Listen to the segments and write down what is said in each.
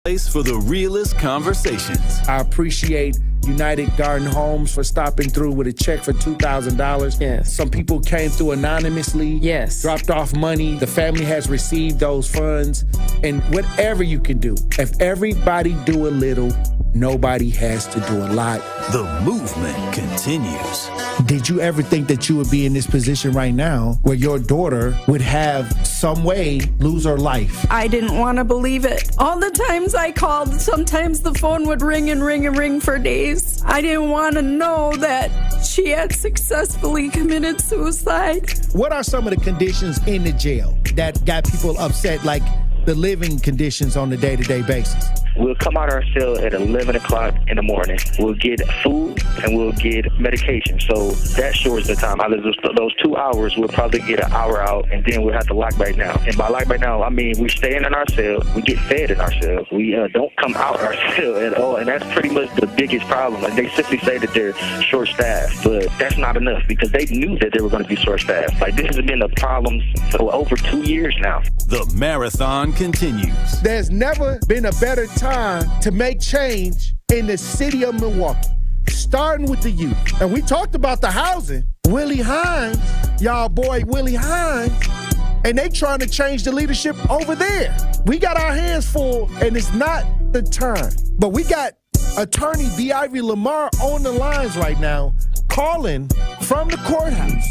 place for the realest conversations. I appreciate United Garden Homes for stopping through with a check for $2,000. Yes. Some people came through anonymously. Yes. Dropped off money. The family has received those funds. And whatever you can do, if everybody do a little, nobody has to do a lot. The movement continues. Did you ever think that you would be in this position right now where your daughter would have some way lose her life? I didn't want to believe it. All the times I called, sometimes the phone would ring and ring and ring for days. I didn't want to know that she had successfully committed suicide. What are some of the conditions in the jail that got people upset, like the living conditions on a day-to-day basis? We'll come out our cell at 11 o'clock in the morning. We'll get food and we'll get medication. So that shortens the time. Out of those 2 hours, we'll probably get an hour out, and then we'll have to lock back down. And by lock back down, I mean we staying in our cell. We get fed in our cell. We don't come out our cell at all, and that's pretty much the biggest problem. Like, they simply say that they're short-staffed, but that's not enough because they knew that they were going to be short-staffed. Like, this has been a problem for over 2 years now. The marathon continues. There's never been a better time to make change in the city of Milwaukee, starting with the youth. And we talked about the housing. Willie Hines, y'all boy Willie Hines, and they trying to change the leadership over there. We got our hands full, and it's not the time. But we got attorney B. Ivy Lamar on the lines right now, calling from the courthouse.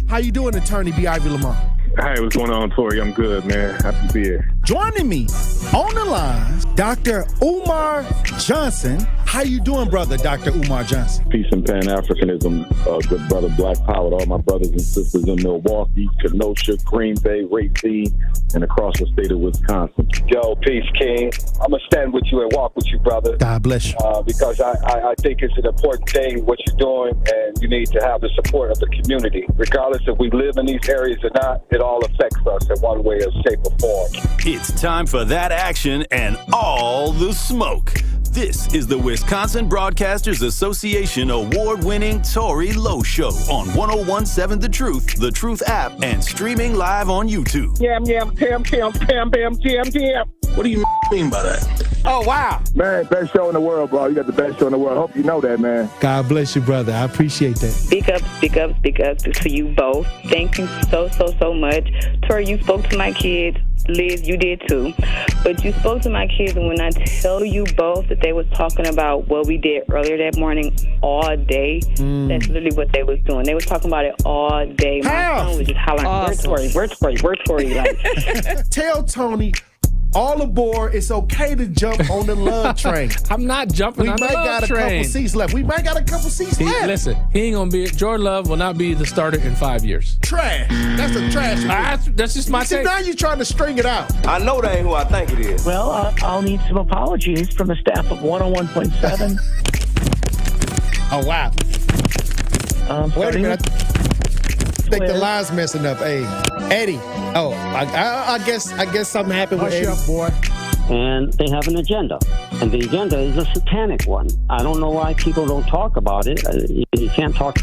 How you doing, attorney B. Ivy Lamar? Hey, what's going on, Tory? I'm good, man. Happy to be here. Joining me on the line, Dr. Umar Johnson. How you doing, brother, Dr. Umar Johnson? Peace and Pan-Africanism, good brother, Black Power, to all my brothers and sisters in Milwaukee, Kenosha, Green Bay, Racine, and across the state of Wisconsin. Yo, peace, King. I'm going to stand with you and walk with you, brother. God bless you. Because I think it's an important thing, what you're doing, and you need to have the support of the community. Regardless if we live in these areas or not, it all affects us in one way or shape or form. It's time for that action and all the smoke. This is the Wisconsin Broadcasters Association award-winning Tory Lowe Show on 101.7 The Truth app, and streaming live on YouTube. Yam. What do you mean by that? Oh, wow. Man, best show in the world, bro. You got the best show in the world. Hope you know that, man. God bless you, brother. I appreciate that. Speak up to you both. Thank you so much. Tory, you spoke to my kids. Liz, you did too. But you spoke to my kids, and when I tell you both that they was talking about what we did earlier that morning all day, that's literally what they was doing. They was talking about it all day. My son was just hollering, awesome. Where's Tory? Like, tell Tony, all aboard. It's okay to jump on the love train. I'm not jumping on the love train. We might got a couple seats left. left. Listen, he ain't going to be, Jordan Love will not be the starter in 5 years. Trash. That's a trash. That's just my take. Now you're trying to string it out. I know that ain't who I think it is. Well, I'll need some apologies from the staff of 101.7. Oh, wow. Wait a minute. I think the line's messing up. Hey, Eddie. Oh, I guess something happened with Eddie. Hush up, boy. And they have an agenda. And the agenda is a satanic one. I don't know why people don't talk about it. You can't talk.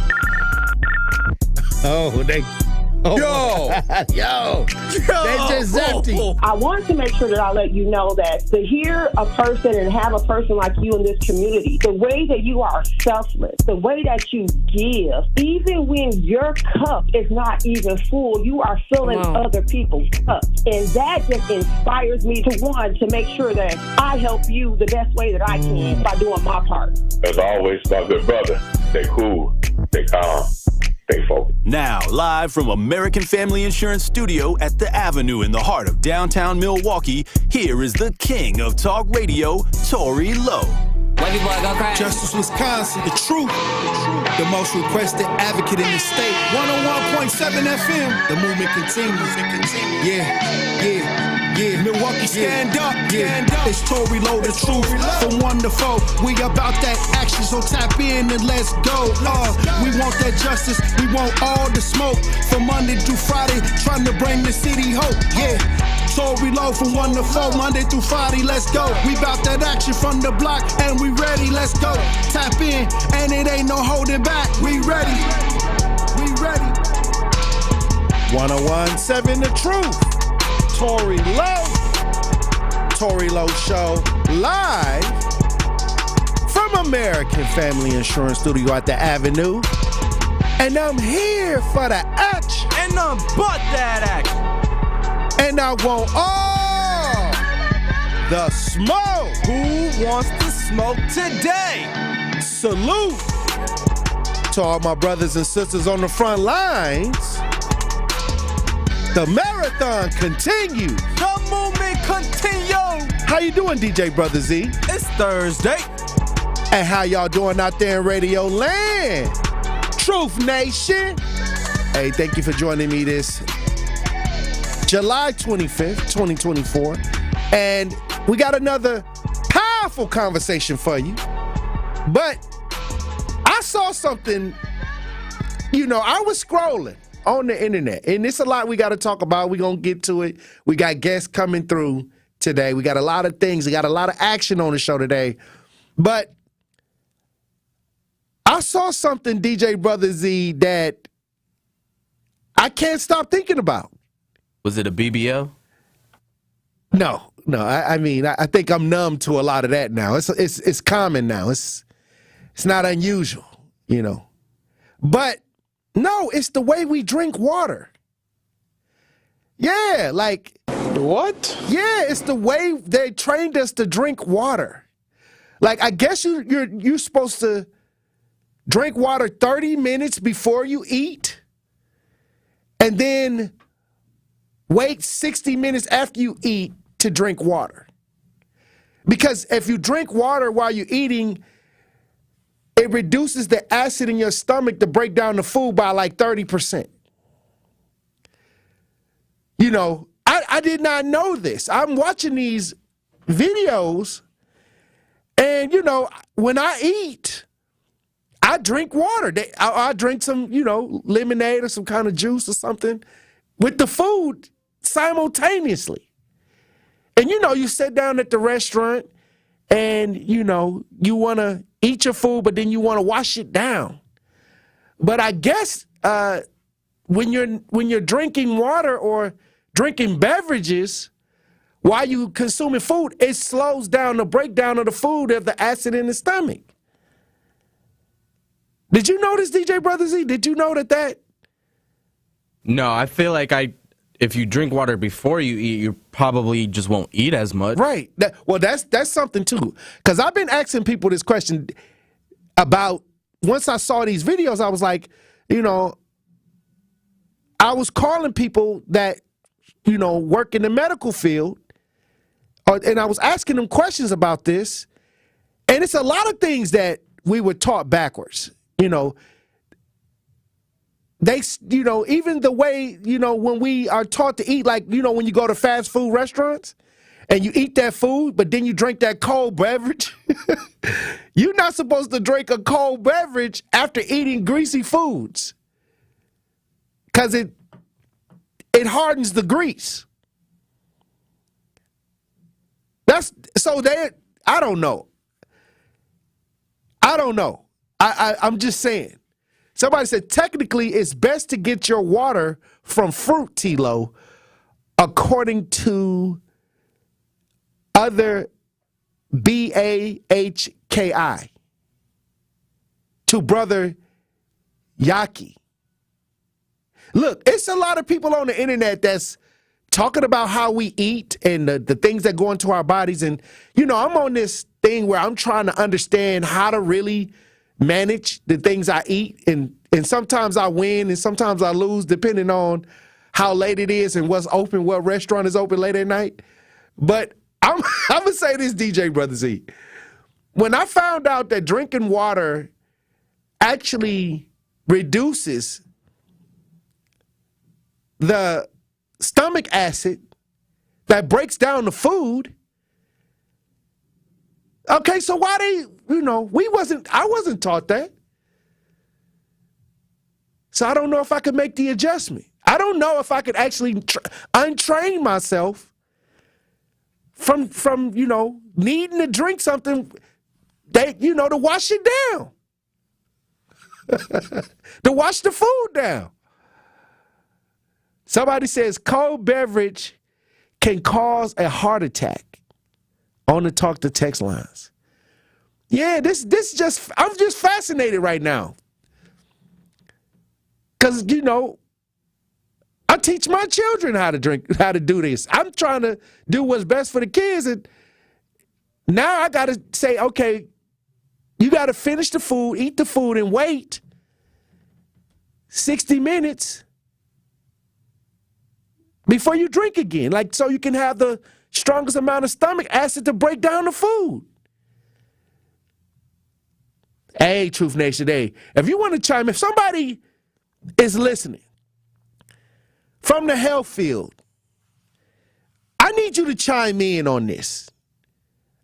Yo, they just empty. I wanted to make sure that I let you know that to hear a person and have a person like you in this community, the way that you are selfless, the way that you give, even when your cup is not even full, you are filling other people's cups. And that just inspires me to make sure that I help you the best way that I can by doing my part. As always, my good brother, stay cool, stay calm. Now, live from American Family Insurance Studio at the Avenue in the heart of downtown Milwaukee, here is the king of talk radio, Tory Lowe. Wendy boy, go crazy. Justice Wisconsin, the truth, the most requested advocate in the state. 101.7 FM, the movement continues. Yeah. Milwaukee, stand up. It's Tory Lowe, the truth, from 1 to 4. We about that action, so tap in and let's go. We want that justice, we want all the smoke. From Monday through Friday, trying to bring the city hope. Yeah. Tory Lowe from 1 to 4, Monday through Friday, let's go. We bout that action from the block, and we ready, let's go. Tap in, and it ain't no holding back. We ready. 101.7 The Truth. Tory Lowe. Tory Lowe Show, live from American Family Insurance Studio at the Avenue. And I'm here for the action. And none but that action. And I want all the smoke. Who wants to smoke today? Salute to all my brothers and sisters on the front lines. The marathon continues. The movement continues. How you doing, DJ Brother Z? It's Thursday. And how y'all doing out there in Radio Land? Truth Nation. Hey, thank you for joining me this July 25th, 2024. And we got another powerful conversation for you. But I saw something, I was scrolling on the internet, and it's a lot we got to talk about. We're going to get to it. We got guests coming through today. We got a lot of things. We got a lot of action on the show today. But I saw something, DJ Brother Z, that I can't stop thinking about. Was it a BBL? No. I think I'm numb to a lot of that now. It's common now. It's not unusual, But no, it's the way we drink water. Yeah, like what? Yeah, it's the way they trained us to drink water. Like, I guess you're supposed to drink water 30 minutes before you eat, and then wait 60 minutes after you eat to drink water. Because if you drink water while you're eating, it reduces the acid in your stomach to break down the food by like 30%. I did not know this. I'm watching these videos, and, when I eat, I drink water. I drink some, lemonade or some kind of juice or something with the food simultaneously. And, you sit down at the restaurant and, you want to eat your food, but then you want to wash it down. But I guess when you're drinking water or drinking beverages while you consuming food, it slows down the breakdown of the food of the acid in the stomach. Did you notice, DJ Brother Z? Did you know that? No, I feel like if you drink water before you eat, you probably just won't eat as much. Right. That's something too. Because I've been asking people this question about, once I saw these videos, I was like, I was calling people that, work in the medical field, and I was asking them questions about this. And it's a lot of things that we were taught backwards. They, even the way, when we are taught to eat, like, when you go to fast food restaurants and you eat that food, but then you drink that cold beverage. You're not supposed to drink a cold beverage after eating greasy foods, because it hardens the grease. I don't know. I'm just saying. Somebody said, technically, it's best to get your water from fruit, T-Lo, according to other BAHKI, to Brother Yaki. Look, it's a lot of people on the internet that's talking about how we eat and the things that go into our bodies. And, I'm on this thing where I'm trying to understand how to really manage the things I eat, and sometimes I win and sometimes I lose, depending on how late it is and what's open, what restaurant is open late at night. But I'm gonna say this, DJ Brother Z. When I found out that drinking water actually reduces the stomach acid that breaks down the food. Okay, so why I wasn't taught that. So I don't know if I could make the adjustment. I don't know if I could actually untrain myself from needing to drink something that, to wash it down. To wash the food down. Somebody says cold beverage can cause a heart attack. on the talk to text lines. Yeah, I'm just fascinated right now. Because, I teach my children how to do this. I'm trying to do what's best for the kids. And now I got to say, okay, you got to finish the food, eat the food, and wait 60 minutes before you drink again. Like, so you can have the strongest amount of stomach acid to break down the food. Hey, Truth Nation, hey, if you want to chime in, if somebody is listening from the health field, I need you to chime in on this.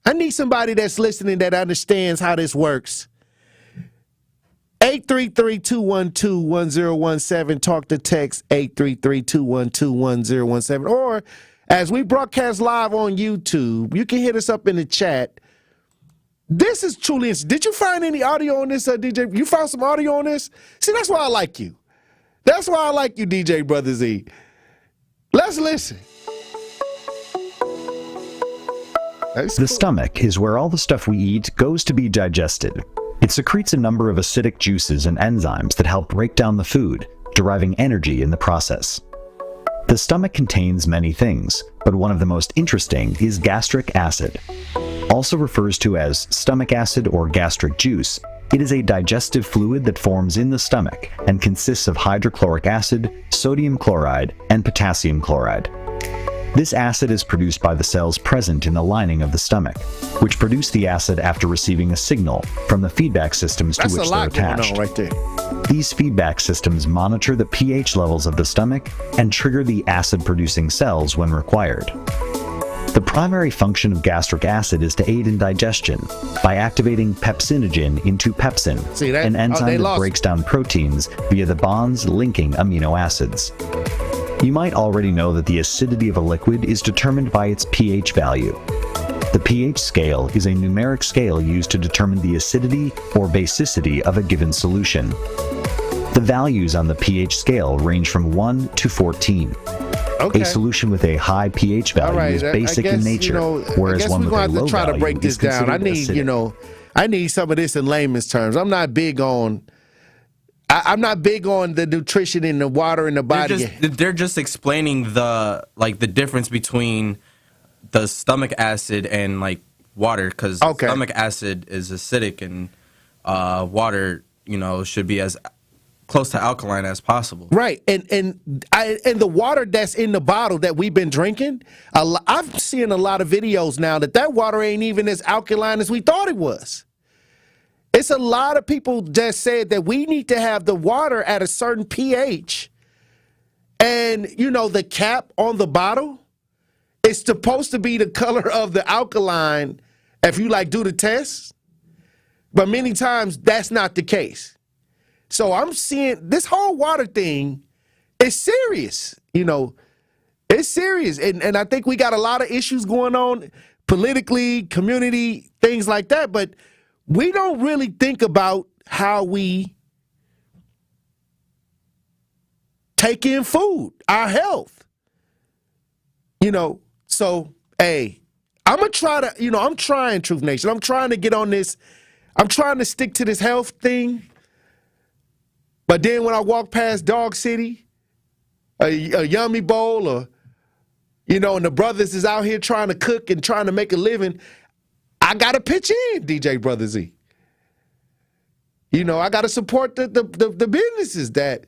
I need somebody that's listening that understands how this works. 833-212-1017. Talk to text 833-212-1017. Or as we broadcast live on YouTube, you can hit us up in the chat. This is truly interesting. Did you find any audio on this, DJ? You found some audio on this? See, that's why I like you. That's why I like you, DJ Brother Z. Let's listen. The stomach is where all the stuff we eat goes to be digested. It secretes a number of acidic juices and enzymes that help break down the food, deriving energy in the process. The stomach contains many things, but one of the most interesting is gastric acid. Also refers to as stomach acid or gastric juice, it is a digestive fluid that forms in the stomach and consists of hydrochloric acid, sodium chloride, and potassium chloride. This acid is produced by the cells present in the lining of the stomach, which produce the acid after receiving a signal from the feedback systems to which they're attached. Right there. These feedback systems monitor the pH levels of the stomach and trigger the acid-producing cells when required. The primary function of gastric acid is to aid in digestion by activating pepsinogen into pepsin, an enzyme that breaks down proteins via the bonds linking amino acids. You might already know that the acidity of a liquid is determined by its pH value. The pH scale is a numeric scale used to determine the acidity or basicity of a given solution. The values on the pH scale range from 1 to 14. Okay. A solution with a high pH value is basic in nature, whereas one with a low value is considered acidic. I need some of this in layman's terms. I'm not big on the nutrition in the water in the body. They're just explaining the difference between the stomach acid and water, because stomach acid is acidic and water, should be as close to alkaline as possible. Right, and the water that's in the bottle that we've been drinking, I'm seeing a lot of videos now that water ain't even as alkaline as we thought it was. It's a lot of people that said that we need to have the water at a certain pH, and the cap on the bottle is supposed to be the color of the alkaline if you do the test, but many times that's not the case. So I'm seeing this whole water thing is serious. It's serious. And I think we got a lot of issues going on politically, community, things like that. But we don't really think about how we take in food, our health. So, hey, I'm going to try to, I'm trying, Truth Nation. I'm trying to get on this. I'm trying to stick to this health thing. But then when I walk past Dog City, a Yummy Bowl, or, and the brothers is out here trying to cook and trying to make a living, I got to pitch in, DJ Brother Z. I got to support the businesses that's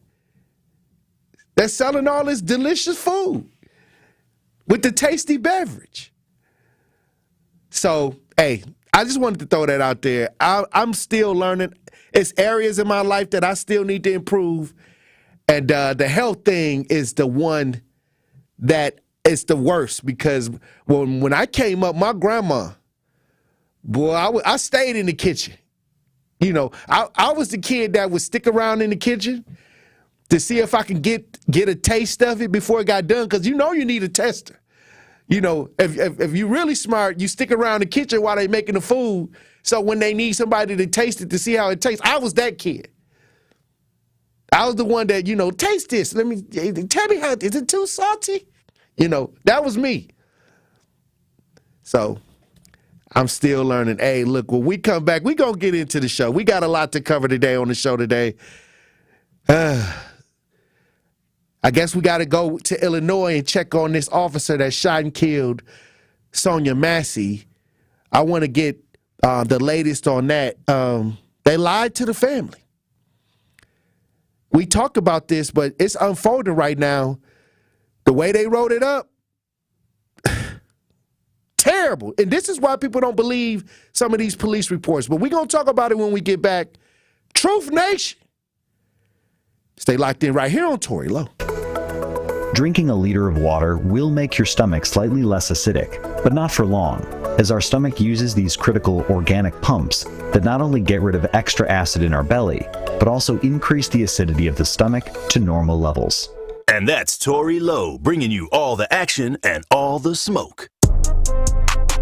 selling all this delicious food with the tasty beverage. So, hey, I just wanted to throw that out there. I'm still learning. It's areas in my life that I still need to improve. And the health thing is the one that is the worst, because when I came up, my grandma, boy, I stayed in the kitchen. I was the kid that would stick around in the kitchen to see if I can get a taste of it before it got done, because you need a tester. If you're really smart, you stick around the kitchen while they're making the food, so when they need somebody to taste it to see how it tastes. I was that kid. I was the one that, taste this. Tell me how, is it too salty? That was me. So, I'm still learning. Hey, look, when we come back, we're going to get into the show. We got a lot to cover today on the show today. I guess we got to go to Illinois and check on this officer that shot and killed Sonya Massey. I want to get the latest on that. They lied to the family. We talked about this, but it's unfolding right now. The way they wrote it up, terrible. And this is why people don't believe some of these police reports. But we're going to talk about it when we get back. Truth Nation. Stay locked in right here on Tory Lowe. Drinking a liter of water will make your stomach slightly less acidic, but not for long, as our stomach uses these critical organic pumps that not only get rid of extra acid in our belly, but also increase the acidity of the stomach to normal levels. And that's Tory Lowe, bringing you all the action and all the smoke.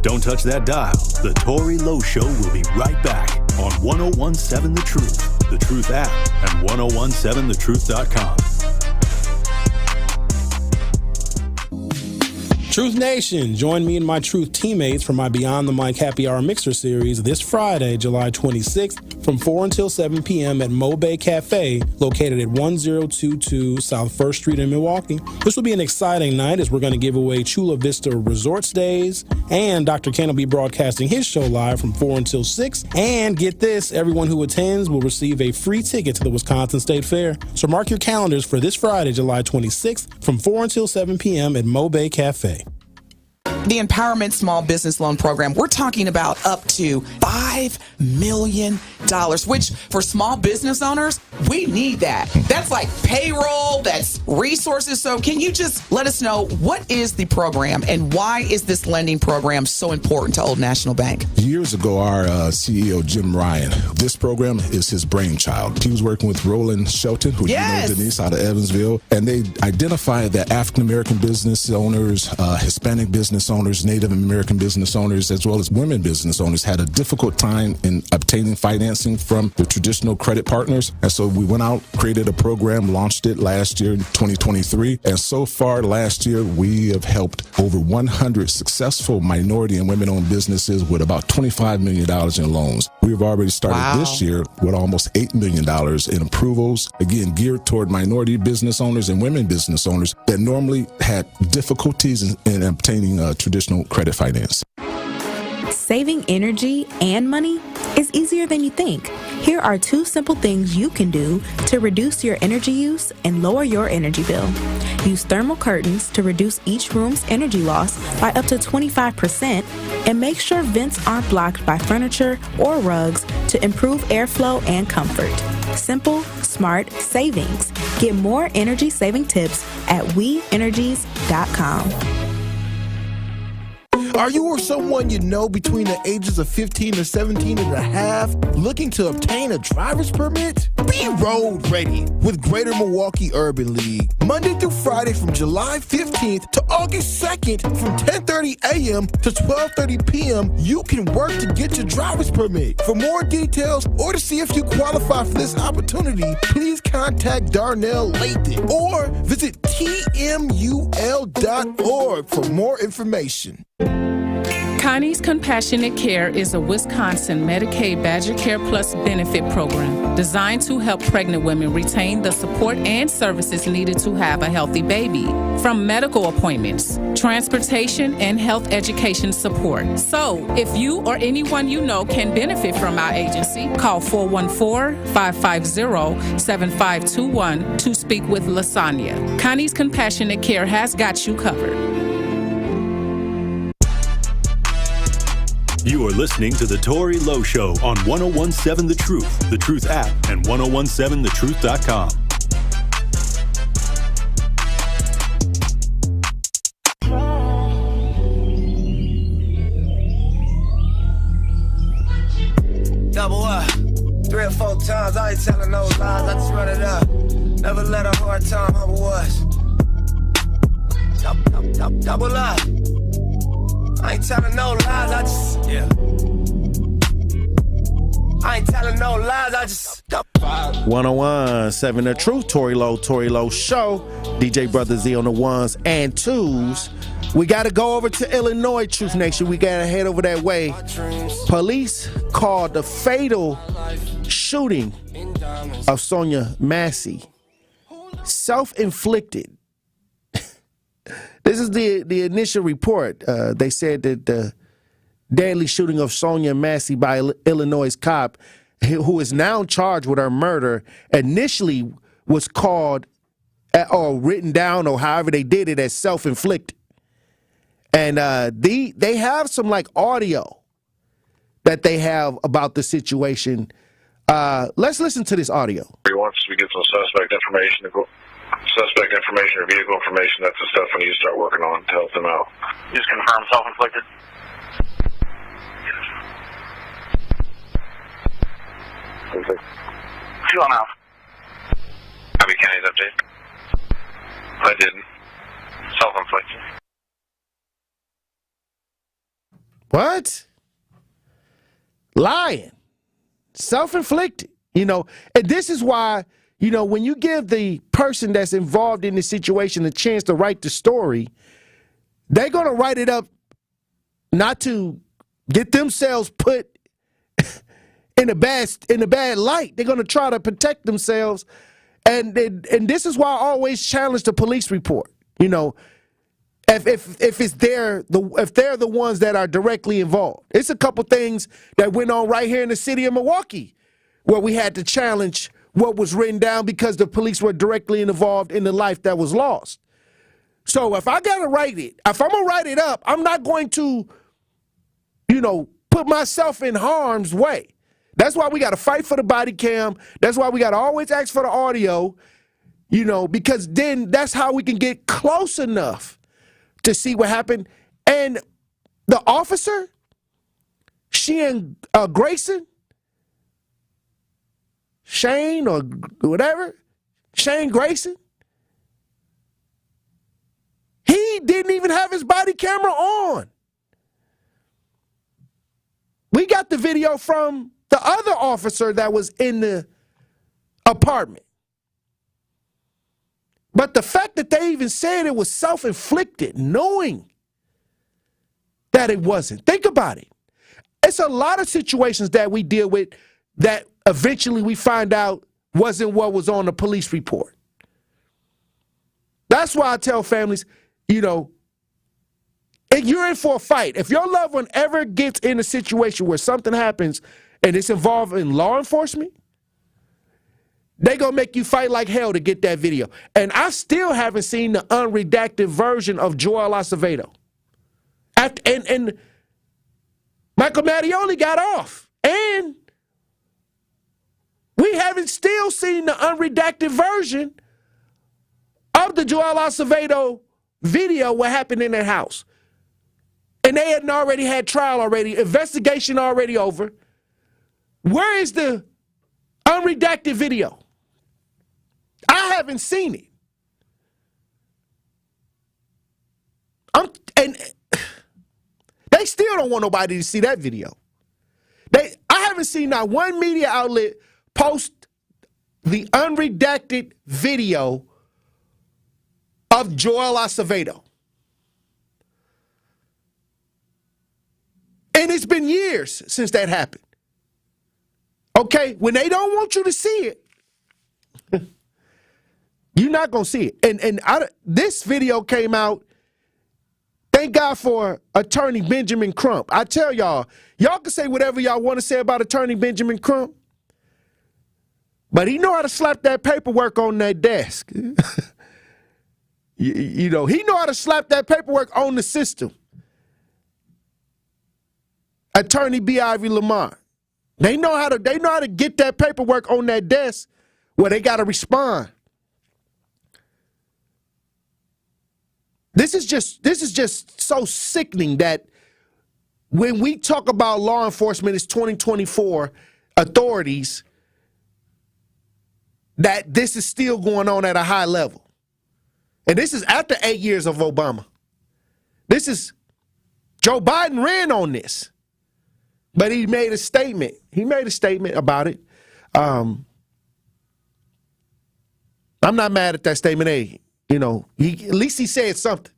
Don't touch that dial. The Tory Lowe Show will be right back on 1017 The Truth, The Truth app, and 1017thetruth.com. Truth Nation, join me and my Truth teammates for my Beyond the Mic Happy Hour Mixer series this Friday, July 26th from 4 until 7 p.m. at Mo Bay Cafe, located at 1022 South 1st Street in Milwaukee. This will be an exciting night as we're going to give away Chula Vista Resort stays, and Dr. Ken will be broadcasting his show live from 4 until 6. And get this, everyone who attends will receive a free ticket to the Wisconsin State Fair. So mark your calendars for this Friday, July 26th from 4 until 7 p.m. at Mo Bay Cafe. The Empowerment Small Business Loan Program, we're talking about up to $5 million, which for small business owners, we need that. That's like payroll, that's resources. So can you just let us know, what is the program and why is this lending program so important to Old National Bank? Years ago, our CEO, Jim Ryan, this program is his brainchild. He was working with Roland Shelton, who you know, Denise, out of Evansville, and they identified that African-American business owners, Hispanic business owners, Native American business owners, as well as women business owners had a difficult time in obtaining financing from the traditional credit partners. And so we went out, created a program, launched it last year, 2023. And so far last year, we have helped over 100 successful minority and women-owned businesses with about $25 million in loans. We've already started this year with almost $8 million in approvals, again, geared toward minority business owners and women business owners that normally had difficulties in obtaining traditional credit finance. Saving energy and money is easier than you think. Here are 2 simple things you can do to reduce your energy use and lower your energy bill. Use thermal curtains to reduce each room's energy loss by up to 25%, and make sure vents aren't blocked by furniture or rugs to improve airflow and comfort. Simple, smart savings. Get more energy-saving tips at WeEnergies.com. Are you or someone you know between the ages of 15 and 17 and a half looking to obtain a driver's permit? Be road ready with Greater Milwaukee Urban League. Monday through Friday from July 15th to August 2nd from 10:30 a.m. to 12:30 p.m. you can work to get your driver's permit. For more details or to see if you qualify for this opportunity, please contact Darnell Lathan or visit tmul.org for more information. Connie's Compassionate Care is a Wisconsin Medicaid Badger Care Plus benefit program designed to help pregnant women retain the support and services needed to have a healthy baby, from medical appointments, transportation, and health education support. So, if you or anyone you know can benefit from our agency, call 414-550-7521 to speak with Lasagna. Connie's Compassionate Care has got you covered. You are listening to The Tory Lowe Show on 1017 The Truth, The Truth app, and 1017thetruth.com. Double up, 3 or 4 times, I ain't telling no lies, I just run it up. Never let a hard time humble us. Double up. I ain't telling no lies, I just, I ain't telling no lies, I just 1017 The Truth, Tory Lowe Show. DJ Brother Z on the ones and twos. We got to go over to Illinois, Truth Nation. We got to head over that way. Police called the fatal shooting of Sonya Massey self-inflicted. This is the initial report. They said that the deadly shooting of Sonya Massey by Illinois cop, who is now charged with her murder, initially was called or written down, or however they did it, as self-inflicted. And they have some like audio that they have about the situation. Let's listen to this audio. Once we get some suspect information or vehicle information, that's the stuff we need to start working on to help them out. Just confirm self-inflicted. Two on off. Abbey County's update. I didn't. Self-inflicted. What? Lying. Self-inflicted. And this is why, when you give the person that's involved in the situation a chance to write the story, they're going to write it up not to get themselves put in a bad light. They're going to try to protect themselves. And this is why I always challenge the police report. If they're the ones that are directly involved. It's a couple things that went on right here in the city of Milwaukee where we had to challenge what was written down because the police were directly involved in the life that was lost. So if I got to write it, if I'm going to write it up, I'm not going to, put myself in harm's way. That's why we got to fight for the body cam. That's why we got to always ask for the audio, because then that's how we can get close enough to see what happened. And the officer, Shane or whatever, Shane Grayson, he didn't even have his body camera on. We got the video from the other officer that was in the apartment. But the fact that they even said it was self-inflicted, knowing that it wasn't. Think about it. It's a lot of situations that we deal with that eventually we find out wasn't what was on the police report. That's why I tell families, if you're in for a fight, if your loved one ever gets in a situation where something happens and it's involving law enforcement, they gonna make you fight like hell to get that video. And I still haven't seen the unredacted version of Joel Acevedo. And Michael Mattioli got off. And we haven't still seen the unredacted version of the Joel Acevedo video, what happened in that house. And they hadn't already had trial already, investigation already over. Where is the unredacted video? I haven't seen it. And they still don't want nobody to see that video. I haven't seen not one media outlet post the unredacted video of Joel Acevedo. And it's been years since that happened. Okay, when they don't want you to see it, you're not going to see it. This video came out, thank God for Attorney Benjamin Crump. I tell y'all can say whatever y'all want to say about Attorney Benjamin Crump, but he know how to slap that paperwork on that desk. He know how to slap that paperwork on the system. Attorney B. Ivy Lamar. They know how to get that paperwork on that desk where they got to respond. This is just so sickening that when we talk about law enforcement, it's 2024 authorities, that this is still going on at a high level. And this is after 8 years of Obama. This is Joe Biden ran on this. But he made a statement. He made a statement about it. I'm not mad at that statement. Hey, at least he said something.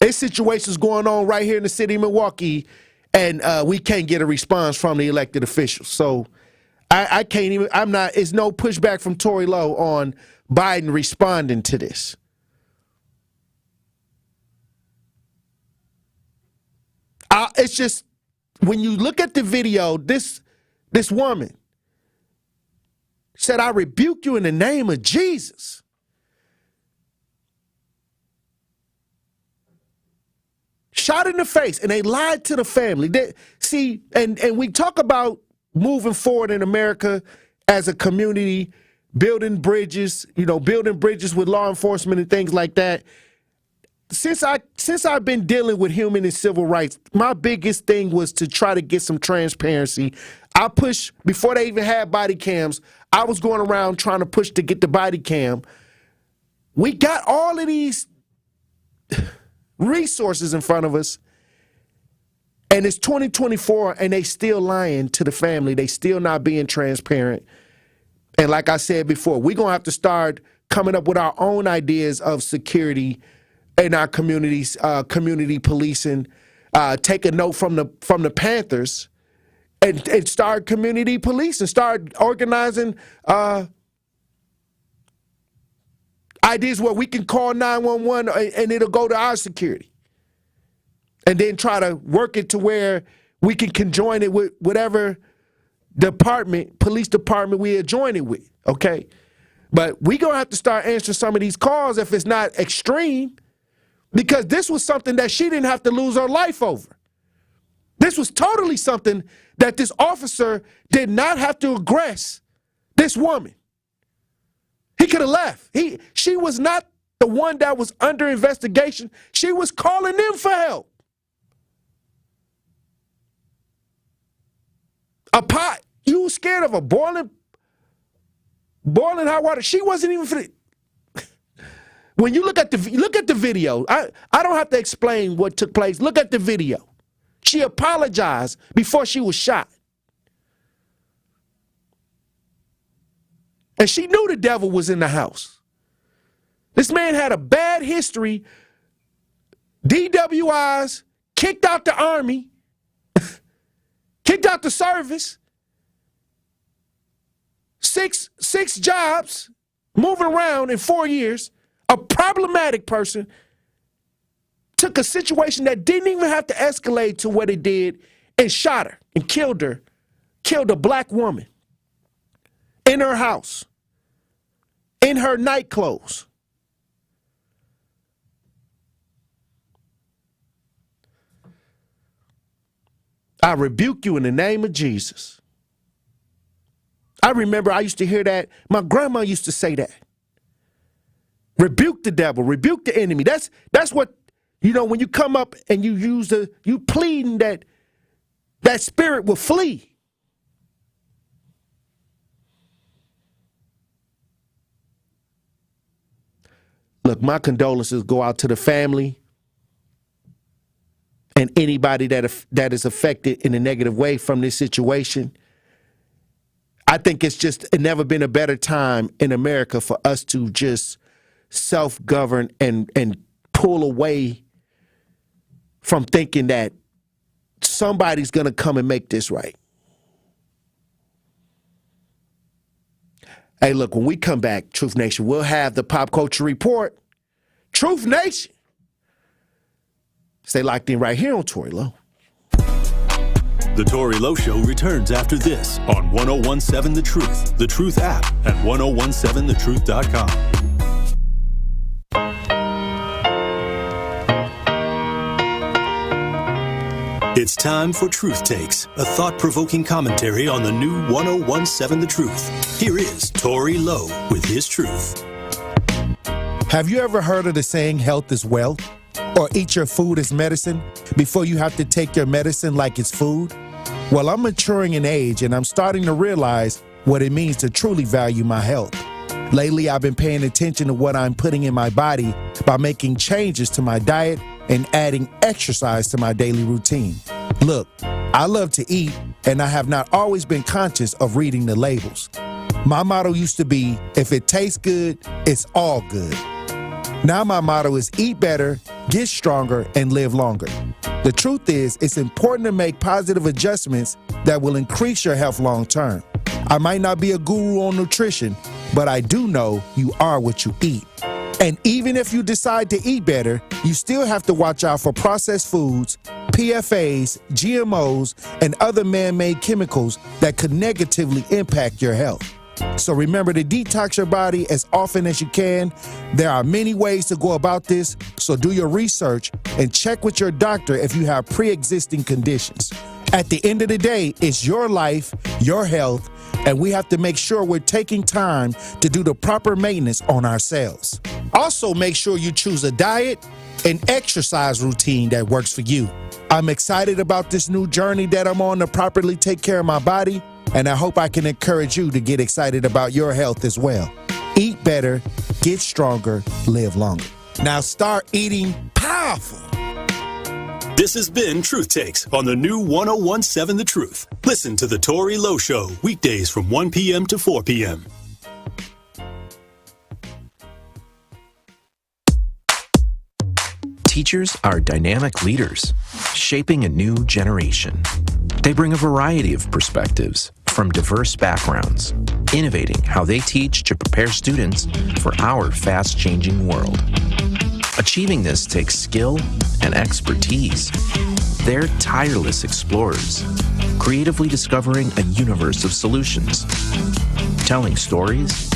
There's situations going on right here in the city of Milwaukee, and we can't get a response from the elected officials. So I can't even, it's no pushback from Tory Lowe on Biden responding to this. It's just, when you look at the video, this woman said, "I rebuke you in the name of Jesus." Shot in the face, and they lied to the family. And we talk about moving forward in America as a community, building bridges with law enforcement and things like that. Since I've been dealing with human and civil rights, my biggest thing was to try to get some transparency. I pushed, before they even had body cams, I was going around trying to push to get the body cam. We got all of these resources in front of us, and it's 2024, and they still lying to the family. They still not being transparent. And like I said before, we're going to have to start coming up with our own ideas of security in our communities, community policing, take a note from the Panthers, and start community policing, start organizing ideas where we can call 911 and it'll go to our security, and then try to work it to where we can conjoin it with whatever police department we adjoin it with, okay? But we're going to have to start answering some of these calls if it's not extreme, because this was something that she didn't have to lose her life over. This was totally something that this officer did not have to aggress this woman. He could have left. She was not the one that was under investigation. She was calling them for help. A pot. You were scared of a boiling hot water. She wasn't even When you look at the video, I don't have to explain what took place. Look at the video. She apologized before she was shot. And she knew the devil was in the house. This man had a bad history, DWIs, kicked out the Army, kicked out the service, six jobs, moving around in 4 years, a problematic person, took a situation that didn't even have to escalate to what it did and shot her and killed a black woman in her house, in her night clothes. I rebuke you in the name of Jesus. I remember I used to hear that. My grandma used to say that. Rebuke the devil, rebuke the enemy. That's what, when you come up and you pleading that spirit will flee. Look, my condolences go out to the family and anybody that is affected in a negative way from this situation. I think it's never been a better time in America for us to just self-govern and pull away from thinking that somebody's going to come and make this right. Hey, look, when we come back, Truth Nation, we'll have the Pop Culture Report. Truth Nation. Stay locked in right here on Tory Lowe. The Tory Lowe Show returns after this on 1017 The Truth, The Truth app, and 1017thetruth.com. It's time for Truth Takes, a thought-provoking commentary on the new 1017 The Truth. Here is Tory Lowe with his truth. Have you ever heard of the saying, health is wealth? Or eat your food as medicine before you have to take your medicine like it's food? Well, I'm maturing in age and I'm starting to realize what it means to truly value my health. Lately, I've been paying attention to what I'm putting in my body by making changes to my diet and adding exercise to my daily routine. Look, I love to eat, and I have not always been conscious of reading the labels. My motto used to be, if it tastes good, it's all good. Now my motto is eat better, get stronger, and live longer. The truth is, it's important to make positive adjustments that will increase your health long term. I might not be a guru on nutrition, but I do know you are what you eat. And even if you decide to eat better, you still have to watch out for processed foods, PFAs, GMOs, and other man-made chemicals that could negatively impact your health. So remember to detox your body as often as you can. There are many ways to go about this, so do your research and check with your doctor if you have pre-existing conditions. At the end of the day, it's your life, your health, and we have to make sure we're taking time to do the proper maintenance on ourselves. Also, make sure you choose a diet and exercise routine that works for you. I'm excited about this new journey that I'm on to properly take care of my body, and I hope I can encourage you to get excited about your health as well. Eat better, get stronger, live longer. Now start eating powerful. This has been Truth Takes on the new 1017 The Truth. Listen to The Tory Lowe Show weekdays from 1 p.m. to 4 p.m. Teachers are dynamic leaders, shaping a new generation. They bring a variety of perspectives from diverse backgrounds, innovating how they teach to prepare students for our fast-changing world. Achieving this takes skill and expertise. They're tireless explorers, creatively discovering a universe of solutions, telling stories,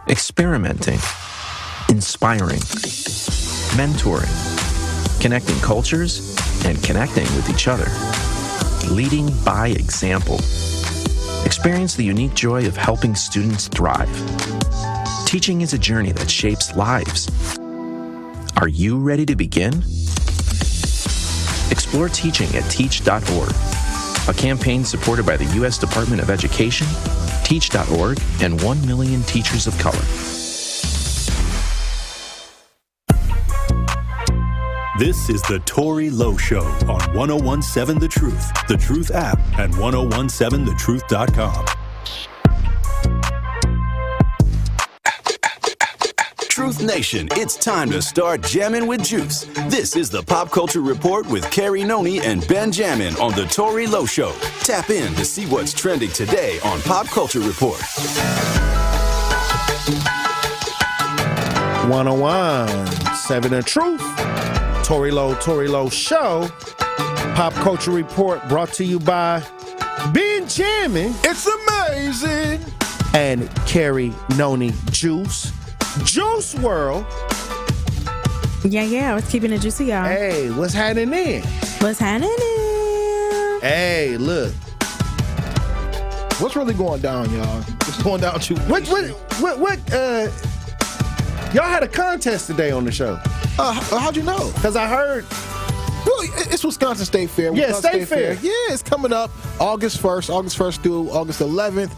experimenting, inspiring, mentoring, connecting cultures, and connecting with each other, leading by example. Experience the unique joy of helping students thrive. Teaching is a journey that shapes lives. Are you ready to begin? Explore teaching at teach.org, a campaign supported by the U.S. Department of Education, teach.org, and 1 million teachers of color. This is the Tory Lowe Show on 1017 The Truth, The Truth app, and 1017thetruth.com. Truth Nation, it's time to start jamming with juice. This is the Pop Culture Report with Carrie Noni and Benjamin on the Tory Lowe Show. Tap in to see what's trending today on Pop Culture Report. 1017 The Truth. Tory Lowe Show. Pop Culture Report brought to you by Benjamin. It's amazing. And Carrie Noni Juice. Juice World. Yeah, what's keeping it juicy, y'all? Hey, what's happening? What's happening? Hey, look. What's really going down, y'all? What's going down to y'all had a contest today on the show. How'd you know? Because I heard. Well, it's Wisconsin State Fair. Yeah, State Fair. Yeah, it's coming up August 1st through August 11th.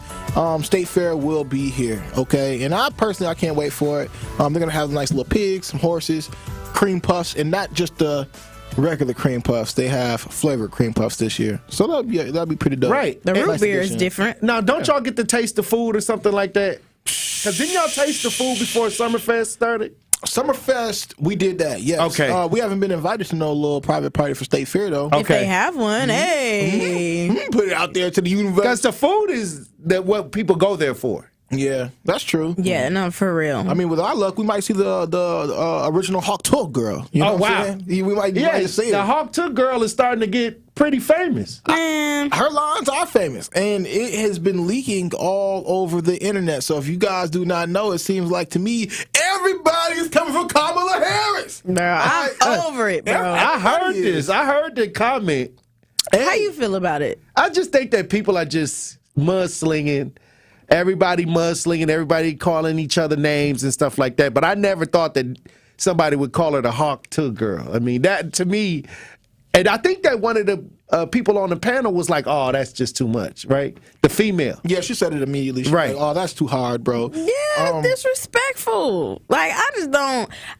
State Fair will be here, okay? And I can't wait for it. They're going to have nice little pigs, some horses, cream puffs, and not just the regular cream puffs. They have flavored cream puffs this year. So that'll be pretty dope. Right. The root beer is different. Now, don't y'all get to taste the food or something like that? Because didn't y'all taste the food before Summerfest started? Summerfest, we did that, yes. Okay. We haven't been invited to no little private party for State Fair, though. If they have one, hey. Put it out there to the universe. Because the food is what people go there for. Yeah, that's true. Yeah, no, for real. I mean, with our luck, we might see the original Hawk Talk girl. You know what I'm saying? We might see it. The Hawk Talk girl is starting to get pretty famous. Her lines are famous, and it has been leaking all over the internet. So if you guys do not know, it seems like to me, everybody is coming for Kamala Harris. Bro, I'm over it, bro. I heard this. I heard the comment. How you feel about it? I just think that people are just mudslinging. Everybody mudslinging, everybody calling each other names and stuff like that. But I never thought that somebody would call her the Hawk Talk girl. I mean, that to me, and I think that one of the people on the panel was like, "Oh, that's just too much," right? The female. Yeah, she said it immediately. She Right. Like, oh, that's too hard, bro. Yeah, disrespectful. Like, I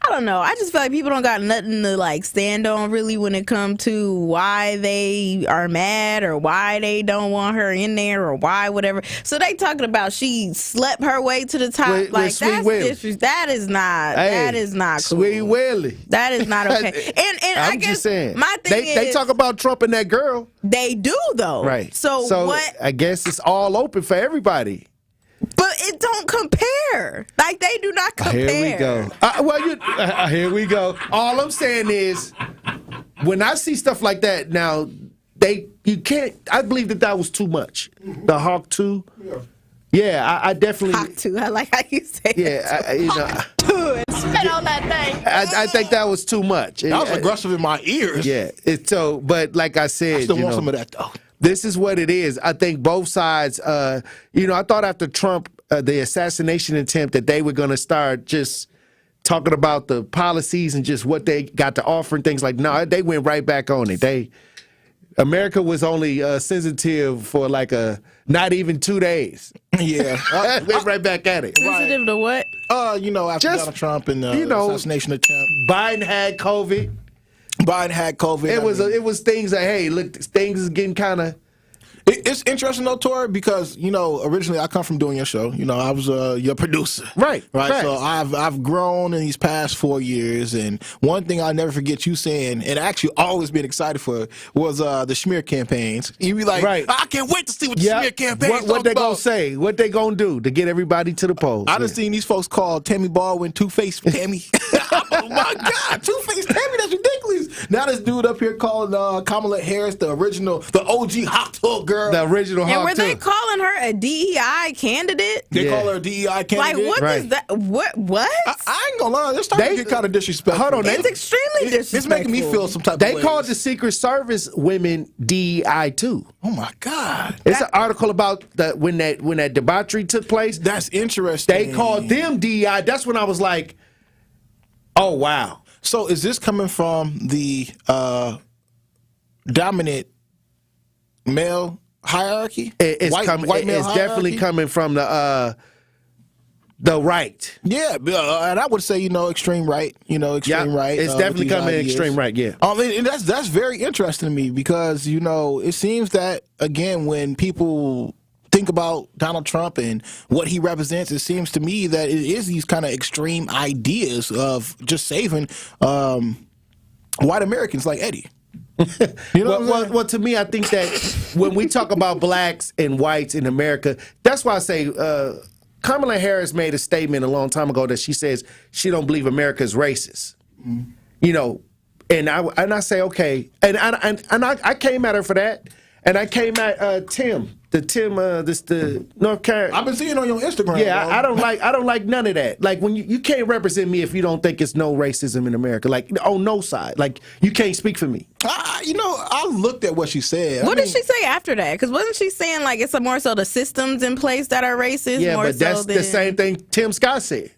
don't know. I just feel like people don't got nothing to like stand on really when it comes to why they are mad or why they don't want her in there or why whatever. So they talking about she slept her way to the top. With like Sweet Willie. that is not cool. Sweet Willie. That is not okay. And I'm I guess just saying. my thing is they talk about Trump and that girl. They do though. Right. So what? I guess it's all open for everybody. But it don't compare. Like, they do not compare. Here we go. Here we go. All I'm saying is, when I see stuff like that, now you can't. I believe that was too much. The Hawk 2. Yeah, I definitely. Hawk 2. I like how you say it. Hawk 2 and spit on that thing. I think that was too much. That was aggressive in my ears. Yeah. But like I said, I still want some of that though. This is what it is. I think both sides, I thought after Trump, the assassination attempt, that they were going to start just talking about the policies and just what they got to offer and things like, no, they went right back on it. America was only sensitive for not even 2 days. Yeah. Went right back at it. Sensitive to what? After Donald Trump and the assassination attempt. Biden had COVID. It was things that, hey, look, things is getting kind of. It's interesting though, Tory, because originally I come from doing your show. I was your producer, right. So I've grown in these past 4 years, and one thing I'll never forget you saying, and actually always been excited for, was the smear campaigns. You be like, I can't wait to see what the smear campaigns what they gonna say, what they gonna do to get everybody to the polls. I done seen these folks call Tammy Baldwin Two-Face Tammy. Oh my God, Two-Face Tammy, that's ridiculous. Now this dude up here calling Kamala Harris the OG hot tub girl. The original and Hawk were they 2. calling her a DEI candidate? They call her a DEI candidate. Like, what does that? What? I ain't gonna lie. They're starting to get kind of disrespectful. Hold on, it's extremely disrespectful. It's making me feel some type of They ways. called the Secret Service women DEI too. Oh my God! It's an article about when that debauchery took place. That's interesting. They called them DEI. That's when I was like, oh wow. So is this coming from the dominant male hierarchy? It's white male hierarchy? Definitely coming from the right. Yeah, and I would say extreme right. Extreme right. It's definitely coming extreme right. Yeah. And that's very interesting to me because it seems that again when people think about Donald Trump and what he represents, it seems to me that it is these kind of extreme ideas of just saving white Americans like Eddie. Well, to me, I think that when we talk about blacks and whites in America, that's why I say Kamala Harris made a statement a long time ago that she says she don't believe America is racist. And I say okay, and I came at her for that, and I came at Tim. The North Carolina. I've been seeing on your Instagram. Yeah, bro. I don't like none of that. Like when you can't represent me if you don't think it's no racism in America. Like on no side. Like you can't speak for me. I looked at what she said. What did she say after that? Because wasn't she saying like it's more so the systems in place that are racist? Yeah, more but that's the same thing Tim Scott said.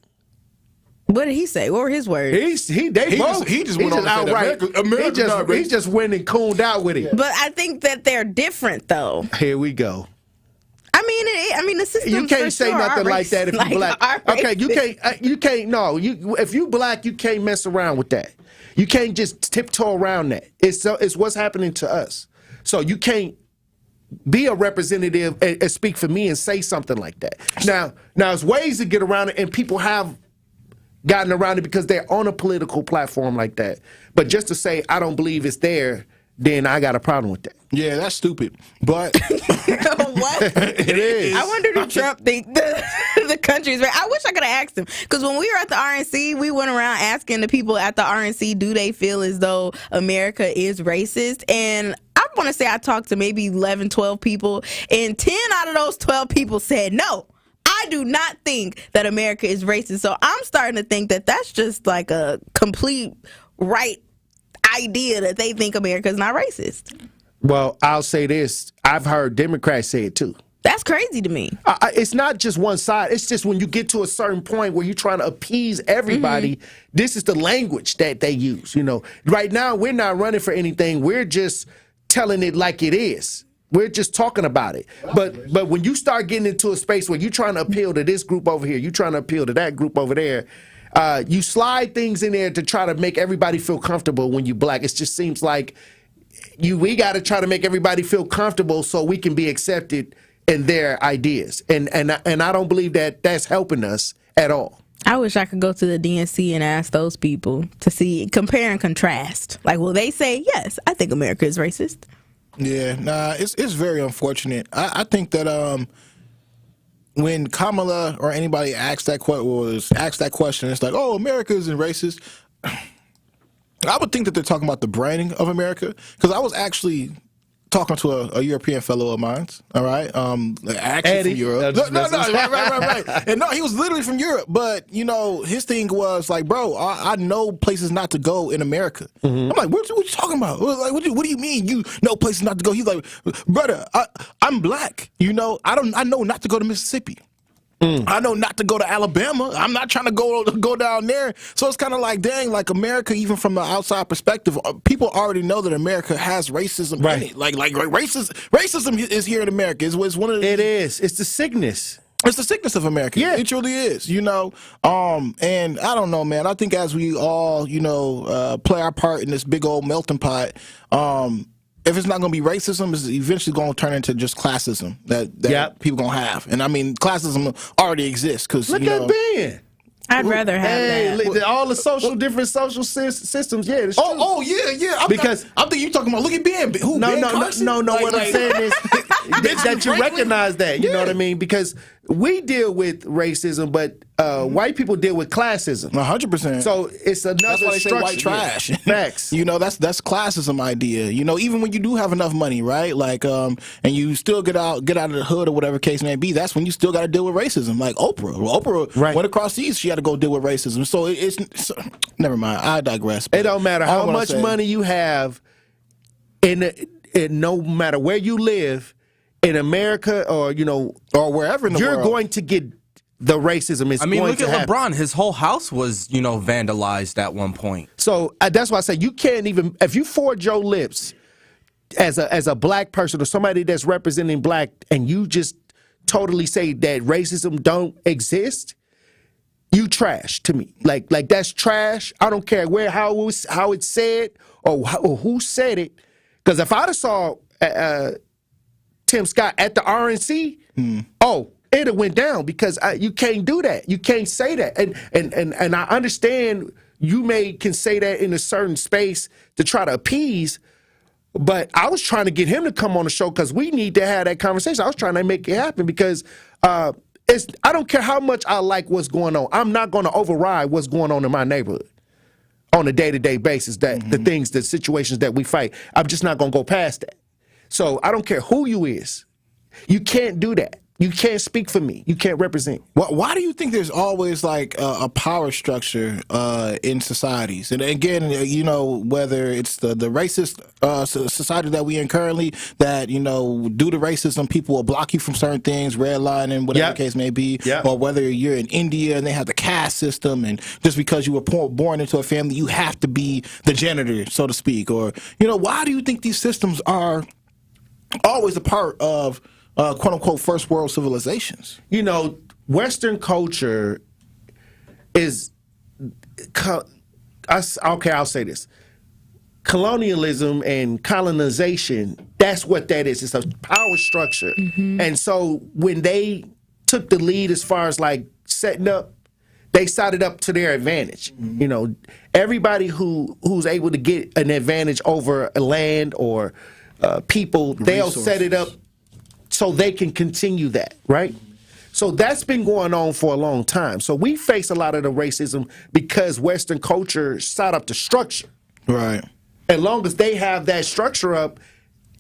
What did he say? What were his words? He just went on outright. He just went and cooled out with it. But I think that they're different though. Here we go. I mean the systems. You can't say nothing like that if you're black. Okay, you can't. No, if you black, you can't mess around with that. You can't just tiptoe around that. It's what's happening to us. So you can't be a representative and speak for me and say something like that. Now, there's ways to get around it, and people have gotten around it because they're on a political platform like that. But just to say I don't believe it's there, then I got a problem with that. Yeah, that's stupid. But what? It is. I wonder if Trump think the country is right. I wish I could have asked him because when we were at the RNC, we went around asking the people at the RNC, do they feel as though America is racist? And I want to say I talked to maybe 11, 12 people, and 10 out of those 12 people said no. I do not think that America is racist. So I'm starting to think that that's just like a complete right idea that they think America is not racist. Well, I'll say this. I've heard Democrats say it too. That's crazy to me. It's not just one side. It's just when you get to a certain point where you're trying to appease everybody, this is the language that they use. Right now, we're not running for anything. We're just telling it like it is. We're just talking about it. But when you start getting into a space where you're trying to appeal to this group over here, you're trying to appeal to that group over there, you slide things in there to try to make everybody feel comfortable when you black. It just seems like we got to try to make everybody feel comfortable so we can be accepted in their ideas. And I don't believe that that's helping us at all. I wish I could go to the DNC and ask those people to see, compare and contrast. Like, will they say, yes, I think America is racist? Yeah, nah, it's very unfortunate. I think that when Kamala or anybody asked that question, it's like, oh, America isn't racist. I would think that they're talking about the branding of America, because I was actually talking to a European fellow of mine, all right? Actually from Europe. No, right. And no, he was literally from Europe, but, his thing was like, bro, I know places not to go in America. I'm like, what you talking about? Like, what do you mean you know places not to go? He's like, brother, I'm black, I know not to go to Mississippi. I know not to go to Alabama. I'm not trying to go down there. So it's kind of like, dang, like America, even from the outside perspective, people already know that America has racism in it. Like racism is here in America. It's one of the, it is. It's the sickness. It's the sickness of America. Yeah, it truly is. And I don't know, man. I think as we all, play our part in this big old melting pot, if it's not going to be racism, it's eventually going to turn into just classism that people going to have. And I mean, classism already exists. Look at Ben. I'd rather have that. All the different social systems. Yeah, it's true. Oh, yeah. I'm thinking you talking about, look at Ben. Who, no. Like, what I'm saying is that you recognize that. You know what I mean? Because we deal with racism, but white people deal with classism. 100%. So it's another that's why they structure. say white trash. Facts. That's classism idea. Even when you do have enough money, right? Like, and you still get out of the hood or whatever case may be. That's when you still got to deal with racism. Like Oprah. Oprah went across the east. She had to go deal with racism. So it's never mind. I digress. It don't matter how much money you have, no matter where you live in America or wherever in the world, you're going to get the racism. Look at LeBron. His whole house was vandalized at one point. So that's why I say you can't even, if you forge your lips as a black person or somebody that's representing black, and you just totally say that racism don't exist, you trash to me. Like that's trash. I don't care how it's said or who said it. Because if I'd have saw Tim Scott at the RNC, it'd have went down, because you can't do that. You can't say that. And I understand you can say that in a certain space to try to appease, but I was trying to get him to come on the show because we need to have that conversation. I was trying to make it happen because I don't care how much I like what's going on. I'm not going to override what's going on in my neighborhood on a day-to-day basis, the situations that we fight. I'm just not going to go past that. So I don't care who you is. You can't do that. You can't speak for me. You can't represent. Why do you think there's always like a power structure in societies? And again, whether it's the racist society that we in currently, that, due to racism, people will block you from certain things, redlining, whatever the case may be, or whether you're in India and they have the caste system, and just because you were born into a family, you have to be the janitor, so to speak. Or, why do you think these systems are always a part of quote unquote first world civilizations? Western culture is I'll say this. Colonialism and colonization, that's what that is. It's a power structure. And so when they took the lead as far as like setting up, they set it up to their advantage. Everybody who's able to get an advantage over a land or people, they'll set it up so they can continue that, right? So that's been going on for a long time. So we face a lot of the racism because Western culture set up the structure. Right. As long as they have that structure up,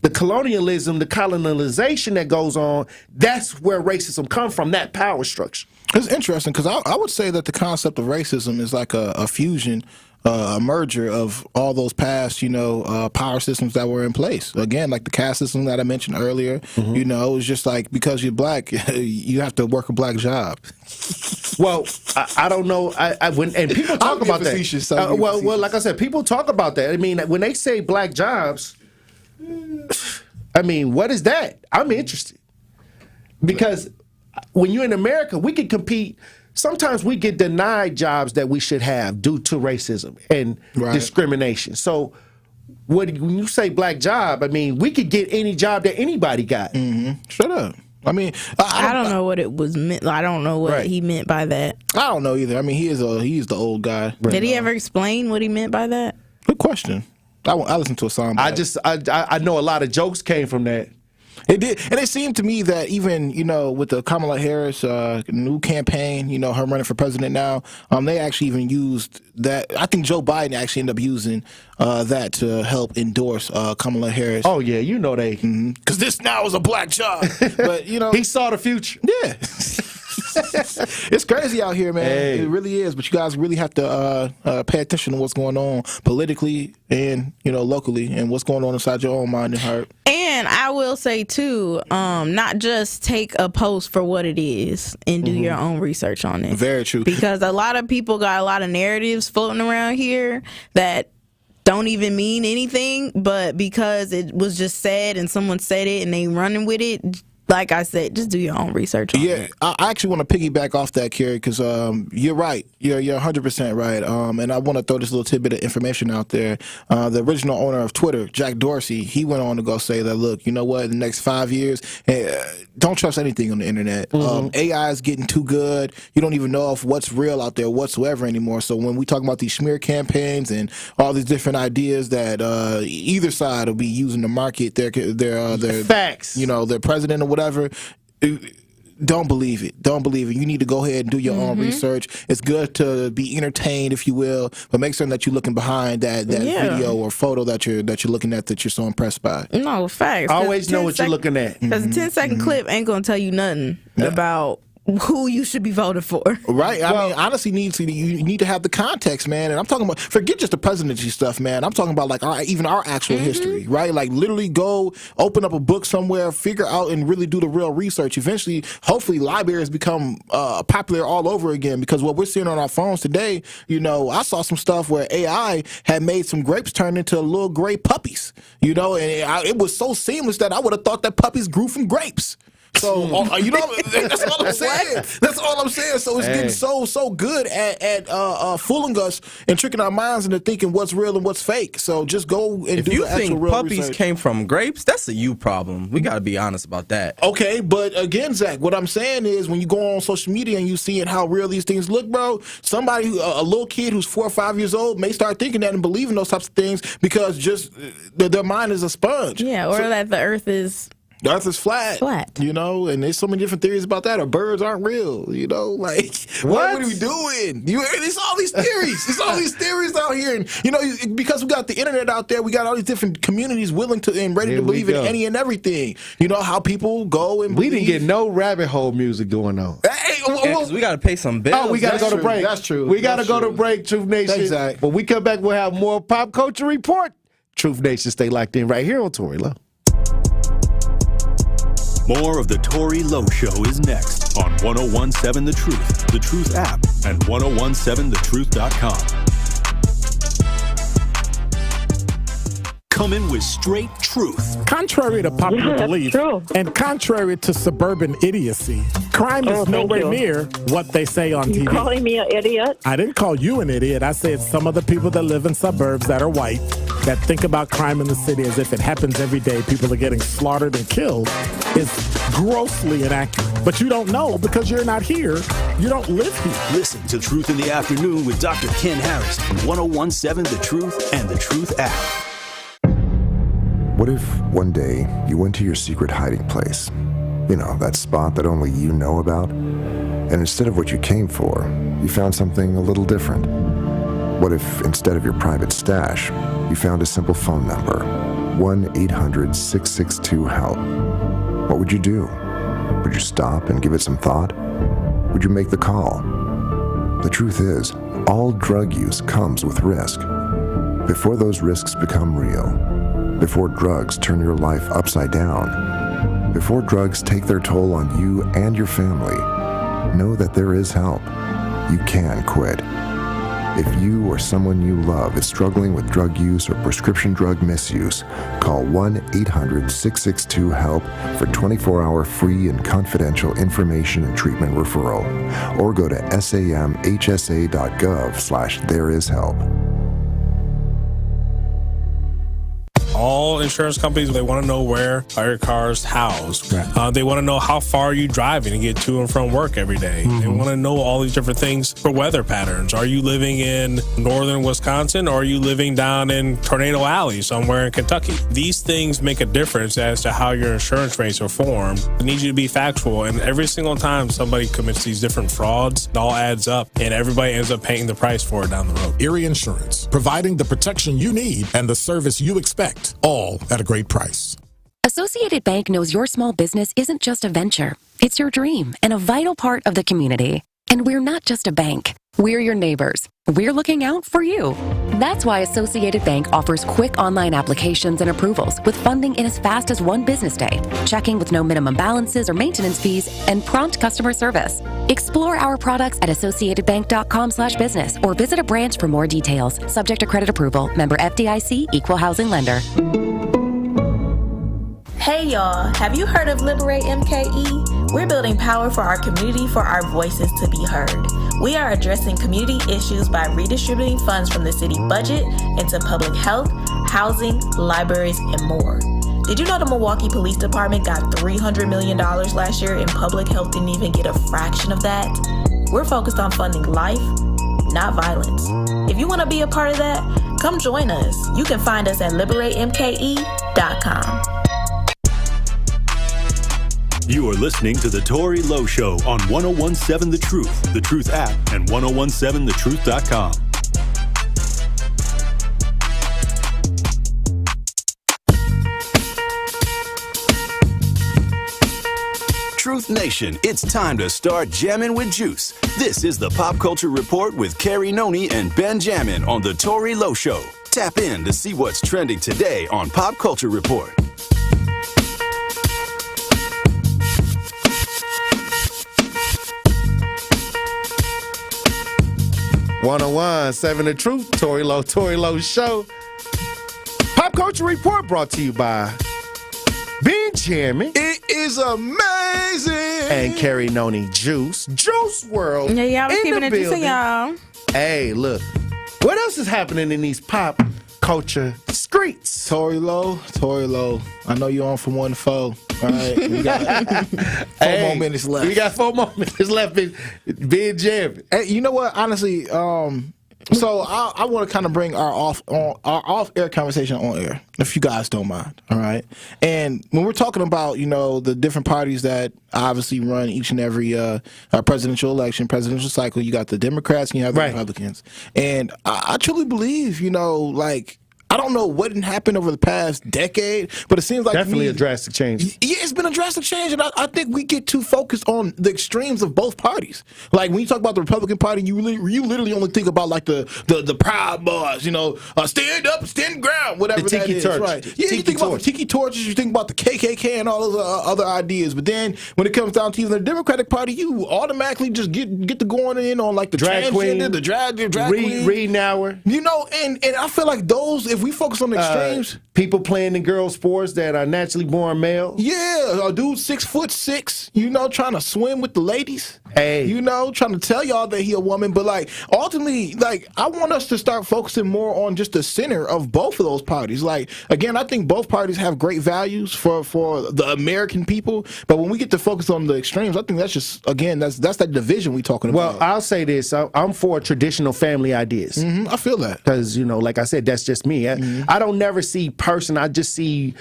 the colonialism, the colonization that goes on, that's where racism comes from, that power structure. It's interesting because I would say that the concept of racism is like a fusion, a merger of all those past, power systems that were in place. Again, like the caste system that I mentioned earlier, it's just like because you're black, you have to work a black job. Well, I don't know. And people talk about that. Well, like I said, people talk about that. I mean, when they say black jobs, I mean, what is that? I'm interested. Because when you're in America, we can compete. Sometimes we get denied jobs that we should have due to racism and discrimination. So when you say black job, I mean, we could get any job that anybody got. Shut up. I mean, I don't know what it was meant. I don't know what he meant by that. I don't know either. I mean, he's the old guy. Did he ever explain what he meant by that? Good question. I listened to a song. I know a lot of jokes came from that. It did, and it seemed to me that even with the Kamala Harris new campaign, her running for president now, they actually even used that. I think Joe Biden actually ended up using that to help endorse Kamala Harris. Oh yeah, they because this now is a black job. But he saw the future. Yeah. It's crazy out here, man. Hey. It really is. But you guys really have to pay attention to what's going on politically and locally, and what's going on inside your own mind and heart. And I will say too, not just take a post for what it is and do your own research on it. Very true. Because a lot of people got a lot of narratives floating around here that don't even mean anything, but because it was just said and someone said it and they running with it. Like I said, just do your own research on it. I actually want to piggyback off that, Carrie, because you're right. You're 100% right. And I want to throw this little tidbit of information out there. The original owner of Twitter, Jack Dorsey, he went on to go say that, look, you know what, in the next 5 years, don't trust anything on the internet. AI is getting too good. You don't even know if what's real out there whatsoever anymore. So when we talk about these smear campaigns and all these different ideas that either side will be using to market their facts, their president or whatever, don't believe it. Don't believe it. You need to go ahead and do your own research. It's good to be entertained, if you will, but make certain that you're looking behind that video or photo that you're looking at that you're so impressed by. No, facts. Always know what you're looking at. Because a 10-second clip ain't going to tell you nothing about who you should be voting for. Right. I mean, honestly, you need to have the context, man. And I'm talking about, forget just the presidency stuff, man. I'm talking about like even our actual history, right? Like literally go open up a book somewhere, figure out and really do the real research. Eventually, hopefully, libraries become popular all over again, because what we're seeing on our phones today, I saw some stuff where AI had made some grapes turn into little gray puppies, and it was so seamless that I would have thought that puppies grew from grapes. So that's all I'm saying. That's all I'm saying. So it's getting so good at fooling us and tricking our minds into thinking what's real and what's fake. So just go and do the actual real puppies research. Came from grapes, that's a you problem. We got to be honest about that. Okay, but again, Zach, what I'm saying is when you go on social media and you seeing how real these things look, bro, somebody, a little kid who's 4 or 5 years old may start thinking that and believing those types of things because just their mind is a sponge. Yeah, or that the earth is flat. And there's so many different theories about that. Or birds aren't real, like what are we doing? There's all these theories. There's all these theories out here, and because we got the internet out there, we got all these different communities willing to and ready to believe in any and everything. How people go and we didn't get no rabbit hole music going on. We got to pay some bills. Oh, we got to go to break. That's true. We got to go to break, Truth Nation. Exactly. When we come back, we'll have more Pop Culture Report. Truth Nation, stay locked in right here on Tory Lowe. More of the Tory Lowe Show is next on 1017 The Truth, The Truth app, and 1017thetruth.com. Coming with straight truth. Contrary to popular belief and contrary to suburban idiocy, crime is nowhere near what they say on TV. You calling me an idiot? I didn't call you an idiot. I said some of the people that live in suburbs that are white that think about crime in the city as if it happens every day, people are getting slaughtered and killed, is grossly inaccurate. But you don't know because you're not here. You don't live here. Listen to Truth in the Afternoon with Dr. Ken Harris on 1017 The Truth and The Truth app. What if one day you went to your secret hiding place? That spot that only you know about? And instead of what you came for, you found something a little different. What if instead of your private stash, you found a simple phone number, 1-800-662-HELP? What would you do? Would you stop and give it some thought? Would you make the call? The truth is, all drug use comes with risk. Before those risks become real, before drugs turn your life upside down, before drugs take their toll on you and your family, know that there is help. You can quit. If you or someone you love is struggling with drug use or prescription drug misuse, call 1-800-662-HELP for 24-hour free and confidential information and treatment referral, or go to samhsa.gov/thereishelp. All insurance companies, they want to know where are your cars housed. They want to know how far are you driving to get to and from work every day. They want to know all these different things for weather patterns. Are you living in northern Wisconsin, or are you living down in Tornado Alley somewhere in Kentucky? These things make a difference as to how your insurance rates are formed. It needs you to be factual, and every single time somebody commits these different frauds, it all adds up, and everybody ends up paying the price for it down the road. Erie Insurance, providing the protection you need and the service you expect, all at a great price. Associated Bank knows your small business isn't just a venture. It's your dream and a vital part of the community. And we're not just a bank. We're your neighbors. We're looking out for you. That's why Associated Bank offers quick online applications and approvals with funding in as fast as one business day, checking with no minimum balances or maintenance fees, and prompt customer service. Explore our products at associatedbank.com/business or visit a branch for more details. Subject to credit approval. Member FDIC, Equal Housing Lender. Hey y'all, have you heard of Liberate MKE? We're building power for our community for our voices to be heard. We are addressing community issues by redistributing funds from the city budget into public health, housing, libraries, and more. Did you know the Milwaukee Police Department got $300 million last year and public health didn't even get a fraction of that? We're focused on funding life, not violence. If you want to be a part of that, come join us. You can find us at liberatemke.com. You are listening to The Tory Lowe Show on 1017 The Truth, The Truth app, and 1017thetruth.com. Truth Nation, it's time to start jamming with juice. This is the Pop Culture Report with Carrie Noni and Ben Jammin on The Tory Lowe Show. Tap in to see what's trending today on Pop Culture Report. 1017 The Truth, Tory Lowe Show. Pop Culture Report brought to you by Ben Jammin. It is amazing. And Carrie Noni Juice World. Yeah, y'all was keeping it to y'all. Hey, look. What else is happening in these pop culture streets? Tory Lowe. I know you're on from 1 to 4. All right, we got 4 more minutes left. We got 4 more minutes left in Ben Jammin. Hey, you know what? Honestly, so I want to kind of bring our off-air conversation on air, if you guys don't mind. All right. And when we're talking about, the different parties that obviously run each and every presidential cycle, you got the Democrats and you have the Republicans. And I truly believe, I don't know what happened over the past decade, but it seems like definitely a drastic change. Yeah, it's been a drastic change, and I think we get too focused on the extremes of both parties. Like when you talk about the Republican Party, you literally only think about like the Proud Boys, stand up, stand ground, whatever the that is. Right? Yeah, you think about the tiki torches, you think about the KKK and all those other ideas. But then when it comes down to the Democratic Party, you automatically just get to going in on like the drag queen, the drag queen, reading hour. And I feel like those, if we focus on the extremes, people playing in girl sports that are naturally born male. Yeah, a dude 6'6", trying to swim with the ladies. Hey, trying to tell y'all that he a woman, but ultimately, I want us to start focusing more on just the center of both of those parties. Again, I think both parties have great values for the American people, but when we get to focus on the extremes, I think that's just that's that division we talking about. Well, I'll say this: I'm for traditional family ideas. I feel that because like I said, that's just me. I don't never see person. I just see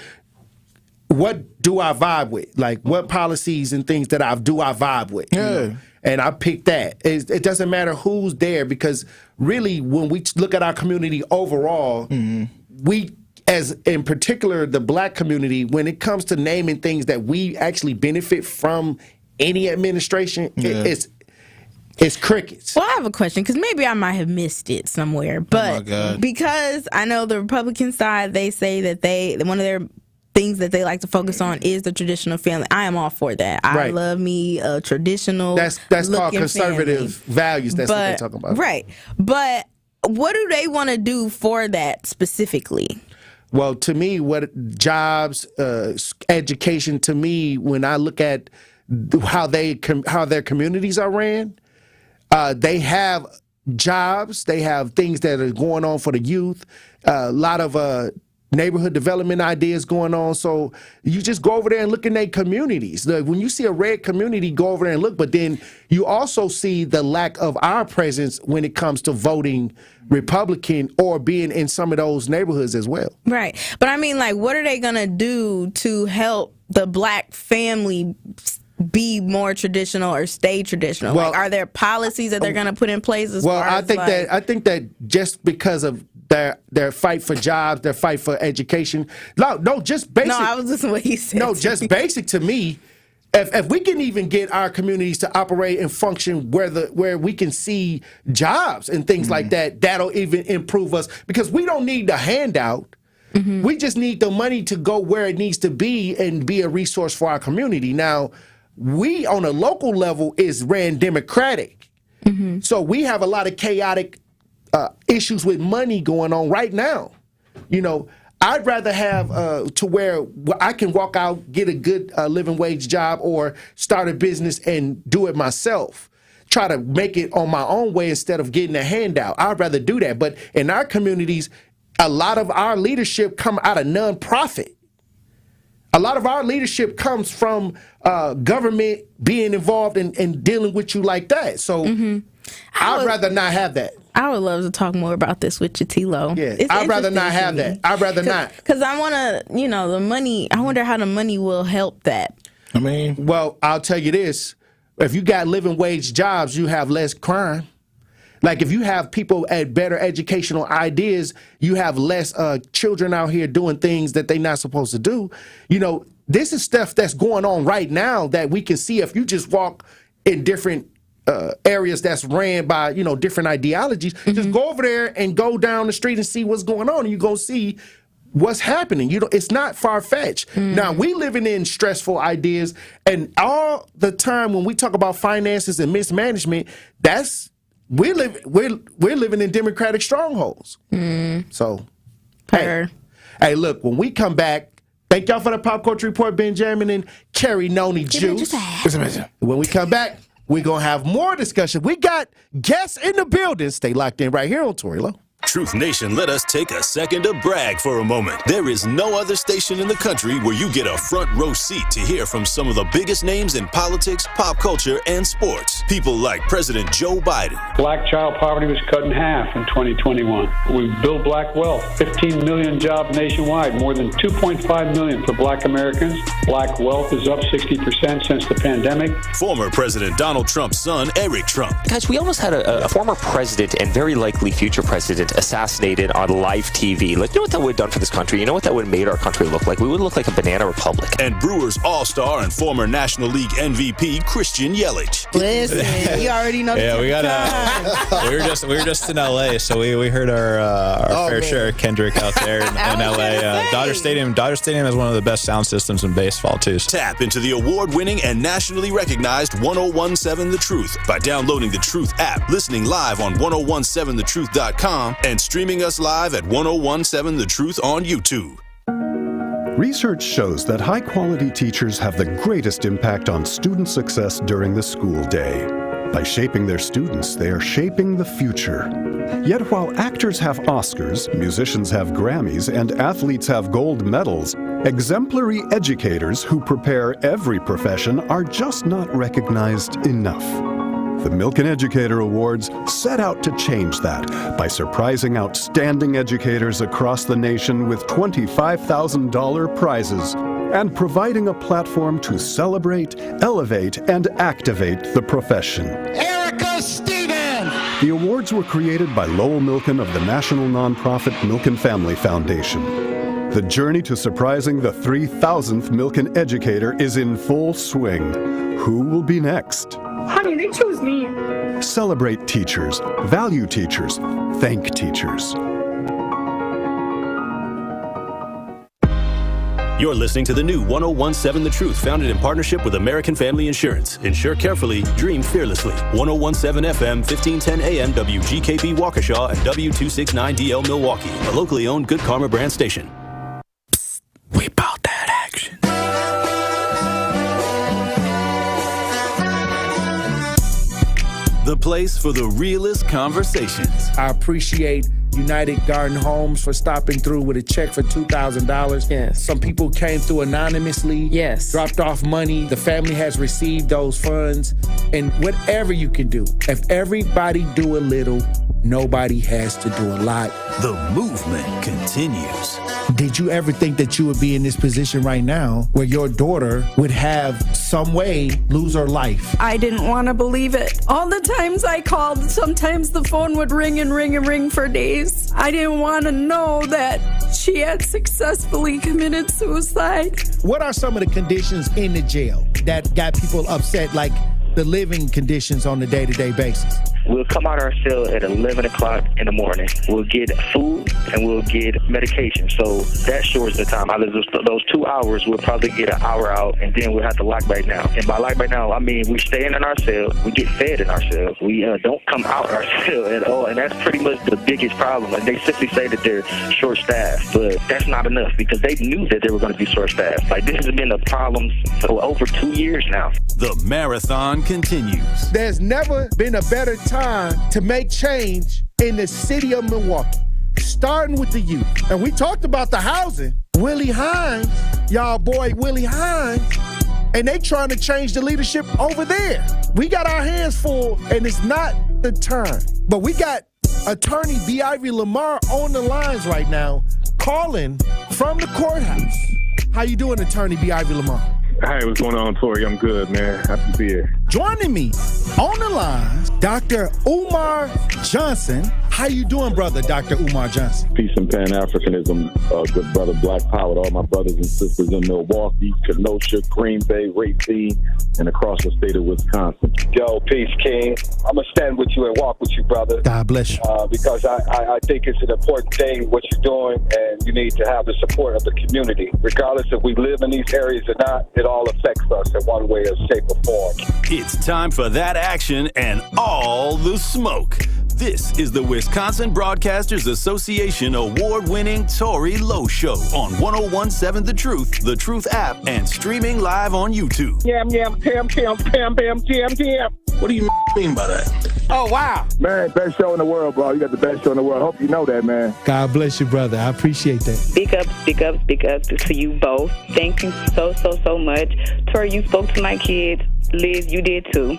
what do I vibe with, what policies and things that I vibe with. Yeah. And I pick that. It doesn't matter who's there because really, when we look at our community overall, we, as in particular the black community, when it comes to naming things that we actually benefit from any administration, it's crickets. Well, I have a question because maybe I might have missed it somewhere, but because I know the Republican side, they say that one of their things that they like to focus on is the traditional family. I am all for that. I love me a traditional. That's called conservative values. That's what they're talking about. Right, but what do they want to do for that specifically? Well, to me, what jobs, education, to me, when I look at how their communities are ran, they have jobs, they have things that are going on for the youth, a lot of neighborhood development ideas going on. So you just go over there and look in their communities. When you see a red community, go over there and look. But then you also see the lack of our presence when it comes to voting Republican or being in some of those neighborhoods as well. Right. But I mean, like, what are they going to do to help the black family be more traditional or stay traditional? Well, like, are there policies that they're going to put in place? I think that just because of their fight for jobs, their fight for education. No, just basic. No, I was listening to what he said. No, just basic to me. If we can even get our communities to operate and function where we can see jobs and things like that, that'll even improve us, because we don't need the handout. We just need the money to go where it needs to be and be a resource for our community. Now, we on a local level is ran Democratic. So we have a lot of chaotic issues with money going on right now. You know, I'd rather have to where I can walk out, get a good living wage job, or start a business and do it myself. Try to make it on my own way instead of getting a handout. I'd rather do that. But in our communities, a lot of our leadership come out of nonprofit. A lot of our leadership comes from government being involved in dealing with you like that. So I'd rather not have that. I would love to talk more about this with you, T-Lo. Yeah, I'd rather not have that. I'd rather not. Because I want to, the money, I wonder how the money will help that. I mean, well, I'll tell you this. If you got living wage jobs, you have less crime. Like, if you have people at better educational ideas, you have less children out here doing things that they're not supposed to do. This is stuff that's going on right now that we can see if you just walk in different areas that's ran by, different ideologies. Just go over there and go down the street and see what's going on, and you're going to see what's happening. It's not far-fetched. Now, we living in stressful ideas, and all the time when we talk about finances and mismanagement, we're living in Democratic strongholds. So, hey, look, when we come back, thank y'all for the Pop Culture Report, Benjamin and Carrie Noni Juice. When we come back, we're going to have more discussion. We got guests in the building. Stay locked in right here on Tory Lowe. Truth Nation, let us take a second to brag for a moment. There is no other station in the country where you get a front row seat to hear from some of the biggest names in politics, pop culture, and sports. People like President Joe Biden. Black child poverty was cut in half in 2021. We built black wealth, 15 million jobs nationwide, more than 2.5 million for black Americans. Black wealth is up 60% since the pandemic. Former President Donald Trump's son, Eric Trump. Guys, we almost had a former president and very likely future president assassinated on live TV. Like, you know what that would have done for this country? You know what that would have made our country look like? We would look like a banana republic. And Brewers All-Star and former National League MVP Christian Yelich. Listen, you already know. Yeah, we were just in LA, so we heard our fair share of Kendrick out there in LA. Dodger Stadium has one of the best sound systems in baseball too. Tap into the award-winning and nationally recognized 1017 The Truth by downloading the Truth app, listening live on 1017thetruth.com, and streaming us live at 1017 The Truth on YouTube. Research shows that high-quality teachers have the greatest impact on student success during the school day. By shaping their students, they are shaping the future. Yet while actors have Oscars, musicians have Grammys, and athletes have gold medals, exemplary educators who prepare every profession are just not recognized enough. The Milken Educator Awards set out to change that by surprising outstanding educators across the nation with $25,000 prizes and providing a platform to celebrate, elevate, and activate the profession. Erica Stevens! The awards were created by Lowell Milken of the national nonprofit Milken Family Foundation. The journey to surprising the 3,000th Milken Educator is in full swing. Who will be next? Honey, they chose me. Celebrate teachers, value teachers, thank teachers. You're listening to the new 1017 The Truth, founded in partnership with American Family Insurance. Insure carefully, dream fearlessly. 1017 FM, 1510 AM, WGKB Waukesha, and W269DL Milwaukee, a locally owned Good Karma brand station. Psst, we bought that action. The place for the realest conversations. I appreciate United Garden Homes for stopping through with a check for $2,000. Yes. Some people came through anonymously. Yes. Dropped off money. The family has received those funds. And whatever you can do, if everybody do a little, nobody has to do a lot. The movement continues. Did you ever think that you would be in this position right now where your daughter would have some way lose her life? I didn't want to believe it. All the times I called, sometimes the phone would ring and ring and ring for days. I didn't want to know that she had successfully committed suicide. What are some of the conditions in the jail that got people upset, like the living conditions on a day-to-day basis? We'll come out our cell at 11 o'clock in the morning. We'll get food and we'll get medication. So that shortens the time. Out of those 2 hours, we'll probably get an hour out, and then we'll have to lock back down. And by lock back down, I mean we stay in our cell. We get fed in our cell. We don't come out our cell at all. And that's pretty much the biggest problem. Like, they simply say that they're short-staffed, but that's not enough because they knew that they were going to be short-staffed. Like, this has been a problem for over 2 years now. The marathon continues. There's never been a better time to make change in the city of Milwaukee, starting with the youth. And we talked about the housing. Willie Hines, y'all boy Willie Hines, and they trying to change the leadership over there. We got our hands full, and it's not the time. But we got attorney B. Ivy Lamar on the lines right now, calling from the courthouse. How you doing, attorney B. Ivy Lamar? Hey, what's going on, Tory? I'm good, man. Happy to be here. Joining me on the line, Dr. Umar Johnson. How you doing, brother, Dr. Umar Johnson? Peace and Pan-Africanism, good brother, Black Power, to all my brothers and sisters in Milwaukee, Kenosha, Green Bay, Racine, and across the state of Wisconsin. Yo, peace, King. I'm going to stand with you and walk with you, brother. God bless you. Because I think it's an important thing, what you're doing, and you need to have the support of the community. Regardless if we live in these areas or not, it all affects us in one way or shape or form. It's time for that action and all the smoke. This is the Wisconsin Broadcasters Association award-winning Tory Lowe Show on 1017 The Truth app, and streaming live on YouTube. Yam, yam, pam, pam, pam, pam, jam, jam. What do you mean by that? Oh, wow. Man, best show in the world, bro. You got the best show in the world. Hope you know that, man. God bless you, brother. I appreciate that. Speak up, speak up, speak up to you both. Thank you so much. Tory, you spoke to my kids. Liz, you did too.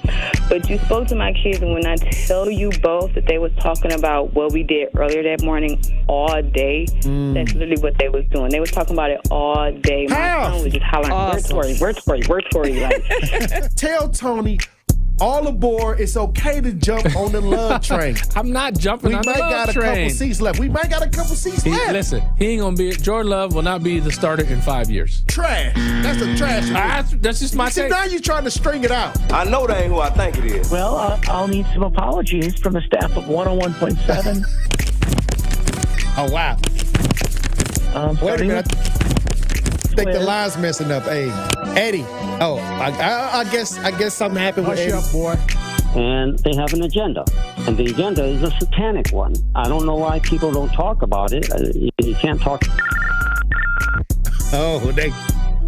But you spoke to my kids, and when I tell you both that they was talking about what we did earlier that morning all day, that's literally what they was doing. They was talking about it all day. My son was just hollering, awesome. Where's Tory? Like, tell Tony, all aboard. It's okay to jump on the love train. I'm not jumping on the love train. We might got a couple seats left. Listen, he ain't going to be, Jordan Love will not be the starter in 5 years. Trash. That's a trash. That's just my take. Now you're trying to string it out. I know that ain't who I think it is. Well, I'll need some apologies from the staff of 101.7. Oh, wow. Wait a minute. I think the line's messing up. Hey, Eddie. Oh, I guess something happened with Eddie. Hush up, boy. And they have an agenda. And the agenda is a satanic one. I don't know why people don't talk about it. You can't talk. Oh,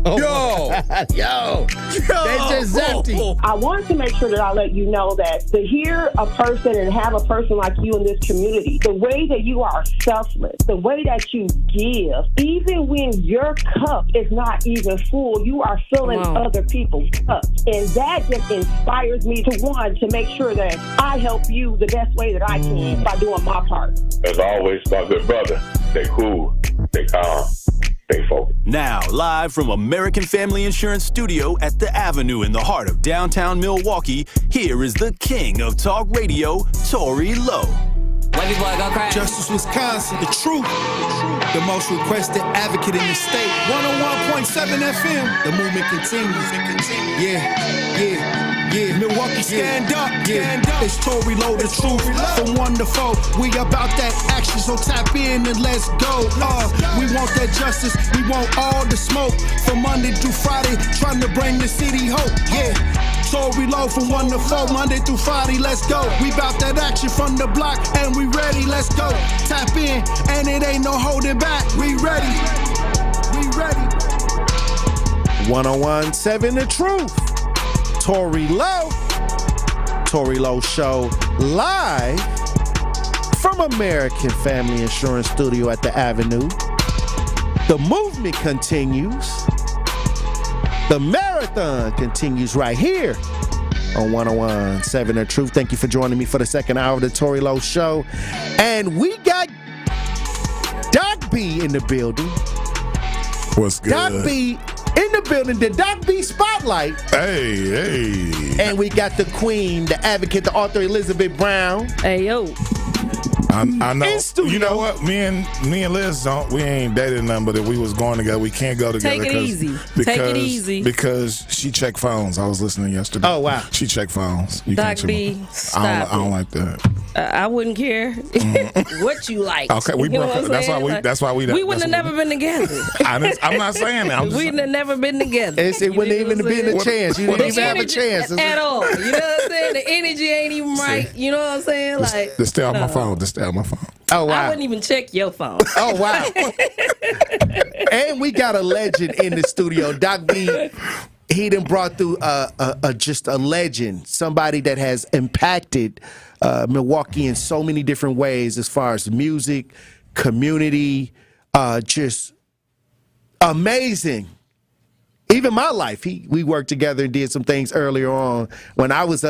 Yo, they just empty. I wanted to make sure that I let you know that to hear a person and have a person like you in this community, the way that you are selfless, the way that you give, even when your cup is not even full, you are filling other people's cups. And that just inspires me to make sure that I help you the best way that I can by doing my part. As always, my good brother, stay cool, stay calm. Now, live from American Family Insurance Studio at the Avenue in the heart of downtown Milwaukee, here is the king of talk radio, Tory Lowe. Wendy boy, go crazy. Justice Wisconsin, the truth, the most requested advocate in the state. 101.7 FM, the movement continues. Yeah, Milwaukee, stand up. Yeah, it's Tory, Lowe, the truth. From 1 to 4, we about that action, so tap in and let's go. We want that justice, we want all the smoke. From Monday through Friday, trying to bring the city hope. Yeah. Tory, Lowe from 1 to 4, Monday through Friday, let's go. We bout that action from the block, and we ready, let's go. Tap in, and it ain't no holding back. We ready, we ready. 101.7 The Truth. Tory Lowe. Tory Lowe Show live from American Family Insurance Studio at the Avenue. The movement continues. The marathon continues right here on 101.7 The Truth. Thank you for joining me for the second hour of the Tory Lowe Show. And we got Doc B in the building. What's good? Doc B in the building. The Doc B Spotlight. Hey. And we got the queen, the advocate, the author, Elizabeth Brown. Hey, yo. I know. You know what? Me and Liz we ain't dated nothing, but if we was going together, we can't go together. Take it easy. Because she checked phones. I was listening yesterday. Oh, wow. She checked phones. You Doc can't B, stop I don't like that. I wouldn't care what you like. Okay, we broke up. That's why we wouldn't have never been together. I'm not saying that. We'd have never been together. It wouldn't even have been a chance. You didn't even have a chance. At all. You know what I'm saying? The energy ain't even right. You know what I'm saying? Like, just stay off my phone. Just stay off my phone. Oh, wow. I wouldn't even check your phone. Oh, wow. And we got a legend in the studio. Doc B, he done brought through just a legend, somebody that has impacted Milwaukee in so many different ways as far as music, community, just amazing. Even my life, we worked together and did some things earlier on when I was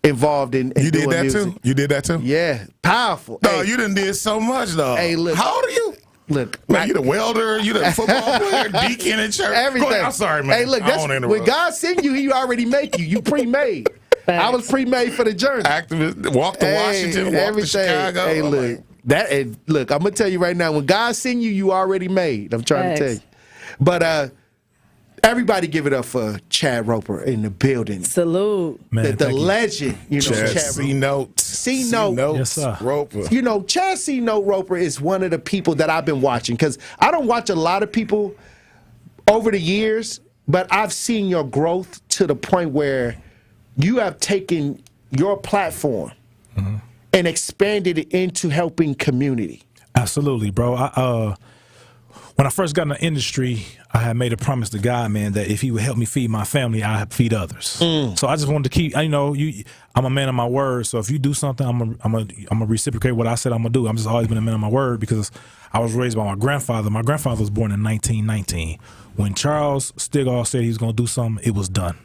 involved in You doing did that music. too? You did that too? Yeah, powerful. No, Hey, you done did so much though. Hey, look. How old are you? Look, Man, you the welder, you the football player, deacon in church. everything. Go ahead. I'm sorry, man. Hey, look, I don't wanna interrupt. when God send you, He already make you. You pre-made. I was pre-made for the journey. Activist, walk to Washington, walk everything. to Chicago. Hey, look, I'm gonna tell you right now. When God send you, you already made. I'm trying to tell you. But everybody, give it up for Chad Roper in the building. Salute, Man, the legend. You know, Chad C-Note. C-Note. Yes, sir. Roper. You know, Chad C-Note Roper is one of the people that I've been watching because I don't watch a lot of people over the years, but I've seen your growth to the point where you have taken your platform and expanded it into helping community. Absolutely, bro. When I first got in the industry, I had made a promise to God, man, that if He would help me feed my family, I'd feed others. So I just wanted to keep, I'm a man of my word. So if you do something, I'm gonna reciprocate what I said I'm gonna do. I'm just always been a man of my word because I was raised by my grandfather. My grandfather was born in 1919. When Charles Stigall said he was gonna do something, it was done.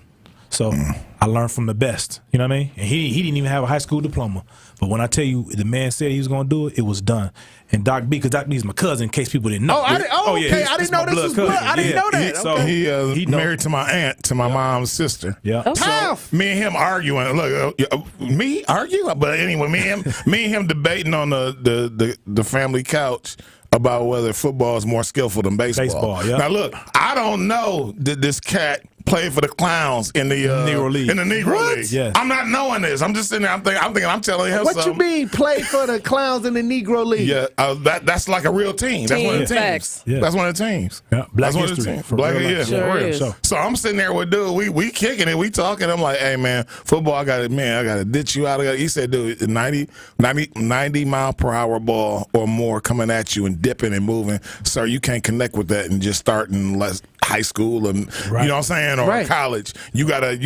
So I learned from the best, you know what I mean? And he didn't even have a high school diploma. But when I tell you the man said he was going to do it, it was done. And Doc B, because Doc B is my cousin, in case people didn't know. Okay. I didn't know this was blood. I didn't know that. So he married to my aunt, to my mom's sister. Yeah. So me and him arguing. Look, me argue? But anyway, me and him debating on the family couch about whether football is more skillful than baseball. Yeah. Now look, I don't know that this cat played for the Clowns in the Negro League. In the Negro League. Yes. I'm not knowing this. I'm just sitting there. I'm thinking. I'm telling him what something. What you mean, play for the Clowns in the Negro League? Yeah, that's like a real team. That's one of the teams. Yeah. That's one of the teams. Yeah. Black That's history. one of the teams. Sure. So I'm sitting there with dude. We kicking it. We talking. I'm like, hey man, football. I got to ditch you out of it. He said, dude, 90 mile per hour ball or more coming at you and dipping and moving. Sir, you can't connect with that and just start in high school and you know what I'm saying, or college. You gotta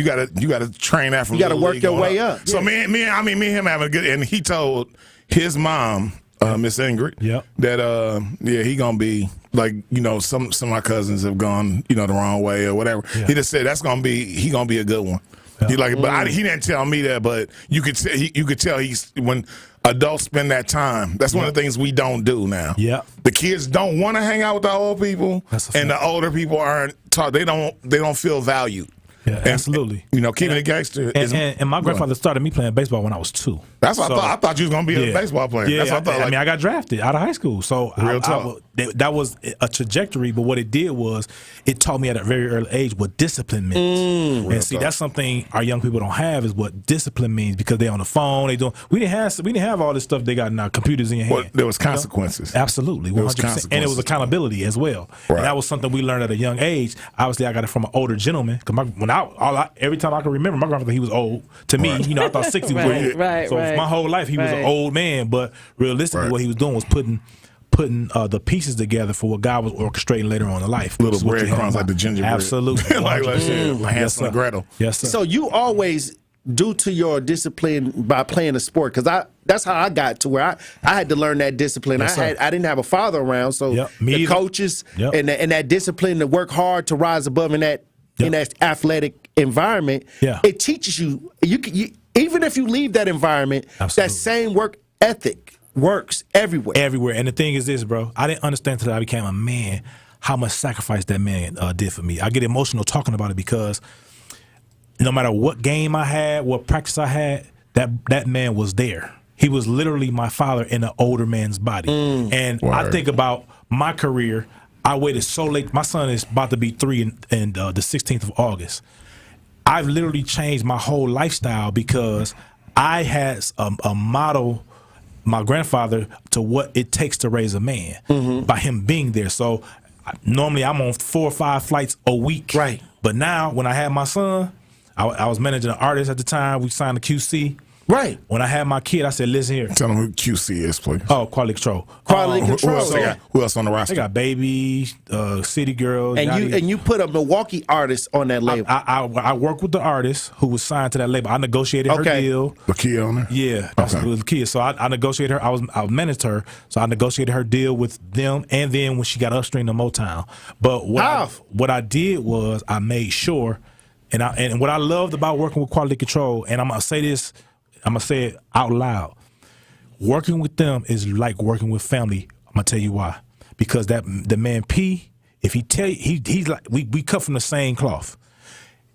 train that from. You gotta work your way up. So me and him having a good. And he told his mom, Miss Ingrid, that he gonna be like, some of my cousins have gone the wrong way or whatever. Yeah. He just said he gonna be a good one. Yeah. He didn't tell me that, but you could tell when adults spend that time. That's one of the things we don't do now. Yeah, the kids don't want to hang out with the old people, and the older people aren't taught. They don't feel valued. Yeah, absolutely. You know, keeping it gangster. And my grandfather started me playing baseball when I was 2. That's what I thought. I thought you was gonna be a baseball player. Yeah, that's what I thought. I mean, I got drafted out of high school, so that was a trajectory. But what it did was it taught me at a very early age what discipline means. And see, that's something our young people don't have is what discipline means because they're on the phone. We didn't have all this stuff they got now. Computers in your hand. Well, there was consequences. You know? Absolutely, 100%, and it was accountability as well. Right. And that was something we learned at a young age. Obviously, I got it from an older gentleman because every time I can remember, my grandfather, he was old. To me, you know, I thought 60 was old. Right, so my whole life, he was an old man. But realistically, what he was doing was putting the pieces together for what God was orchestrating later on in life. Little breadcrumbs like the gingerbread. Absolutely. Like Hansel and Gretel. Yes, sir. So you always, due to your discipline by playing a sport, because that's how I got to where I had to learn that discipline. Yes, I didn't have a father around, so the coaches and that discipline to work hard to rise above in that athletic environment, it teaches you even if you leave that environment, that same work ethic works everywhere. Everywhere. And the thing is this, bro, I didn't understand until I became a man how much sacrifice that man did for me. I get emotional talking about it because no matter what game I had, what practice I had, that man was there. He was literally my father in an older man's body. And I think about my career. I waited so late. My son is about to be 3 in the 16th of August. I've literally changed my whole lifestyle because I had a model, my grandfather, to what it takes to raise a man by him being there. So normally I'm on 4 or 5 flights a week. Right. But now when I had my son, I was managing an artist at the time. We signed a QC. Right. When I had my kid, I said, listen here. Tell them who QC is, please. Oh, Quality Control. Quality Control. Who else on the roster? They got Baby, City Girls. And you put a Milwaukee artist on that label. I worked with the artist who was signed to that label. I negotiated her deal. Lakia on there? Yeah, that's Lakia. So I negotiated her. I managed her. So I negotiated her deal with them. And then when she got upstream to Motown. But what I did was I made sure, and what I loved about working with Quality Control, and I'm going to say this, I'm going to say it out loud. Working with them is like working with family. I'm going to tell you why. Because the man P, if he tell you, he's like, we cut from the same cloth.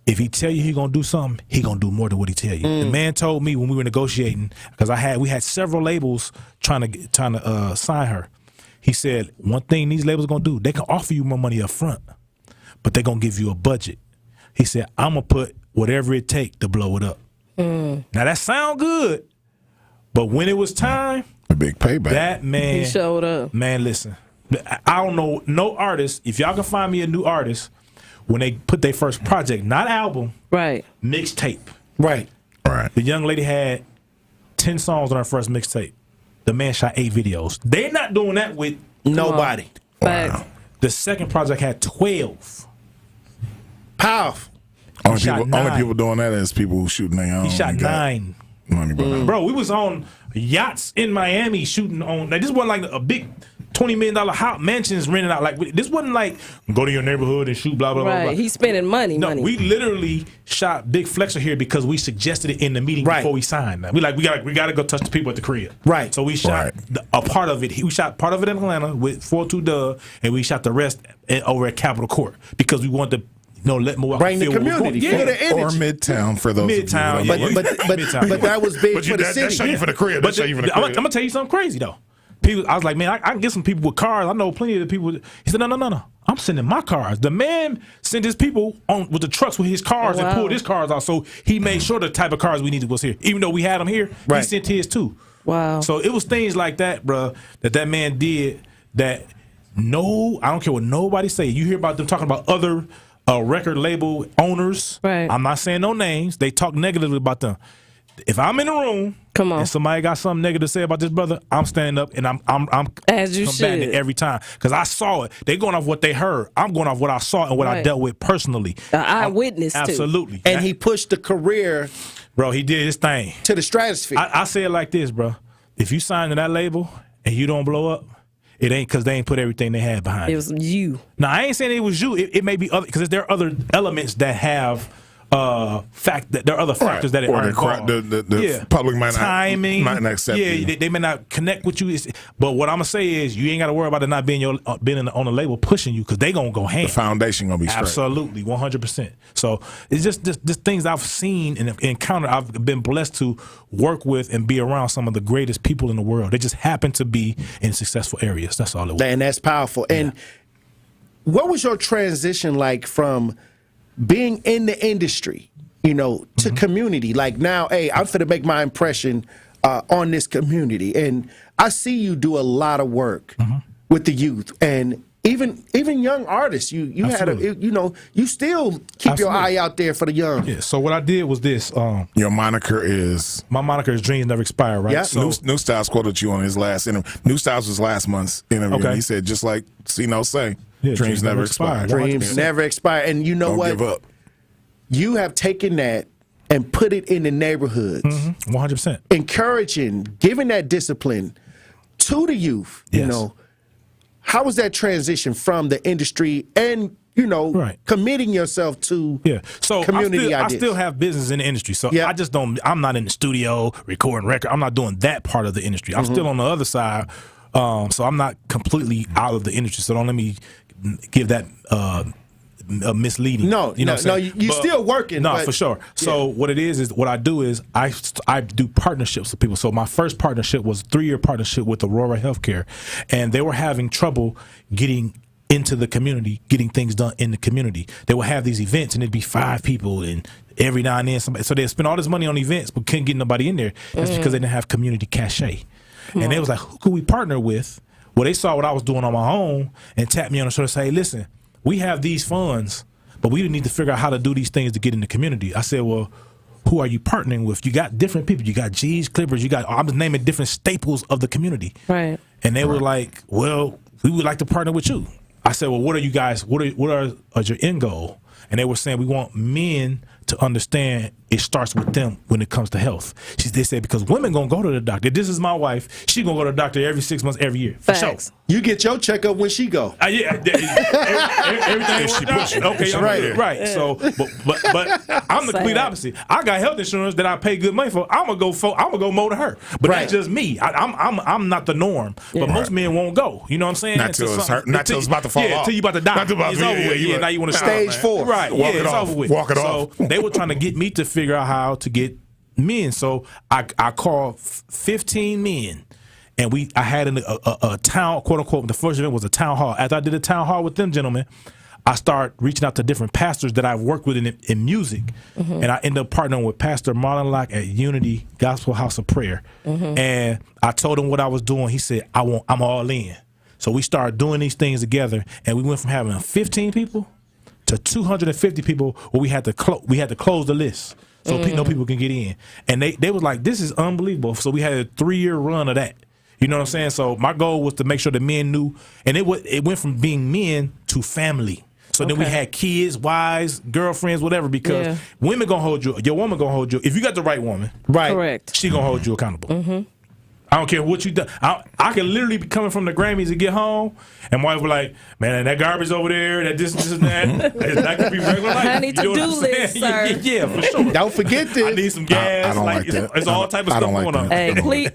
If he tell you he going to do something, he going to do more than what he tell you. The man told me when we were negotiating, because we had several labels trying to sign her. He said, one thing these labels going to do, they can offer you more money up front, but they going to give you a budget. He said, I'm going to put whatever it take to blow it up. Now that sound good, but when it was time, a big payback. That man, he showed up. Man, listen, I don't know no artist. If y'all can find me a new artist, when they put their first project, not album, right, mixtape, right. The young lady had 10 songs on her first mixtape. The man shot 8 videos. They're not doing that with nobody. Wow. The second project had 12. Powerful. Only people doing that is people who shooting their own. He shot 9. Money, bro, we was on yachts in Miami shooting on. Like, this wasn't like a big $20 million house mansions rented out. Like, this wasn't like go to your neighborhood and shoot blah blah blah. Right, he's spending money. We literally shot Big Flexer here because we suggested it in the meeting before we signed. We gotta go touch the people at the crib. Right. So we shot a part of it. We shot part of it in Atlanta with 4-2 Dub, and we shot the rest over at Capitol Court because we wanted to. Let Milwaukee bring the community, feel the energy. Or Midtown for those. Midtown, but that was big for the city. That's show you for the crib. I'm gonna tell you something crazy though. People, I was like, man, I can get some people with cars. I know plenty of the people. He said, no. I'm sending my cars. The man sent his people on with the trucks with his cars and pulled his cars out. So he made sure the type of cars we needed was here. Even though we had them here, he sent his too. Wow. So it was things like that, bro, that man did that I don't care what nobody say. You hear about them talking about other record label owners. Right. I'm not saying no names. They talk negatively about them. If I'm in a room and somebody got something negative to say about this brother, I'm standing up and I'm as you combating it every time because I saw it. They going off what they heard. I'm going off what I saw and what I dealt with personally. I witnessed absolutely. And he pushed the career. Bro, he did his thing to the stratosphere. I say it like this, bro. If you sign to that label and you don't blow up, it ain't because they ain't put everything they had behind it. It was you. Now, I ain't saying it was you. It may be other, because there are other elements that have fact that there are other factors that are involved. The public might timing, not accept you. They may not connect with you. But what I'm gonna say is, you ain't got to worry about it not being on the label pushing you, because they gonna go hand. The foundation gonna be straight. Absolutely, 100%. So it's just things I've seen and encountered. I've been blessed to work with and be around some of the greatest people in the world. They just happen to be in successful areas. That's all it was. And that's powerful. And what was your transition like from being in the industry, to community? Like, now, hey, I'm finna make my impression on this community. And I see you do a lot of work with the youth and even young artists. You had you still keep your eye out there for the young. Yeah. So what I did was this. Your moniker is? My moniker is Dreams Never Expire, right? Yeah. So New Styles quoted you on his last interview. New Styles was last month's interview. Okay. And he said, just like C-Note say, Yeah, dreams never expire. Dreams never expire. And you know Don't what? give up. You have taken that and put it in the neighborhoods. 100%. Encouraging, giving that discipline to the youth. Yes. How was that transition from the industry and, committing yourself to So community I ideas? still have business in the industry. So I just I'm not in the studio recording record. I'm not doing that part of the industry. I'm still on the other side. So I'm not completely out of the industry. So don't let me give that misleading. No, you you're still working. No, but, for sure. So what it is what I do is I do partnerships with people. So my first partnership was a 3-year partnership with Aurora Healthcare, and they were having trouble getting into the community, getting things done in the community. They would have these events, and it'd be 5 people, and every now and then somebody. So they'd spend all this money on events, but couldn't get nobody in there. That's because they didn't have community cachet. And they was like, who could we partner with? Well, they saw what I was doing on my own and tapped me on the shoulder and say, hey, listen, we have these funds, but we need to figure out how to do these things to get in the community. I said, well, who are you partnering with? You got different people. You got G's, Clippers. I'm just naming different staples of the community. Right. And they were like, well, we would like to partner with you. I said, well, what are you guys, what are your end goal? And they were saying, we want men to understand it starts with them when it comes to health. They said, because women gonna go to the doctor. This is my wife. She gonna go to the doctor every 6 months, every year. For sure. You get your checkup when she go. Everything worked out. Okay, right. So, but I'm the complete opposite. I got health insurance that I pay good money for. I'm gonna go mow to her. But that's just me. I'm not the norm. But most men won't go. You know what I'm saying? Not till it's about to fall off. Till you about to die. It's over with. Now you want to stage 4. Right. Walk it it's off. over with. Walk it off. So they were trying to get me to figure out how to get men. So I called 15 men. And I had a town, quote unquote, the first event was a town hall. After I did a town hall with them gentlemen, I started reaching out to different pastors that I've worked with in music. And I ended up partnering with Pastor Marlon Locke at Unity Gospel House of Prayer. And I told him what I was doing. He said, I'm all in. So we started doing these things together, and we went from having 15 people to 250 people where we had to close the list so people can get in. And they was like, this is unbelievable. So we had a 3-year run of that. You know what I'm saying? So my goal was to make sure the men knew, and it went from being men to family. So then we had kids, wives, girlfriends, whatever, because women gonna hold you, your woman gonna hold you. If you got the right woman, correct, she gonna hold you accountable. I don't care what you do. I can literally be coming from the Grammys and get home, and my wife was like, man, that garbage over there, that this and that. That could be regular life. I need to do list, sir. Yeah, for sure. Don't forget this. I need some gas. I don't like that. It's all type of stuff going on. Hey, please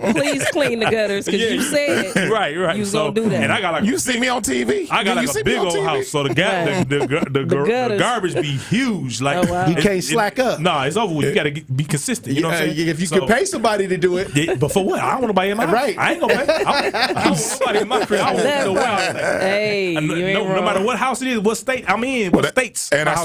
clean the gutters, because you said right. You was gonna do that. And I got you see me on TV. I got like a big old house, so the garbage be huge. Like you can't slack up. No, it's over with. You got to be consistent. You know what I'm saying? If you can pay somebody to do it, but for what? I don't want nobody in my house. Right. I ain't gonna pay. I want somebody in my crib. I want no house. Hey, no matter what house it is, what state I'm in, what states. And that's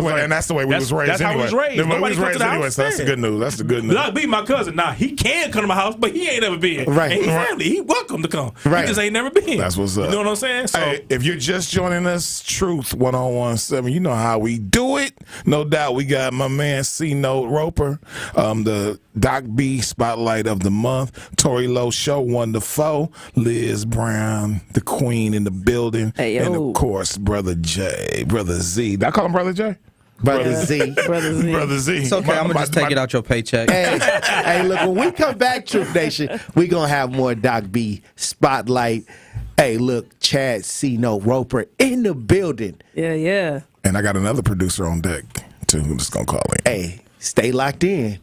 the way we was raised. That's how we was raised. Nobody was raised anyway. So that's the good news. That's the good news. Like, be my cousin. Now he can come to my house, but he ain't ever been. Right. And he family. He welcome to come. Right. He just ain't never been. That's what's up. You know what I'm saying? So hey, if you're just joining us, Truth 101.7, you know how we do it. No doubt we got my man C-Note Roper, the Doc B Spotlight of the Month, Tory Lowe Show 1 to 4, Liz Brown, the Queen in the building, and of course, Brother J, Brother Z. Did I call him Brother J? Brother Z. Brother Z. It's okay. I'm going to just take it out your paycheck. Hey, look, when we come back, Truth Nation, we're going to have more Doc B Spotlight. Hey, look, Chad C-Note Roper in the building. Yeah. And I got another producer on deck. too. I'm just gonna call in. Hey, stay locked in.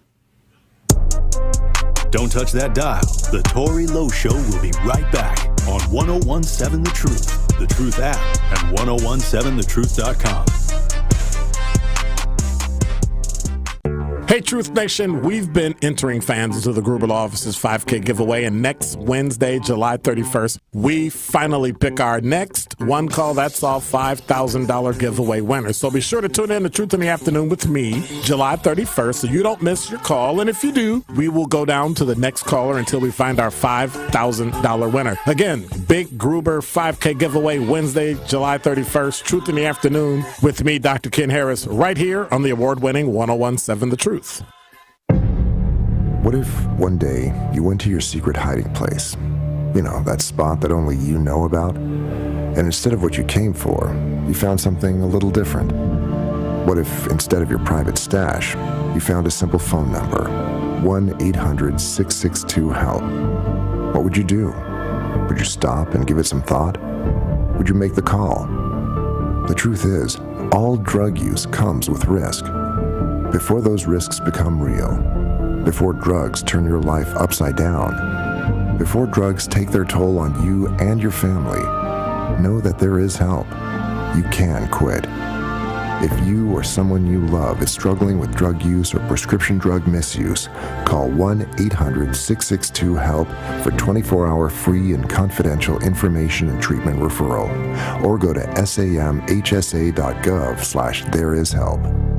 Don't touch that dial. The Tory Lowe Show will be right back on 1017 The Truth, The Truth app, and 1017thetruth.com. Hey, Truth Nation, we've been entering fans into the Gruber Law Office's 5K giveaway, and next Wednesday, July 31st, we finally pick our next One Call That's All $5,000 giveaway winner. So be sure to tune in to Truth in the Afternoon with me, July 31st, so you don't miss your call. And if you do, we will go down to the next caller until we find our $5,000 winner. Again, Big Gruber 5K giveaway, Wednesday, July 31st, Truth in the Afternoon with me, Dr. Ken Harris, right here on the award-winning 1017 The Truth. What if one day you went to your secret hiding place? You know, that spot that only you know about? And instead of what you came for, you found something a little different. What if instead of your private stash, you found a simple phone number, 1-800-662-HELP? What would you do? Would you stop and give it some thought? Would you make the call? The truth is, all drug use comes with risk. Before those risks become real, before drugs turn your life upside down, before drugs take their toll on you and your family, know that there is help. You can quit. If you or someone you love is struggling with drug use or prescription drug misuse, call 1-800-662-HELP for 24-hour free and confidential information and treatment referral, or go to samhsa.gov/thereishelp.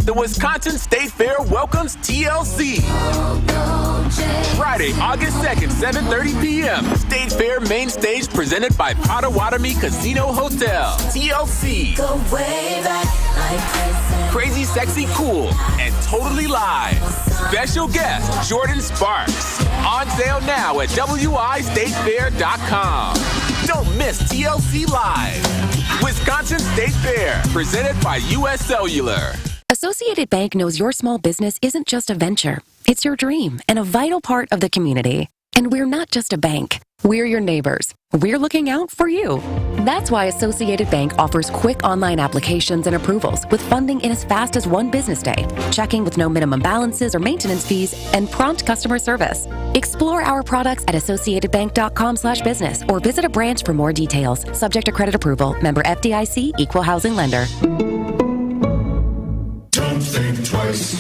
The Wisconsin State Fair welcomes TLC. Friday, August 2nd, 7:30 p.m. State Fair main stage presented by Potawatomi Casino Hotel. TLC. Go way back like Crazy, Sexy, Cool, and Totally Live. Special guest, Jordan Sparks. On sale now at wistatefair.com. Don't miss TLC Live. Wisconsin State Fair, presented by U.S. Cellular. Associated Bank knows your small business isn't just a venture. It's your dream and a vital part of the community. And we're not just a bank. We're your neighbors. We're looking out for you. That's why Associated Bank offers quick online applications and approvals with funding in as fast as one business day, checking with no minimum balances or maintenance fees, and prompt customer service. Explore our products at associatedbank.com/business or visit a branch for more details. Subject to credit approval. Member FDIC, Equal Housing Lender. Don't think twice.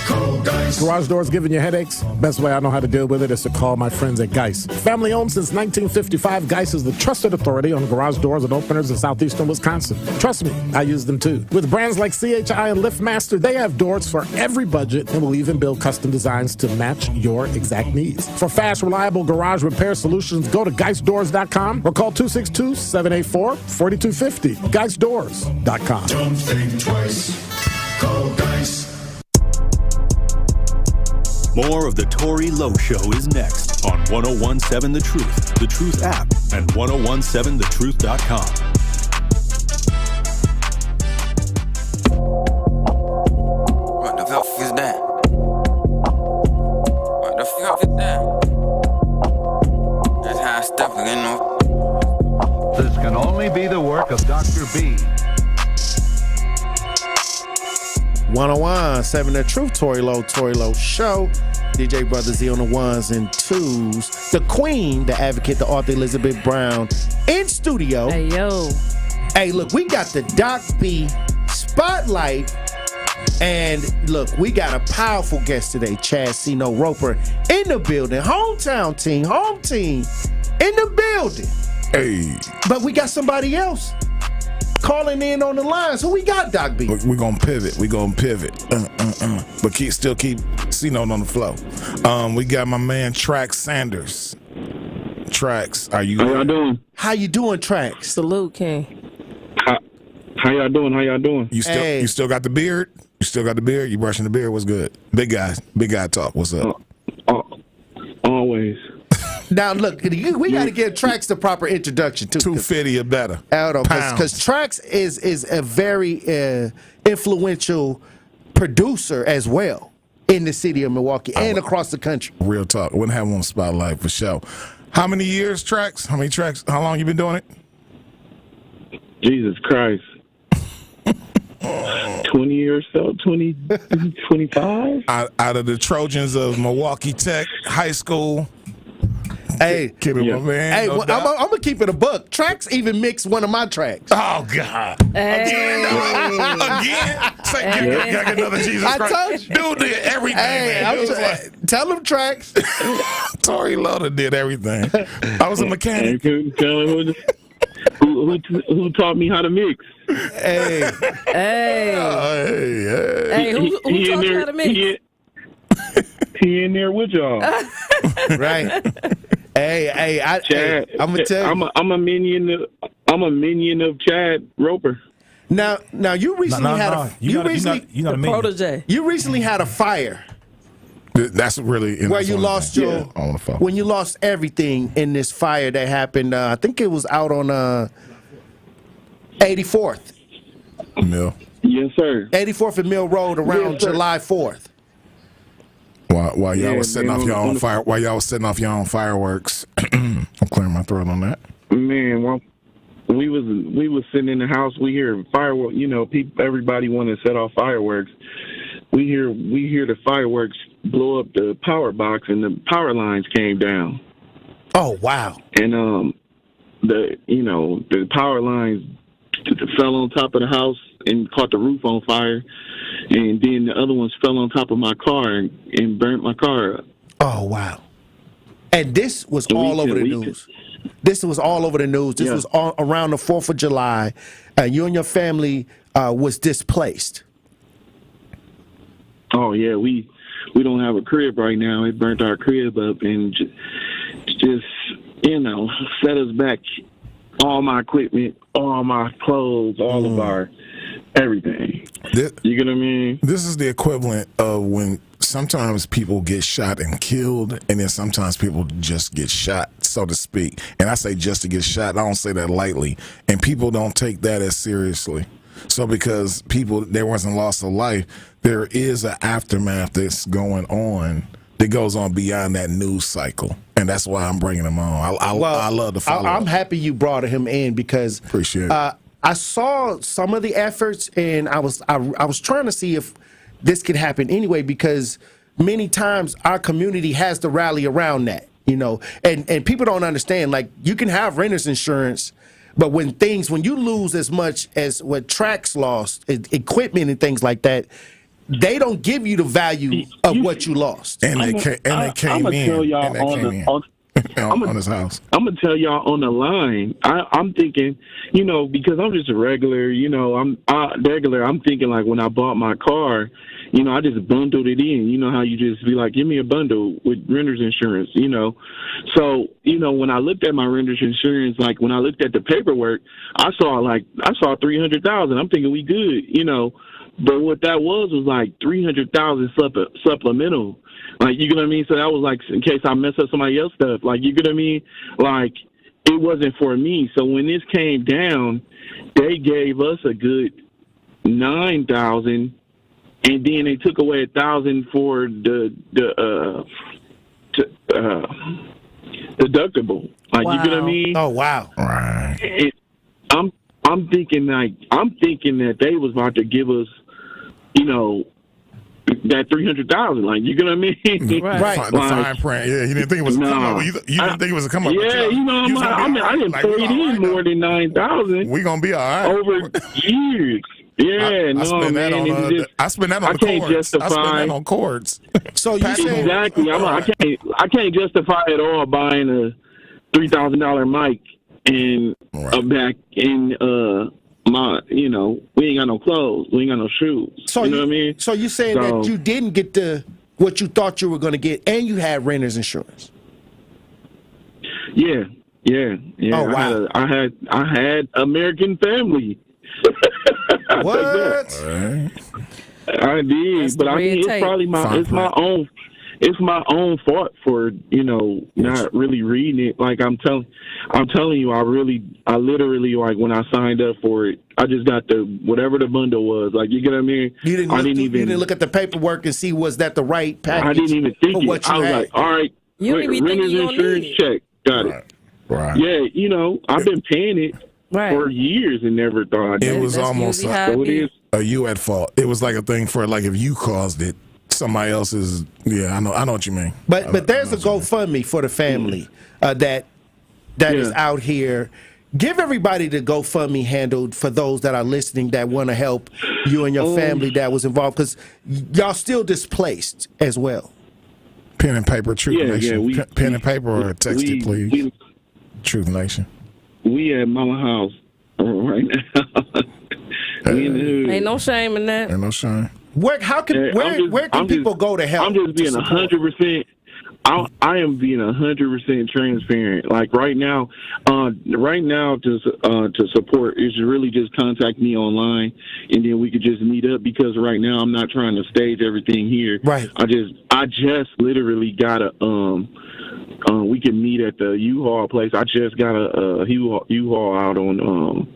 Call Geis. Garage doors giving you headaches? Best way I know how to deal with it is to call my friends at Geis. Family owned since 1955, Geis is the trusted authority on garage doors and openers in southeastern Wisconsin. Trust me, I use them too. With brands like CHI and LiftMaster, they have doors for every budget and will even build custom designs to match your exact needs. For fast, reliable garage repair solutions, go to GeisDoors.com or call 262-784-4250. GeisDoors.com. Don't think twice. Call Geis. More of the Tory Lowe Show is next on 1017 The Truth, The Truth app, and 1017thetruth.com. What the fuck is that? What the fuck is that? That's how I step again. This can only be the work of Dr. B. 1017 The Truth, Tory Lowe Show. DJ Brother Z on the ones and twos. The Queen, the Advocate, the author Elizabeth Brown in studio. Hey, yo. Hey, look, we got the Doc B Spotlight. And look, we got a powerful guest today, C-Note Roper in the building. Hometown team, home team in the building. Hey. But we got somebody else calling in on the lines. Who we got, Doc B? We're going to pivot. But still keep C-Note on the flow. We got my man Traxx Sanders. Traxx, are you? How y'all doing? How you doing, Traxx? Salute, King. How y'all doing? You still got the beard? You still got the beard? You brushing the beard? What's good? Big guy talk. What's up? Always. Now, look, we got to give Traxx the proper introduction, too. 250 or better. Because Traxx is a very influential producer as well in the city of Milwaukee and across the country. Real talk. Wouldn't have him on Spotlight for sure. How many years, Traxx? How many tracks? How long you been doing it? Jesus Christ. 20 or so, 20, 25. Out of the Trojans of Milwaukee Tech High School. Hey, my man. Hey, no well, I'm gonna keep it a buck. Traxx even mixed one of my tracks. Oh God! Again? Say, get another Jesus Christ. I told you, dude did everything. Hey, man. Tell him Traxx. Tory Lowe did everything. I was a mechanic. Tell him who taught me how to mix. Hey, who taught you how to mix? He in there with y'all, right? Hey, I'm gonna tell you. I'm a minion of Chad Roper. Now you recently you're not a protege. You recently had a fire. That's really where you lost when you lost everything in this fire that happened. I think it was out on 84th. Mill. Yes, sir. 84th and Mill Road around July 4th. While y'all was setting off your own fire, while y'all was setting off your own fireworks, I'm clearing my throat on that. Man, well, we was sitting in the house. We hear fireworks. You know, everybody want to set off fireworks. We hear the fireworks blow up the power box, and the power lines came down. Oh wow! And the power lines fell on top of the house and caught the roof on fire. And then the other ones fell on top of my car and burnt my car up. Oh, wow. And this was all over the news. This was all over the news. This was around the 4th of July. You and your family was displaced. Oh, yeah. We don't have a crib right now. It burnt our crib up and just set us back. All my equipment, all my clothes, all of our everything. You get what I mean? This is the equivalent of when sometimes people get shot and killed, and then sometimes people just get shot, so to speak. And I say just to get shot. I don't say that lightly. And people don't take that as seriously. So because there wasn't loss of life, there is an aftermath that's going on that goes on beyond that news cycle. And that's why I'm bringing him on. I love the follow I'm happy you brought him in because appreciate it. I saw some of the efforts, and I was trying to see if this could happen anyway, because many times our community has to rally around that, and people don't understand. Like, you can have renter's insurance, but when you lose as much as what Traxx lost, equipment and things like that, they don't give you the value of what you lost. And they came in. Tell y'all on his house. I'm gonna tell y'all on the line. I'm thinking, because I'm just a regular. I'm thinking like when I bought my car, I just bundled it in. You know how you just be like, give me a bundle with renter's insurance. So when I looked at my renter's insurance, like when I looked at the paperwork, I saw $300,000. I'm thinking we good. But what that was like $300,000 supplemental. Like, you know what I mean? So that was like in case I mess up somebody else's stuff. Like, you know what I mean? Like, it wasn't for me. So when this came down, they gave us a good $9,000, and then they took away $1,000 for the deductible. Like, you know what I mean? Oh wow! Right. I'm thinking that they was about to give us, that $300,000, like, you know what I mean? Right. The fine print. Yeah, you didn't think it was a come up. You didn't think it was a come up. Yeah, I didn't pay it in more than $9,000. We gonna be all right over years. Yeah, I spend that on the cords. I spend that on cords. So you say exactly? I can't justify at all buying a $3,000 mic and a back and we ain't got no clothes, we ain't got no shoes. So you know what I mean? So you saying that you didn't get what you thought you were going to get, and you had renter's insurance? Yeah. Oh wow! I had American Family. What? I did, but I mean, it's probably it's my own fault for not really reading it. Like I'm telling you, I literally like when I signed up for it, I just got whatever the bundle was. Like, you get what I mean? You didn't look at the paperwork and see was that the right package. I didn't even think it. I was like, all right, renter's insurance check, got it. Right. Yeah, I've been paying it for years and never thought it was almost. So it is. you at fault. It was like a thing for like if you caused it, somebody else is. Yeah, I know what you mean. But there's a GoFundMe for the family that is out here. Give everybody the GoFundMe handle for those that are listening that want to help you and your family that was involved, because y'all still displaced as well. Pen and paper, Truth Nation. Pen and paper or text it, please. Truth Nation. We at Mama House right now. Ain't no shame in that. Ain't no shame. Where can people go to help? I'm just being 100%. I am being 100% transparent. Like right now to support is really just contact me online, and then we could just meet up, because right now I'm not trying to stage everything here. Right. I just literally got a we can meet at the U-Haul place. I just got a U-Haul out on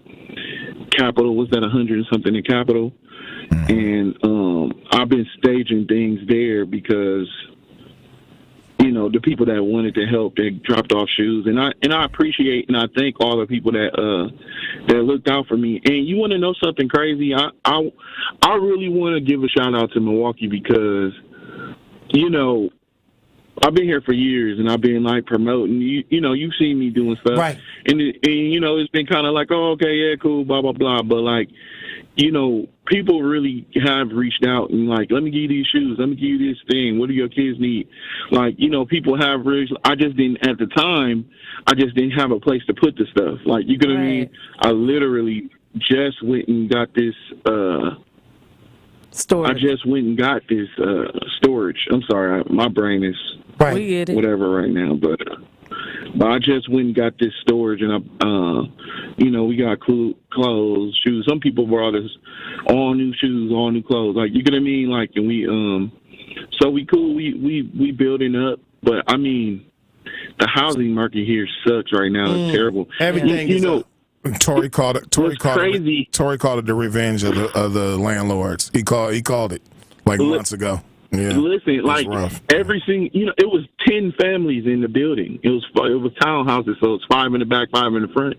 Capitol. Was that 100 and something in Capitol? And I've been staging things there because, you know, the people that wanted to help, they dropped off shoes, and I appreciate and I thank all the people that looked out for me. And you want to know something crazy? I really want to give a shout out to Milwaukee, because, you know, I've been here for years and I've been like promoting. You know, you've seen me doing stuff, right? And you know, it's been kind of like, oh, okay, yeah, cool, blah blah blah. But like, you know, people really have reached out and like, let me give you these shoes, let me give you this thing. What do your kids need? Like, you know, people have really. I just didn't at the time. I just didn't have a place to put the stuff. Like, you get what I mean? I literally just went and got this. Storage. I just went and got this storage. I'm sorry, my brain is whatever right now, but I just went and got this storage, and you know, we got clothes, shoes. Some people brought us all new shoes, all new clothes. Like, you get what I mean? Like, and we so we cool. We building up, but I mean, the housing market here sucks right now. It's terrible. Everything, you know. Tory called it. Crazy. Tory called it the revenge of the landlords. He called it like months ago. Yeah. Listen, like everything, you know, it was 10 families in the building. It was townhouses, so it's 5 in the back, 5 in the front.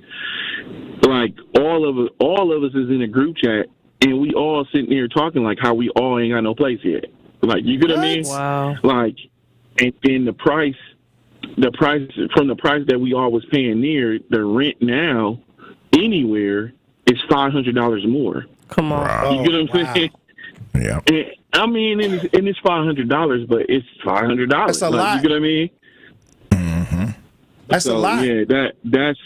Like all of us is in a group chat, and we all sitting here talking like how we all ain't got no place yet. Like, you get what I mean? Wow. Like, and then the price from the price that we all was paying near the rent now. Anywhere is $500 more. Come on, you get what I'm saying? Yeah. And, I mean, and it's $500, but it's $500. That's a lot. You get what I mean? Mm-hmm. That's a lot. Yeah, that's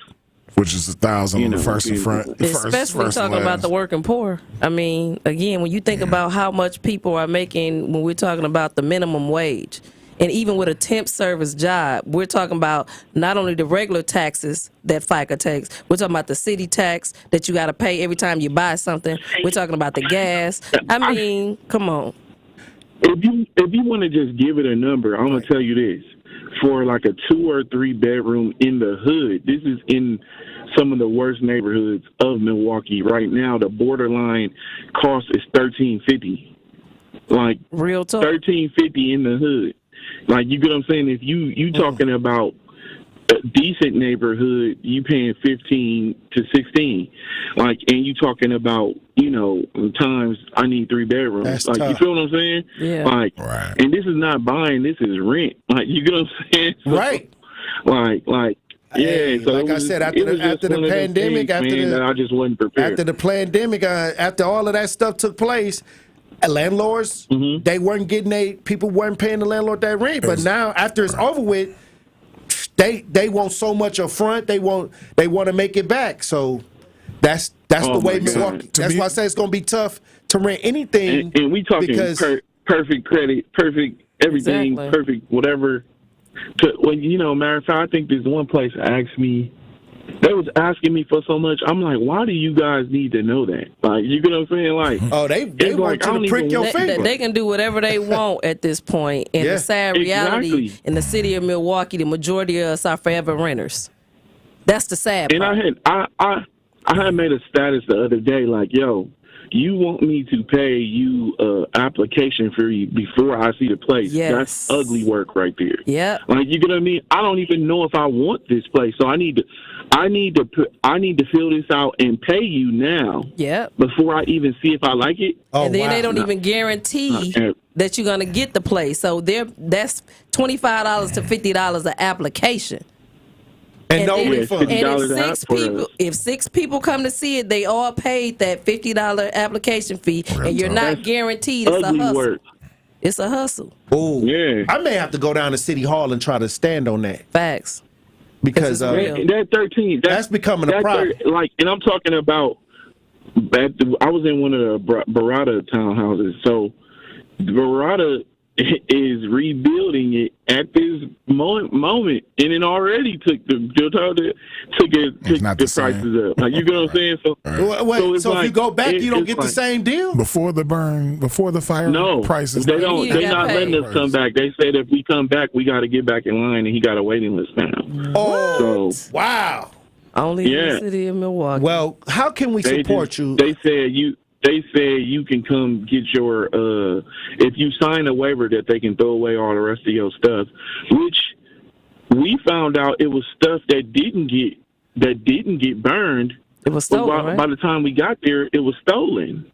which is $1,000 on the first and front. Especially talking about the working poor. I mean, again, when you think about how much people are making when we're talking about the minimum wage. And even with a temp service job, we're talking about not only the regular taxes that FICA takes, we're talking about the city tax that you got to pay every time you buy something. We're talking about the gas. I mean, come on. If you want to just give it a number, I'm going to tell you this. For like a 2 or 3 bedroom in the hood, this is in some of the worst neighborhoods of Milwaukee right now. The borderline cost is $1,350. Like, real talk. $1,350 in the hood. Like, you get what I'm saying? If you talking about a decent neighborhood, you paying 15 to 16. Like, and you talking about, you know, times I need 3 bedrooms. That's like, tough. you feel what I'm saying? Yeah. Like, and this is not buying, this is rent. Like, you get what I'm saying? So, Right. Like. Yeah, hey, so like I said, after the pandemic, I just wasn't prepared. After the pandemic, after all of that stuff took place, landlords, they weren't getting people weren't paying the landlord that rent. But now, after it's over with, they want so much up front. They want to make it back. So that's the way Milwaukee. That's why I say it's going to be tough to rent anything. And we talking perfect credit, perfect everything, perfect whatever. Well, you know, matter of fact, I think there's one place asked me. They was asking me for so much. I'm like, why do you guys need to know that? Like, you get what I'm saying? Like, oh, they want you to prick your finger. They can do whatever they want at this point. And the sad reality in the city of Milwaukee, the majority of us are forever renters. That's the sad part. And I had made a status the other day, like, yo, you want me to pay you application fee before I see the place. Yes. That's ugly work right there. Yeah. Like, you get what I mean? I don't even know if I want this place, so I need to fill this out and pay you now. Yeah. Before I even see if I like it. And then they don't even guarantee that you're gonna get the place. So that's $25 to $50 an application. And no refund. And if six people come to see it, they all paid that $50 application fee, and you're not guaranteed. It's a hustle. Work. It's a hustle. Oh, yeah. I may have to go down to City Hall and try to stand on that. Facts. Because that 13, that's becoming a problem. And I'm talking about. I was in one of the Barada townhouses, so Barada is rebuilding it at this moment, and it already took the prices up. Like, you know what I'm saying? So, so if you go back, you don't get the same deal before the fire. No, prices. They don't. They're not letting us come back. They said if we come back, we got to get back in line, and he got a waiting list now. Oh, wow! Only in the city of Milwaukee. Well, how can we support you? They said you can come get your if you sign a waiver that they can throw away all the rest of your stuff, which we found out it was stuff that didn't get burned. It was stolen. But by the time we got there, it was stolen.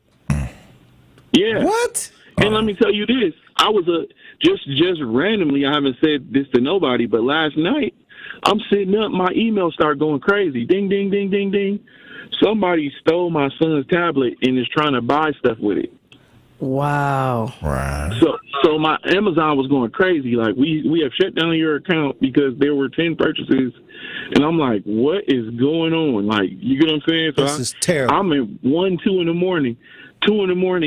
Yeah. What? And let me tell you this: I was just randomly. I haven't said this to nobody, but last night I'm sitting up, my email started going crazy. Ding, ding, ding, ding, ding. Somebody stole my son's tablet and is trying to buy stuff with it. Wow. Right. So my Amazon was going crazy. Like, we have shut down your account because there were 10 purchases. And I'm like, what is going on? Like, you get what I'm saying? So this is terrible. I'm at 2 in the morning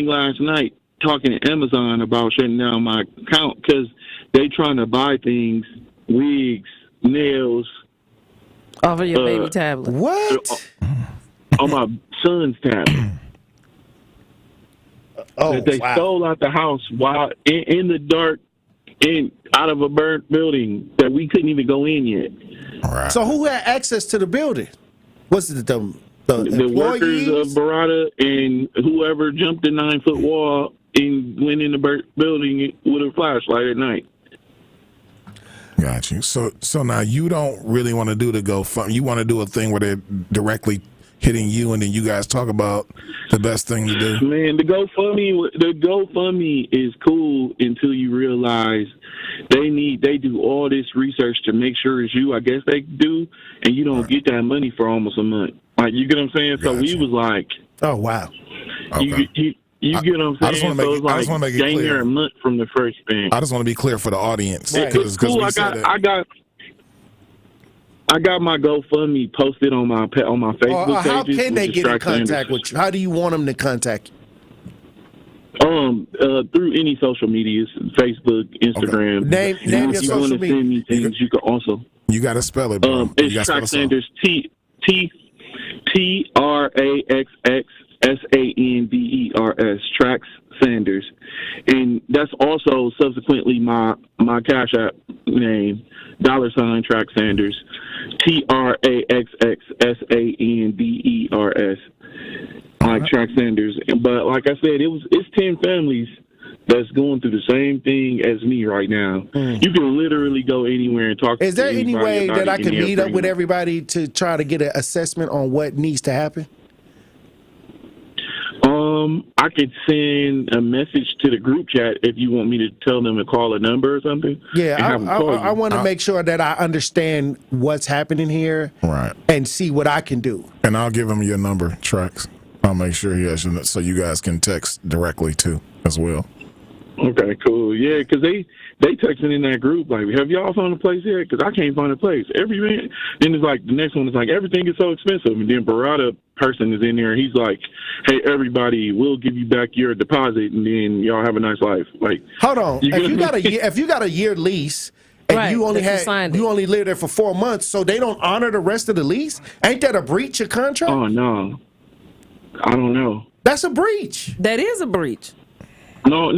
last night talking to Amazon about shutting down my account because they trying to buy things, wigs, nails. Off of your baby tablet. What? On my son's tablet. They stole out the house while in the dark, out of a burnt building that we couldn't even go in yet. Right. So who had access to the building? Was it the workers of Barada and whoever jumped the 9-foot wall and went in the burnt building with a flashlight at night? Got you. So now you don't really want to do the GoFundMe. You want to do a thing where they're directly hitting you, and then you guys talk about the best thing to do. Man, the GoFundMe is cool until you realize they do all this research to make sure it's you. I guess they do, and you don't get that money for almost a month. Like, you get what I'm saying? So we was like, oh wow, okay. You get what I'm saying? I just want to make it clear. A month from the first thing. I just want to be clear for the audience. Right. It's cool. I got my GoFundMe posted on my Facebook How pages. How can they get in contact with you? How do you want them to contact you? Through any social medias, Facebook, Instagram. Name your social media. If you want to send me things, you can also. You got to spell it, bro. It's Traxx Sanders. Traxx Sanders. Traxx Sanders, and that's also subsequently my Cash App name, $Traxx Sanders. Traxx Sanders. Like Traxx Sanders. But like I said, it's 10 families that's going through the same thing as me right now. You can literally go anywhere and talk to anybody. Is there any way that I can meet up with them. everybody to try to get an assessment on what needs to happen? I could send a message to the group chat if you want me to tell them to call a number or something. Yeah, I want to make sure that I understand what's happening here, right, and see what I can do. And I'll give him your number, Traxx. I'll make sure he has your, so you guys can text directly too as well. Okay, cool. Yeah, because they texting in that group like, have y'all found a place yet? Because I can't find a place. Then it's like the next one is like, everything is so expensive, and then Barada person is in there. He's like, hey, everybody, we'll give you back your deposit, and then y'all have a nice life. Like, hold on, if you got a year lease. And right, you only live there for 4 months, so they don't honor the rest of the lease? Ain't that a breach of contract? Oh no, I don't know. That's a breach. That is a breach. No.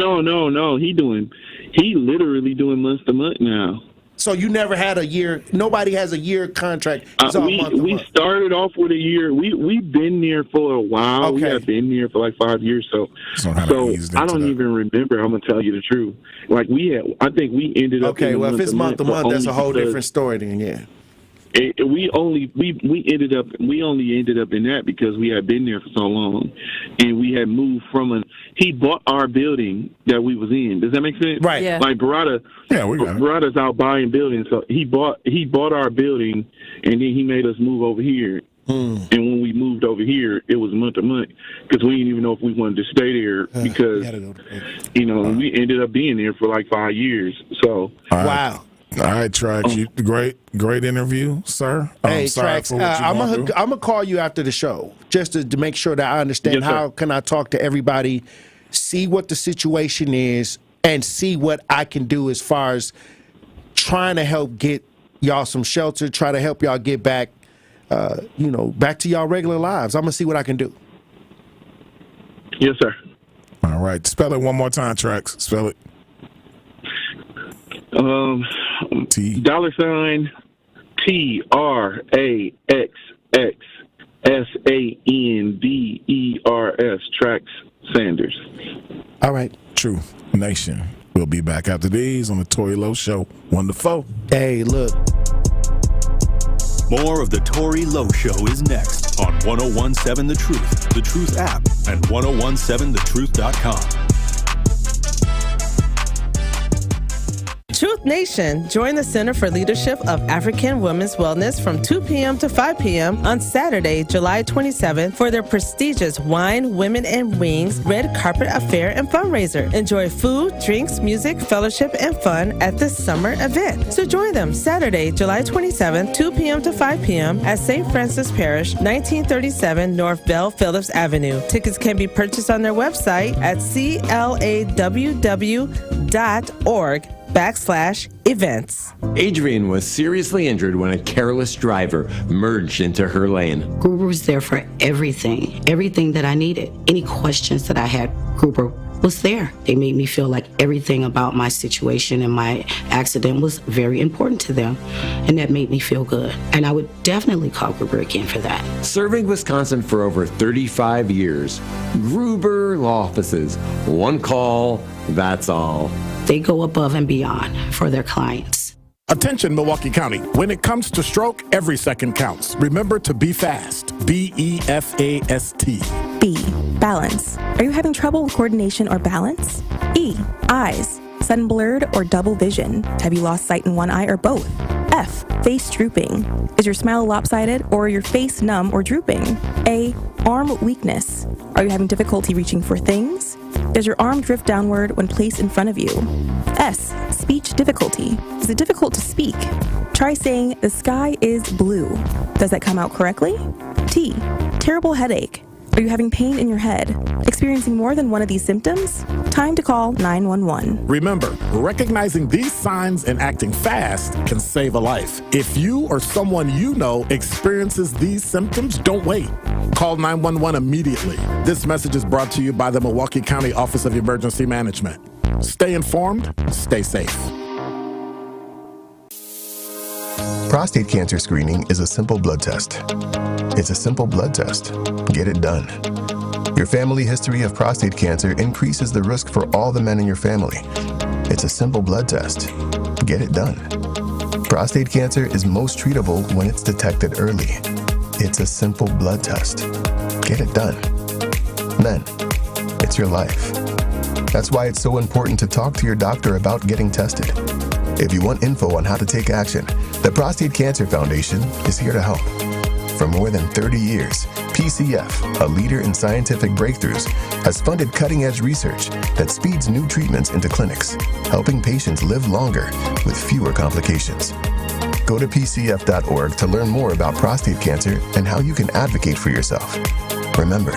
He literally doing month to month now. So you never had a year. Nobody has a year contract. It's all month to We month. started off with a year. We've been there for a while. Okay. We have been there for like 5 years. So I don't even remember. I'm gonna tell you the truth. Like I think we ended up. Okay, well, if it's month to month, that's a whole because different story then. Yeah. We only ended up in that because we had been there for so long, and we had moved from he bought our building that we was in. Does that make sense? Right. Yeah. Like Barada's out buying buildings, so he bought our building, and then he made us move over here. And when we moved over here, it was month to month because we didn't even know if we wanted to stay there because we ended up being there for like 5 years. So wow. All right, Traxx, great interview, sir. Hey, Traxx, I'm gonna call you after the show just to make sure that I understand how can I talk to everybody, see what the situation is, and see what I can do as far as trying to help get y'all some shelter, try to help y'all get back, back to y'all regular lives. I'm gonna see what I can do. Yes, sir. All right, spell it one more time, Traxx. Spell it. $TRAXXSANDERS. Traxx Sanders. All right. Truth Nation. We'll be back after these on the Tory Lowe Show. 1 to 4. Hey, look. More of the Tory Lowe Show is next on 1017 The Truth, The Truth app, and 1017thetruth.com. Truth Nation, join the Center for Leadership of African Women's Wellness from 2 p.m. to 5 p.m. on Saturday, July 27th for their prestigious Wine, Women, and Wings Red Carpet Affair and fundraiser. Enjoy food, drinks, music, fellowship, and fun at this summer event. So join them Saturday, July 27th, 2 p.m. to 5 p.m. at St. Francis Parish, 1937 North Bell Phillips Avenue. Tickets can be purchased on their website at claww.org/events. Adrian was seriously injured when a careless driver merged into her lane. Gruber was there for everything that I needed. Any questions that I had, Gruber was there. They made me feel like everything about my situation and my accident was very important to them, and that made me feel good. And I would definitely call Gruber again for that. Serving Wisconsin for over 35 years, Gruber Law Offices. One call, that's all. They go above and beyond for their clients. Attention, Milwaukee County. When it comes to stroke, every second counts. Remember to be fast. BEFAST. B, balance. Are you having trouble with coordination or balance? E, eyes. Sudden blurred or double vision. Have you lost sight in one eye or both? F, face drooping. Is your smile lopsided or your face numb or drooping? A, arm weakness. Are you having difficulty reaching for things? Does your arm drift downward when placed in front of you? S, speech difficulty. Is it difficult to speak? Try saying, the sky is blue. Does that come out correctly? T, terrible headache. Are you having pain in your head? Experiencing more than one of these symptoms? Time to call 911. Remember, recognizing these signs and acting fast can save a life. If you or someone you know experiences these symptoms, don't wait. Call 911 immediately. This message is brought to you by the Milwaukee County Office of Emergency Management. Stay informed, stay safe. Prostate cancer screening is a simple blood test. It's a simple blood test. Get it done. Your family history of prostate cancer increases the risk for all the men in your family. It's a simple blood test. Get it done. Prostate cancer is most treatable when it's detected early. It's a simple blood test. Get it done. Men, it's your life. That's why it's so important to talk to your doctor about getting tested. If you want info on how to take action, the Prostate Cancer Foundation is here to help. For more than 30 years, PCF, a leader in scientific breakthroughs, has funded cutting-edge research that speeds new treatments into clinics, helping patients live longer with fewer complications. Go to pcf.org to learn more about prostate cancer and how you can advocate for yourself. Remember,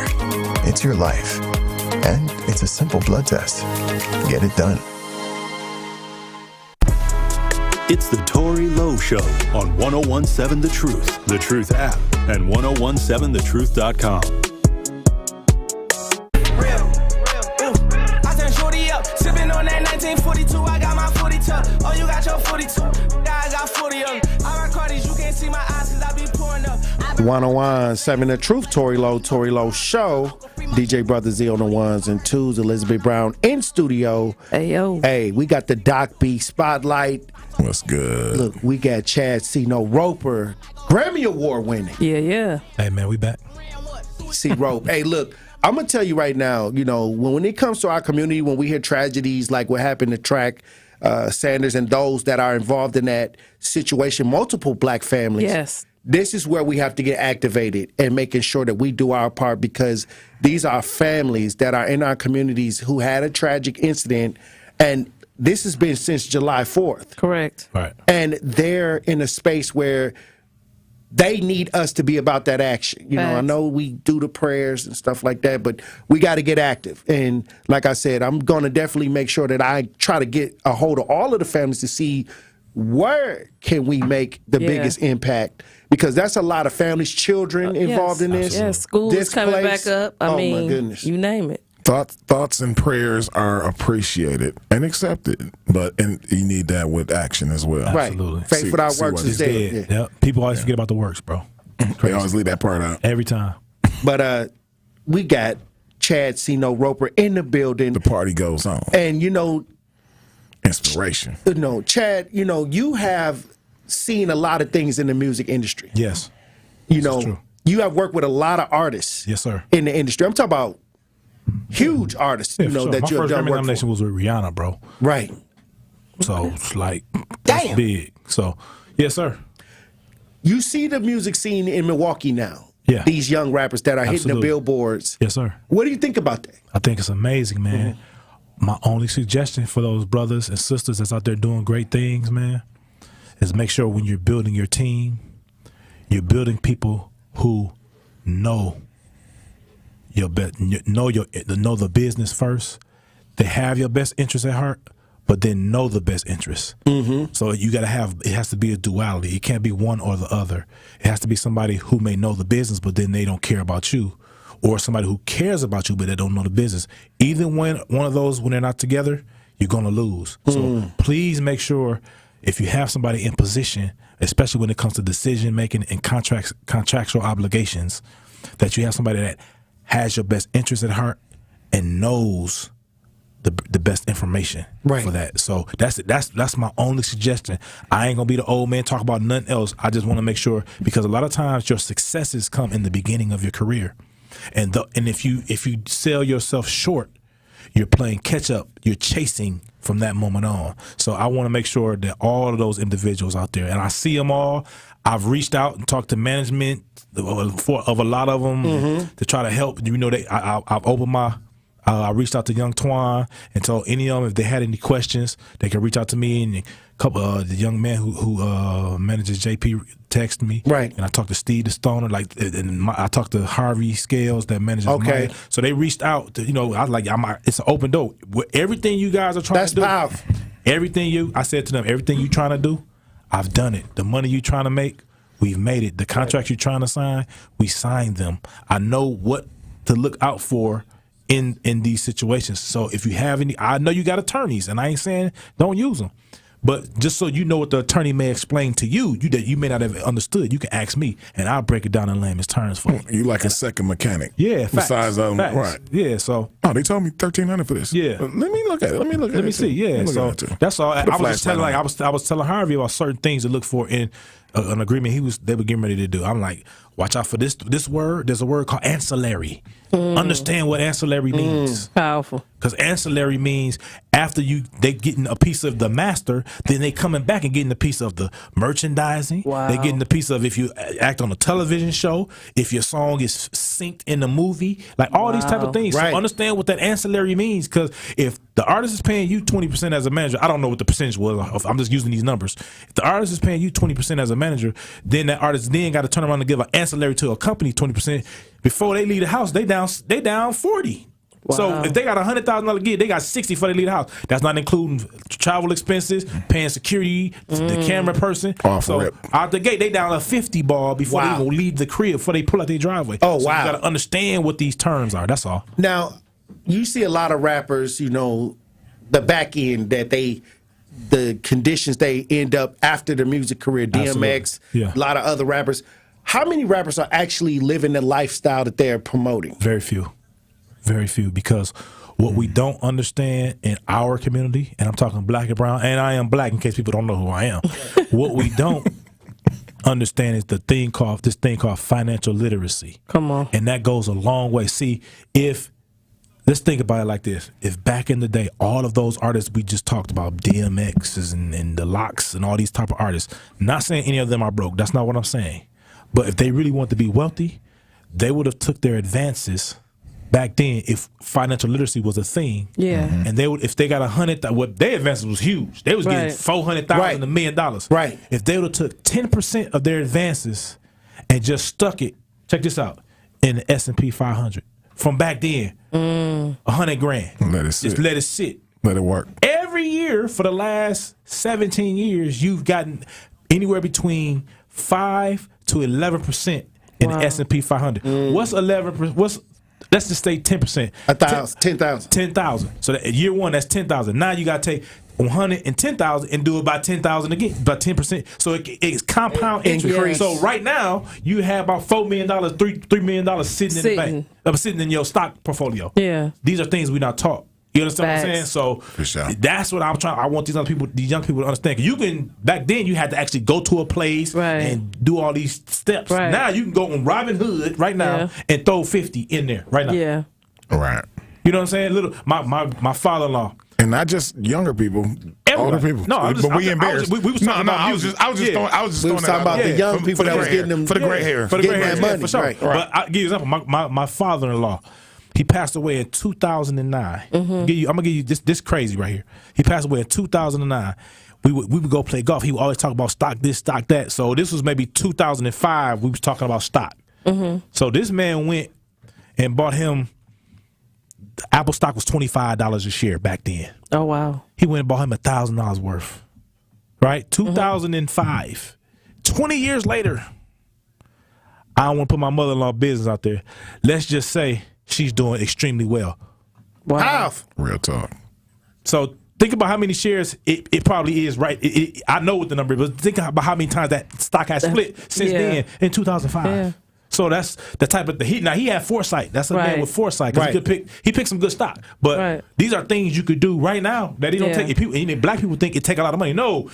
it's your life, and it's a simple blood test. Get it done. It's the Tory Lowe Show on 1017 The Truth, The Truth app, and 1017thetruth.com. I turned shorty up, sipping on that 1942. I got my 42. Oh, you got your 42. 101.7 The Truth, Tory Lowe Show. DJ Brother Z on the ones and twos, Elizabeth Brown in studio. Hey, yo. Hey, we got the Doc B Spotlight. What's good? Look, we got Chad C-Note Roper, Grammy Award winning. Yeah. Hey, man, we back. C-Rope. Hey, look, I'm going to tell you right now, you know, when it comes to our community, when we hear tragedies like what happened to Traxx Sanders and those that are involved in that situation, multiple black families. Yes. This is where we have to get activated and making sure that we do our part, because these are families that are in our communities who had a tragic incident, and this has been since July 4th. Correct. Right. And they're in a space where they need us to be about that action. You know, I know we do the prayers and stuff like that, but we got to get active. And like I said, I'm going to definitely make sure that I try to get a hold of all of the families to see where can we make the biggest impact, because that's a lot of families, children involved in this. Yes, schools coming back up. I mean, my goodness. You name it. Thoughts and prayers are appreciated and accepted, but you need that with action as well. Right. Absolutely. Faith without works is dead. Yep. People always forget about the works, bro. They always leave that part out. Every time. But we got Chad C-Note Roper in the building. The party goes on. And, you know, inspiration. Chad, you know, you have seen a lot of things in the music industry. Yes. You know, you have worked with a lot of artists. Yes, sir. In the industry. I'm talking about huge artists, Yeah, you know, sure. that My you have first done Grammy work nomination was with Rihanna, bro. Right. So it's like, that's big. So, yes, sir. You see the music scene in Milwaukee now. Yeah. These young rappers that are hitting the billboards. Yes, sir. What do you think about that? I think it's amazing, man. My only suggestion for those brothers and sisters that's out there doing great things, man, is make sure when you're building your team, you're building people who know know the business first. They have your best interest at heart, but then know the best interest. Mm-hmm. So you got to have, it has to be a duality. It can't be one or the other. It has to be somebody who may know the business, but then they don't care about you, or somebody who cares about you, but they don't know the business. Either one of those, when they're not together, you're going to lose. So please make sure, if you have somebody in position, especially when it comes to decision making and contractual obligations, that you have somebody that has your best interest at heart and knows the best information for that. So that's my only suggestion. I ain't gonna be the old man talk about nothing else. I just want to make sure, because a lot of times your successes come in the beginning of your career, and if you sell yourself short, you're playing catch up. You're chasing from that moment on. So I want to make sure that all of those individuals out there, and I see them all. I've reached out and talked to management of a lot of them to try to help. You know, I've opened my. I reached out to Young Twan and told any of them if they had any questions, they could reach out to me. And a couple the young man who manages JP texted me. Right. And I talked to Steve the Stoner. I talked to Harvey Scales that manages Maya. So they reached out to, you know, I was like, it's an open door. Everything you guys are trying to do. That's powerful. I said to them, everything you trying to do, I've done it. The money you trying to make, we've made it. The contracts you're trying to sign, we signed them. I know what to look out for in these situations. So if you have any, I know you got attorneys, and I ain't saying don't use them, but just so you know what the attorney may explain to you that you may not have understood, you can ask me, and I'll break it down in layman's terms for you. You like a second mechanic. Yeah, facts. Besides right. Yeah, so they told me $1,300 for this. Yeah. Let me look at it. Let me see. Yeah. So that's all. I was just telling, I was telling Harvey about certain things to look for in an agreement they were getting ready to do. I'm like, watch out for this word. There's a word called ancillary. Understand what ancillary means. Powerful. Because ancillary means after they getting a piece of the master, then they coming back and getting a piece of the merchandising. Wow. They getting a piece of if you act on a television show, if your song is synced in the movie, like all these type of things. Right. So understand what that ancillary means, because if the artist is paying you 20% as a manager, I don't know what the percentage was. I'm just using these numbers. If the artist is paying you 20% as a manager, then that artist then got to turn around and give an ancillary to a company 20%. Before they leave the house, they down 40. Wow. So if they got $100,000 gig, they got 60 before they leave the house. That's not including travel expenses, paying security, the camera person. So out the gate, they down a 50 ball before they even leave the crib, before they pull out their driveway. Oh, so wow. You got to understand what these terms are. That's all. Now, you see a lot of rappers, you know, the back end that the conditions they end up after their music career, DMX, a lot of other rappers. how many rappers are actually living the lifestyle that they're promoting? Very few. Very few. Because what we don't understand in our community, and I'm talking black and brown, and I am black in case people don't know who I am. What we don't understand is this thing called financial literacy. Come on. And that goes a long way. See, let's think about it like this. If back in the day, all of those artists we just talked about, DMXs and the Locks and all these type of artists, not saying any of them are broke. That's not what I'm saying. But if they really want to be wealthy, they would have took their advances back then if financial literacy was a thing. Yeah. And they would, if they got what their advances was huge. They was getting $400,000 to $1 million. Right. If they would have took 10% of their advances and just stuck it, check this out, in the S&P 500 from back then, $100,000. Let it sit. Just let it sit. Let it work. Every year for the last 17 years, you've gotten anywhere between 5 to 11% in the S&P 500. What's 11%? Let's just say 10%. 10,000. 10,000. So that year one, that's 10,000. Now you got to take 110,000 and do about 10,000 again, about 10%. So it's compound interest. Increase. So right now you have about $4 million, $3 million sitting in the bank, sitting in your stock portfolio. Yeah, these are things we're not taught. You understand what I'm saying? So for sure. That's what I'm trying. I want these young people to understand. You can back then you had to actually go to a place and do all these steps. Right. Now you can go on Robinhood right now and throw 50 in there right now. Yeah. Right. You know what I'm saying? My father-in-law. And not just younger people, older people. No, but we embarrassed. We was talking about music. I was just talking about the young people that was getting them for the gray hair, for the gray hair money. For sure. Right. But I give you an example. My father-in-law, he passed away in 2009. I'm gonna give you this crazy right here. He passed away in 2009. We would go play golf. He would always talk about stock this, stock that. So this was maybe 2005. We was talking about stock. So this man went and bought him. Apple stock was $25 a share back then. Oh wow! He went and bought him $1,000 worth. Right, 2005. 20 years later, I don't want to put my mother-in-law business out there. Let's just say she's doing extremely well. Wow. Half. Real talk. So think about how many shares it probably is, right? I know what the number is, but think about how many times that stock has split since then in 2005. Yeah. So that's the type of he had foresight. That's a man with foresight because he picked some good stock. But these are things you could do right now that he don't take. And black people think it take a lot of money. No,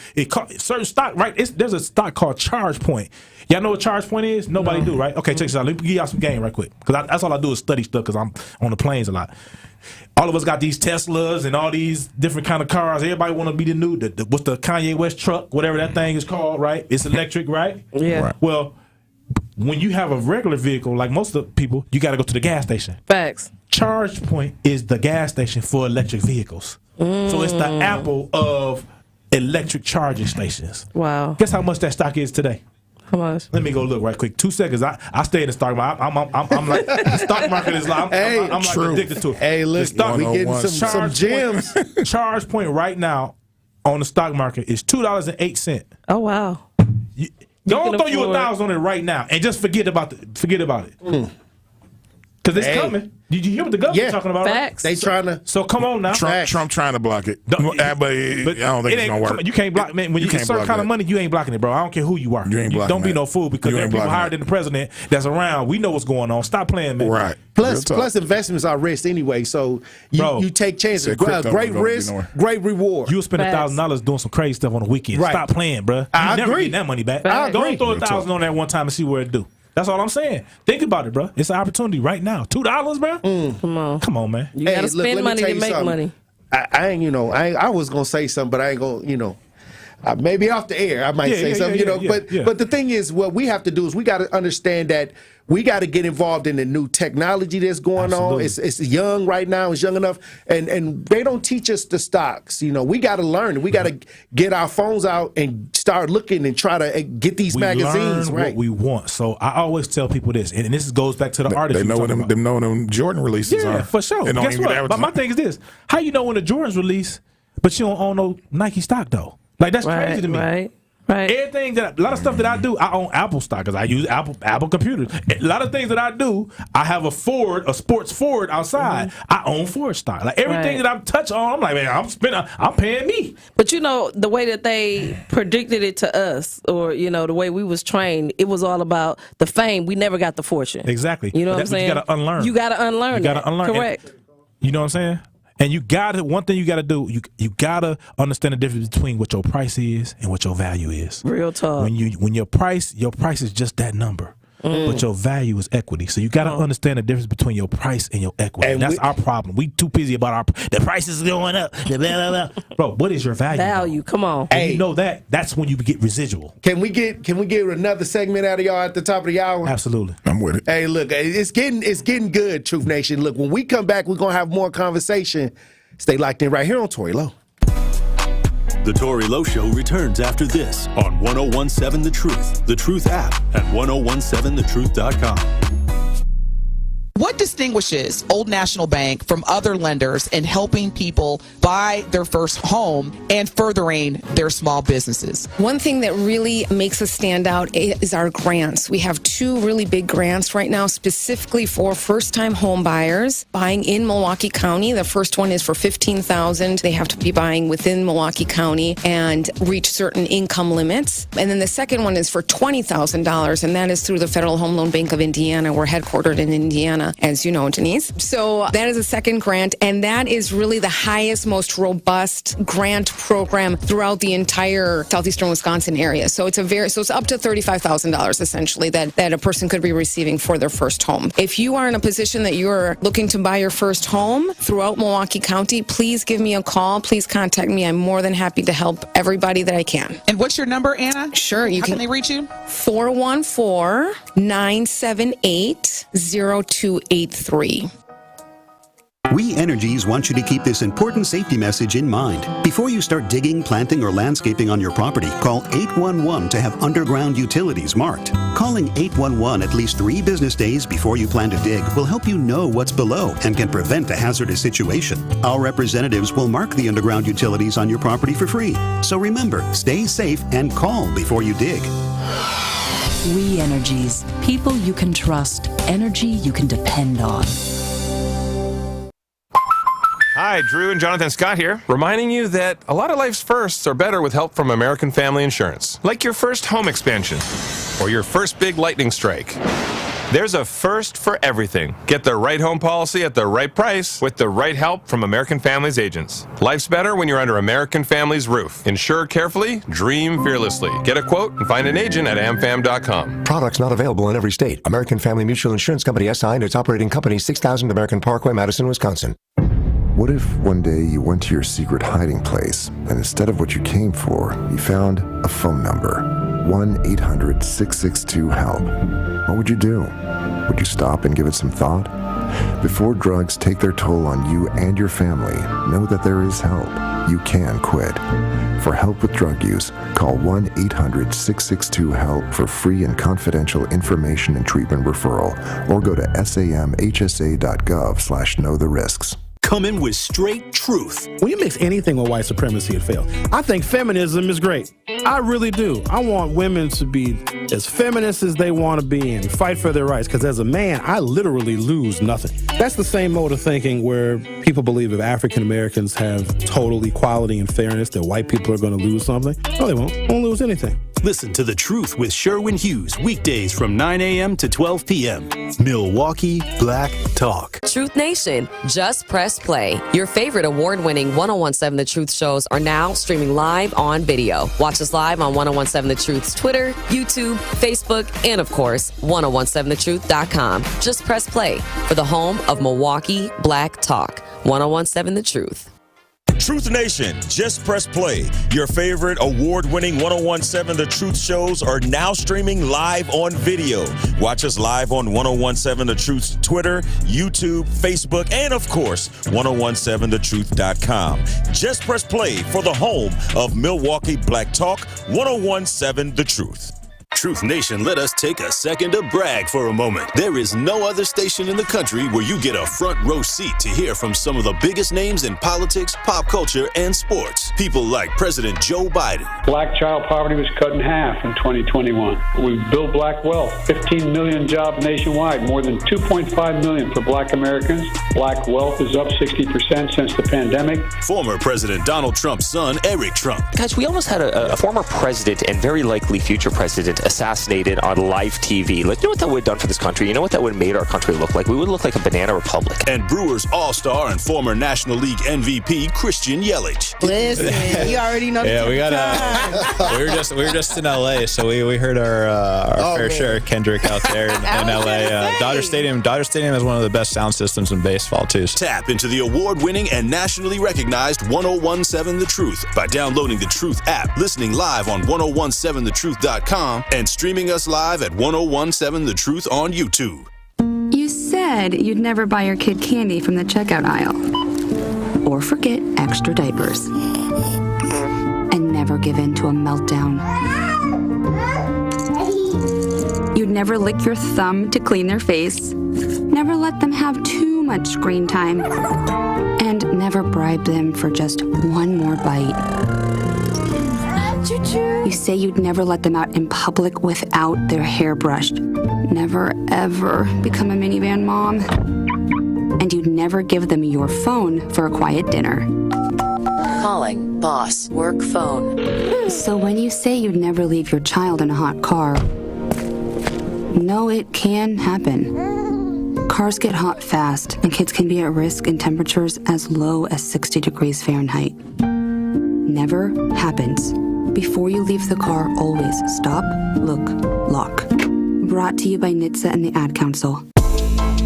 certain stock. Right, there's a stock called Charge Point. Y'all know what Charge Point is? Nobody do, right? Okay, check this out. Let me give y'all some game right quick because that's all I do is study stuff because I'm on the planes a lot. All of us got these Teslas and all these different kind of cars. Everybody want to be the new, what's the Kanye West truck, whatever that thing is called, right? It's electric, right? Yeah. Right. Well, when you have a regular vehicle, like most of the people, you got to go to the gas station. Facts. Charge Point is the gas station for electric vehicles. So it's the Apple of electric charging stations. Wow. Guess how much that stock is today? How much? Let me go look right quick. 2 seconds. I stay in the stock market. I'm like the stock market is like I'm like addicted to it. Hey, look, we getting some gems. Charge Point right now on the stock market is $2.08. Oh wow. Don't throw you $1,000 on it right now and just forget about it. Because it's coming. Did you hear what the government's talking about? Facts. They trying to. So come on now. Trump trying to block it. But I don't think it's going to work. You can't block, man. When you get certain kind of money, you ain't blocking it, bro. I don't care who you are. You ain't blocking Don't be no fool because there are people higher than the president that's around. We know what's going on. Stop playing, man. Right. Plus investments are risk anyway, so you take chances. Great risk, great reward. You'll spend $1,000 doing some crazy stuff on the weekend. Right. Stop playing, bro. I never agree. get that money back. I agree. Don't throw $1,000 on that one time and see where it do. That's all I'm saying. Think about it, bro. It's an opportunity right now. $2, bro. Come on, man. You gotta spend money to make money. I was gonna say something, but I ain't gonna. Maybe off the air, I might say something, But the thing is, what we have to do is we got to understand that we got to get involved in the new technology that's going on. It's young right now. It's young enough, and they don't teach us the stocks. We got to learn. We got to get our phones out and start looking and try to get these magazines. Learn what we want. So I always tell people this, and this goes back to the artists. They know when them Jordan releases are. Yeah, for sure. Guess what? But my thing is this: how you know when the Jordans release, but you don't own no Nike stock though? Like that's crazy to me. Right. Right. Everything a lot of stuff that I do, I own Apple stock because I use Apple computers. A lot of things that I do, I have a sports Ford outside. Mm-hmm. I own Ford stock. Like everything that I touch on, I'm like, man, I'm paying me. But the way that they predicted it to us, or the way we was trained, it was all about the fame. We never got the fortune. Exactly. You know what I'm saying? You got to unlearn. You got to unlearn. Correct. And, you know what I'm saying? And one thing you got to do, you got to understand the difference between what your price is and what your value is. Real talk. When your price is just that number. But your value is equity. So you got to understand the difference between your price and your equity. And that's our problem. We too busy about the price is going up. Blah, blah, blah. Bro, what is your value? Come on. Hey, you know that's when you get residual. Can we get another segment out of y'all at the top of the hour? Absolutely. I'm with it. Hey, look, it's getting good, Truth Nation. Look, when we come back, we're going to have more conversation. Stay locked in right here on Tory Lowe. The Tory Lowe Show returns after this on 1017 The Truth, The Truth app at 1017thetruth.com. What distinguishes Old National Bank from other lenders in helping people buy their first home and furthering their small businesses? One thing that really makes us stand out is our grants. We have 2 really big grants right now specifically for first-time home buyers buying in Milwaukee County. The first one is for $15,000. They have to be buying within Milwaukee County and reach certain income limits. And then the second one is for $20,000, and that is through the Federal Home Loan Bank of Indiana. We're headquartered in Indiana, as you know, Denise. So that is a second grant, and that is really the highest, most robust grant program throughout the entire southeastern Wisconsin area. So it's it's up to $35,000 essentially that a person could be receiving for their first home. If you are in a position that you're looking to buy your first home throughout Milwaukee County, please give me a call. Please contact me. I'm more than happy to help everybody that I can. And what's your number, Anna? Sure. How can they reach you? 414-978-0283. We Energies want you to keep this important safety message in mind. Before you start digging, planting, or landscaping on your property, call 811 to have underground utilities marked. Calling 811 at least 3 business days before you plan to dig will help you know what's below and can prevent a hazardous situation. Our representatives will mark the underground utilities on your property for free. So remember, stay safe and call before you dig. We Energies. People you can trust. Energy you can depend on. Hi, Drew and Jonathan Scott here, reminding you that a lot of life's firsts are better with help from American Family Insurance. Like your first home expansion or your first big lightning strike. There's a first for everything. Get the right home policy at the right price with the right help from American Family's agents. Life's better when you're under American Family's roof. Insure carefully, dream fearlessly. Get a quote and find an agent at amfam.com. Products not available in every state. American Family Mutual Insurance Company SI and its operating company 6000 American Parkway, Madison, Wisconsin. What if one day you went to your secret hiding place and instead of what you came for, you found a phone number? 1-800-662-HELP. What would you do? Would you stop and give it some thought? Before drugs take their toll on you and your family, know that there is help. You can quit. For help with drug use, call 1-800-662-HELP for free and confidential information and treatment referral, or go to samhsa.gov/knowtherisks. Coming with straight truth. When you mix anything with white supremacy, it fails. I think feminism is great. I really do. I want women to be as feminist as they want to be and fight for their rights, because as a man, I literally lose nothing. That's the same mode of thinking where people believe if African Americans have total equality and fairness, that white people are going to lose something. No, they won't. Won't lose anything. Listen to The Truth with Sherwin Hughes, weekdays from 9 a.m. to 12 p.m. Milwaukee Black Talk. Truth Nation, just press play. Your favorite award-winning 1017 The Truth shows are now streaming live on video. Watch us live on 1017 The Truth's Twitter, YouTube, Facebook, and of course, 1017thetruth.com. Just press play for the home of Milwaukee Black Talk. 1017 The Truth. Truth Nation, just press play. Your favorite award-winning 1017 The Truth shows are now streaming live on video. Watch us live on 1017 The Truth's Twitter, YouTube, Facebook, and of course, 1017thetruth.com. Just press play for the home of Milwaukee Black Talk, 1017 The Truth. Truth Nation, let us take a second to brag for a moment. There is no other station in the country where you get a front row seat to hear from some of the biggest names in politics, pop culture, and sports. People like President Joe Biden. Black child poverty was cut in half in 2021. We built black wealth, 15 million jobs nationwide, more than 2.5 million for black Americans. Black wealth is up 60% since the pandemic. Former President Donald Trump's son, Eric Trump. Guys, we almost had a former president and very likely future president assassinated on live TV. Like, you know what that would have done for this country? You know what that would have made our country look like? We would look like a banana republic. And Brewers All-Star and former National League MVP Christian Yelich. Listen, you already know. Yeah, we were just in LA, so we heard our fair share of Kendrick out there in LA. Dodger Stadium is one of the best sound systems in baseball too. Tap into the award-winning and nationally recognized 1017 The Truth by downloading the Truth app, listening live on 1017thetruth.com, and streaming us live at 1017 The Truth on YouTube. You said you'd never buy your kid candy from the checkout aisle, or forget extra diapers, and never give in to a meltdown. You'd never lick your thumb to clean their face, never let them have too much screen time, and never bribe them for just one more bite. You say you'd never let them out in public without their hair brushed, never ever become a minivan mom, and you'd never give them your phone for a quiet dinner. Calling boss work phone. So when you say you'd never leave your child in a hot car, no, it can happen. Cars get hot fast, and kids can be at risk in temperatures as low as 60 degrees Fahrenheit. Never happens. Before you leave the car, always stop, look, lock. Brought to you by NHTSA and the Ad Council.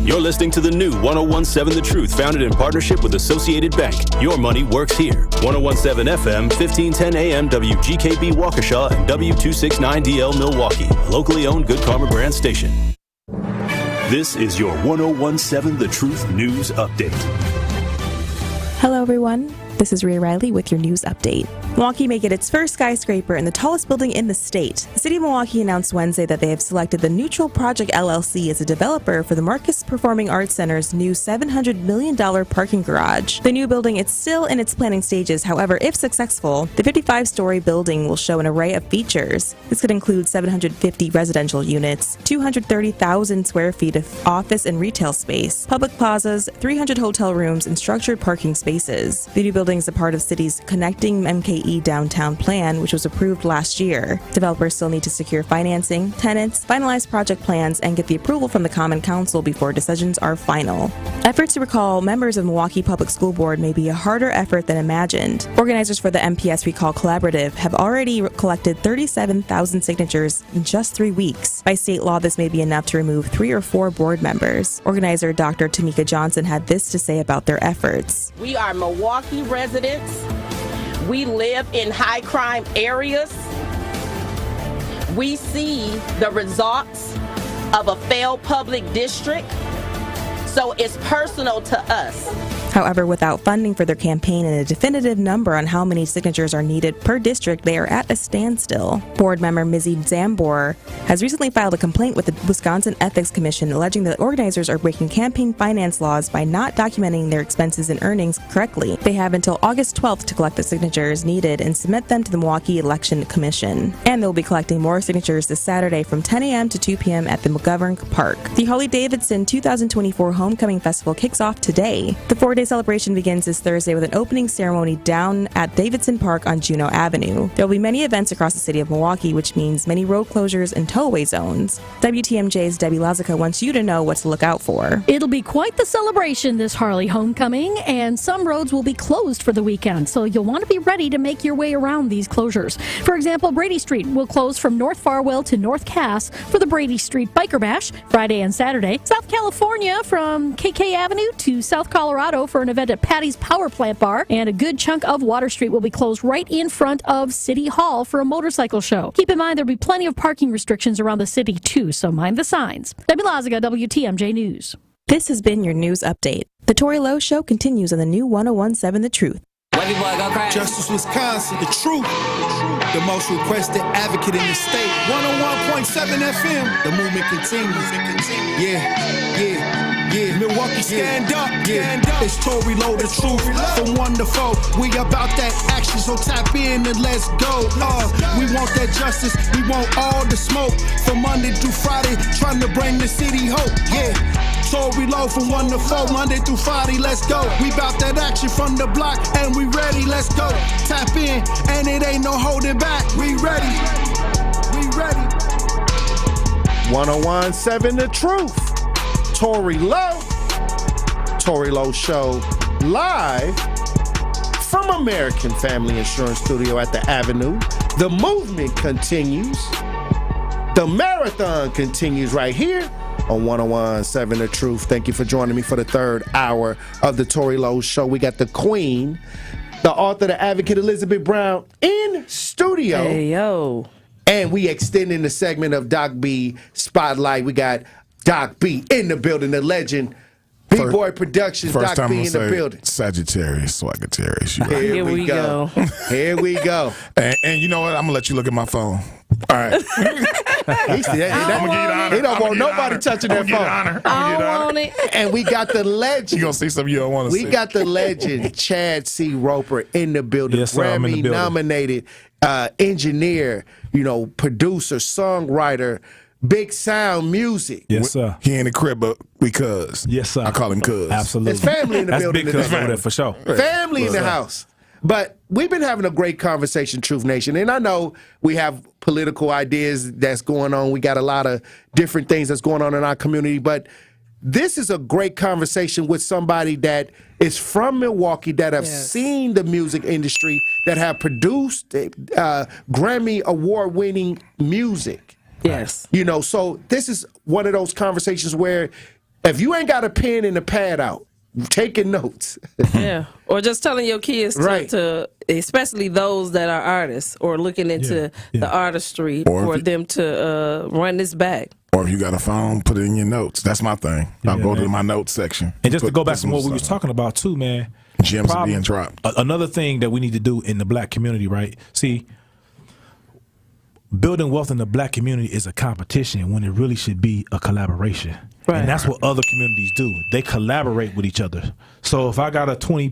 You're listening to the new 1017 The Truth, founded in partnership with Associated Bank. Your money works here. 1017 FM, 1510 AM, WGKB Waukesha, and W269DL Milwaukee, a locally owned Good Karma brand station. This is your 1017 The Truth News Update. Hello, everyone. This is Ray Riley with your news update. Milwaukee may get its first skyscraper and the tallest building in the state. The city of Milwaukee announced Wednesday that they have selected the Neutral Project LLC as a developer for the Marcus Performing Arts Center's new $700 million parking garage. The new building is still in its planning stages. However, if successful, the 55-story building will show an array of features. This could include 750 residential units, 230,000 square feet of office and retail space, public plazas, 300 hotel rooms, and structured parking spaces. The new building is a part of city's Connecting MKE downtown plan, which was approved last year. Developers still need to secure financing, tenants, finalize project plans, and get the approval from the Common Council before decisions are final. Efforts to recall members of Milwaukee Public School Board may be a harder effort than imagined. Organizers for the MPS Recall Collaborative have already collected 37,000 signatures in just 3 weeks. By state law, this may be enough to remove 3 or 4 board members. Organizer Dr. Tamika Johnson had this to say about their efforts. We are Milwaukee residents. We live in high crime areas. We see the results of a failed public district. So it's personal to us. However, without funding for their campaign and a definitive number on how many signatures are needed per district, they are at a standstill. Board member Mizzy Zambor has recently filed a complaint with the Wisconsin Ethics Commission alleging that organizers are breaking campaign finance laws by not documenting their expenses and earnings correctly. They have until August 12th to collect the signatures needed and submit them to the Milwaukee Election Commission. And they'll be collecting more signatures this Saturday from 10 a.m. to 2 p.m. at the McGovern Park. The Harley-Davidson 2024 Homecoming Festival kicks off today. The 4-day celebration begins this Thursday with an opening ceremony down at Davidson Park on Juneau Avenue. There will be many events across the city of Milwaukee, which means many road closures and tow-away zones. WTMJ's Debbie Lazica wants you to know what to look out for. It'll be quite the celebration this Harley Homecoming, and some roads will be closed for the weekend, so you'll want to be ready to make your way around these closures. For example, Brady Street will close from North Farwell to North Cass for the Brady Street Biker Bash Friday and Saturday. South California from KK Avenue to South Colorado for an event at Patty's Power Plant Bar, and a good chunk of Water Street will be closed right in front of City Hall for a motorcycle show. Keep in mind there'll be plenty of parking restrictions around the city too, so mind the signs. Debbie Lazica, WTMJ News. This has been your news update. The Tory Lowe Show continues on the new 1017 The Truth. Wavy boy, go crazy. Justice Wisconsin, the truth. The most requested advocate in the state. 101.7 FM. The movement continues. Yeah. Milwaukee, stand up. It's Tory, Lowe, the truth. From 1 to 4. We about that action, so tap in and let's go. We want that justice. We want all the smoke. From Monday through Friday, trying to bring the city hope. Yeah. Tory, Lowe from 1 to 4, Monday through Friday, let's go. We bout that action from the block, and we ready, let's go. Tap in, and it ain't no holding back. We ready. 101.7 The Truth. Tory Lowe. Tory Lowe Show live from American Family Insurance Studio at the Avenue. The movement continues. The marathon continues right here on 101.7 The Truth. Thank you for joining me for the third hour of the Tory Lowe Show. We got the Queen, the author, the advocate, Elizabeth Brown, in studio. Hey, yo. And we extending the segment of Doc B Spotlight. We got Doc B in the building, the legend. B-Boy Productions, First Doc time B in the building. Sagittarius, Swagaterius. Right. Here we go. Here we go. And you know what? I'm going to let you look at my phone. All right. He don't want nobody touching that phone. I don't want it. And we got the legend. You're going to see something you don't want to see. We got the legend, Chad C. Roper, in the building. Yes, sir, I'm in the building. Grammy-nominated engineer, producer, songwriter, Big Sound Music. Yes, sir. He in the crib because. Yes, sir. I call him cuz. Absolutely. It's family in the building. Big cuz over there for sure. Family in the house. But we've been having a great conversation, Truth Nation, and I know we have political ideas that's going on. We got a lot of different things that's going on in our community, but this is a great conversation with somebody that is from Milwaukee, that have seen the music industry, that have produced Grammy award-winning music. Yes. So this is one of those conversations where if you ain't got a pen and a pad out, taking notes. Yeah. Or just telling your kids Right. to especially those that are artists or looking into the artistry for them to run this back. Or if you got a phone, put it in your notes. That's my thing. I'll go to my notes section. And just to go back to what we was talking about too, man. Gems are being dropped. Another thing that we need to do in the black community, right? See, building wealth in the black community is a competition when it really should be a collaboration. Right. And that's what other communities do. They collaborate with each other. So if I got a 20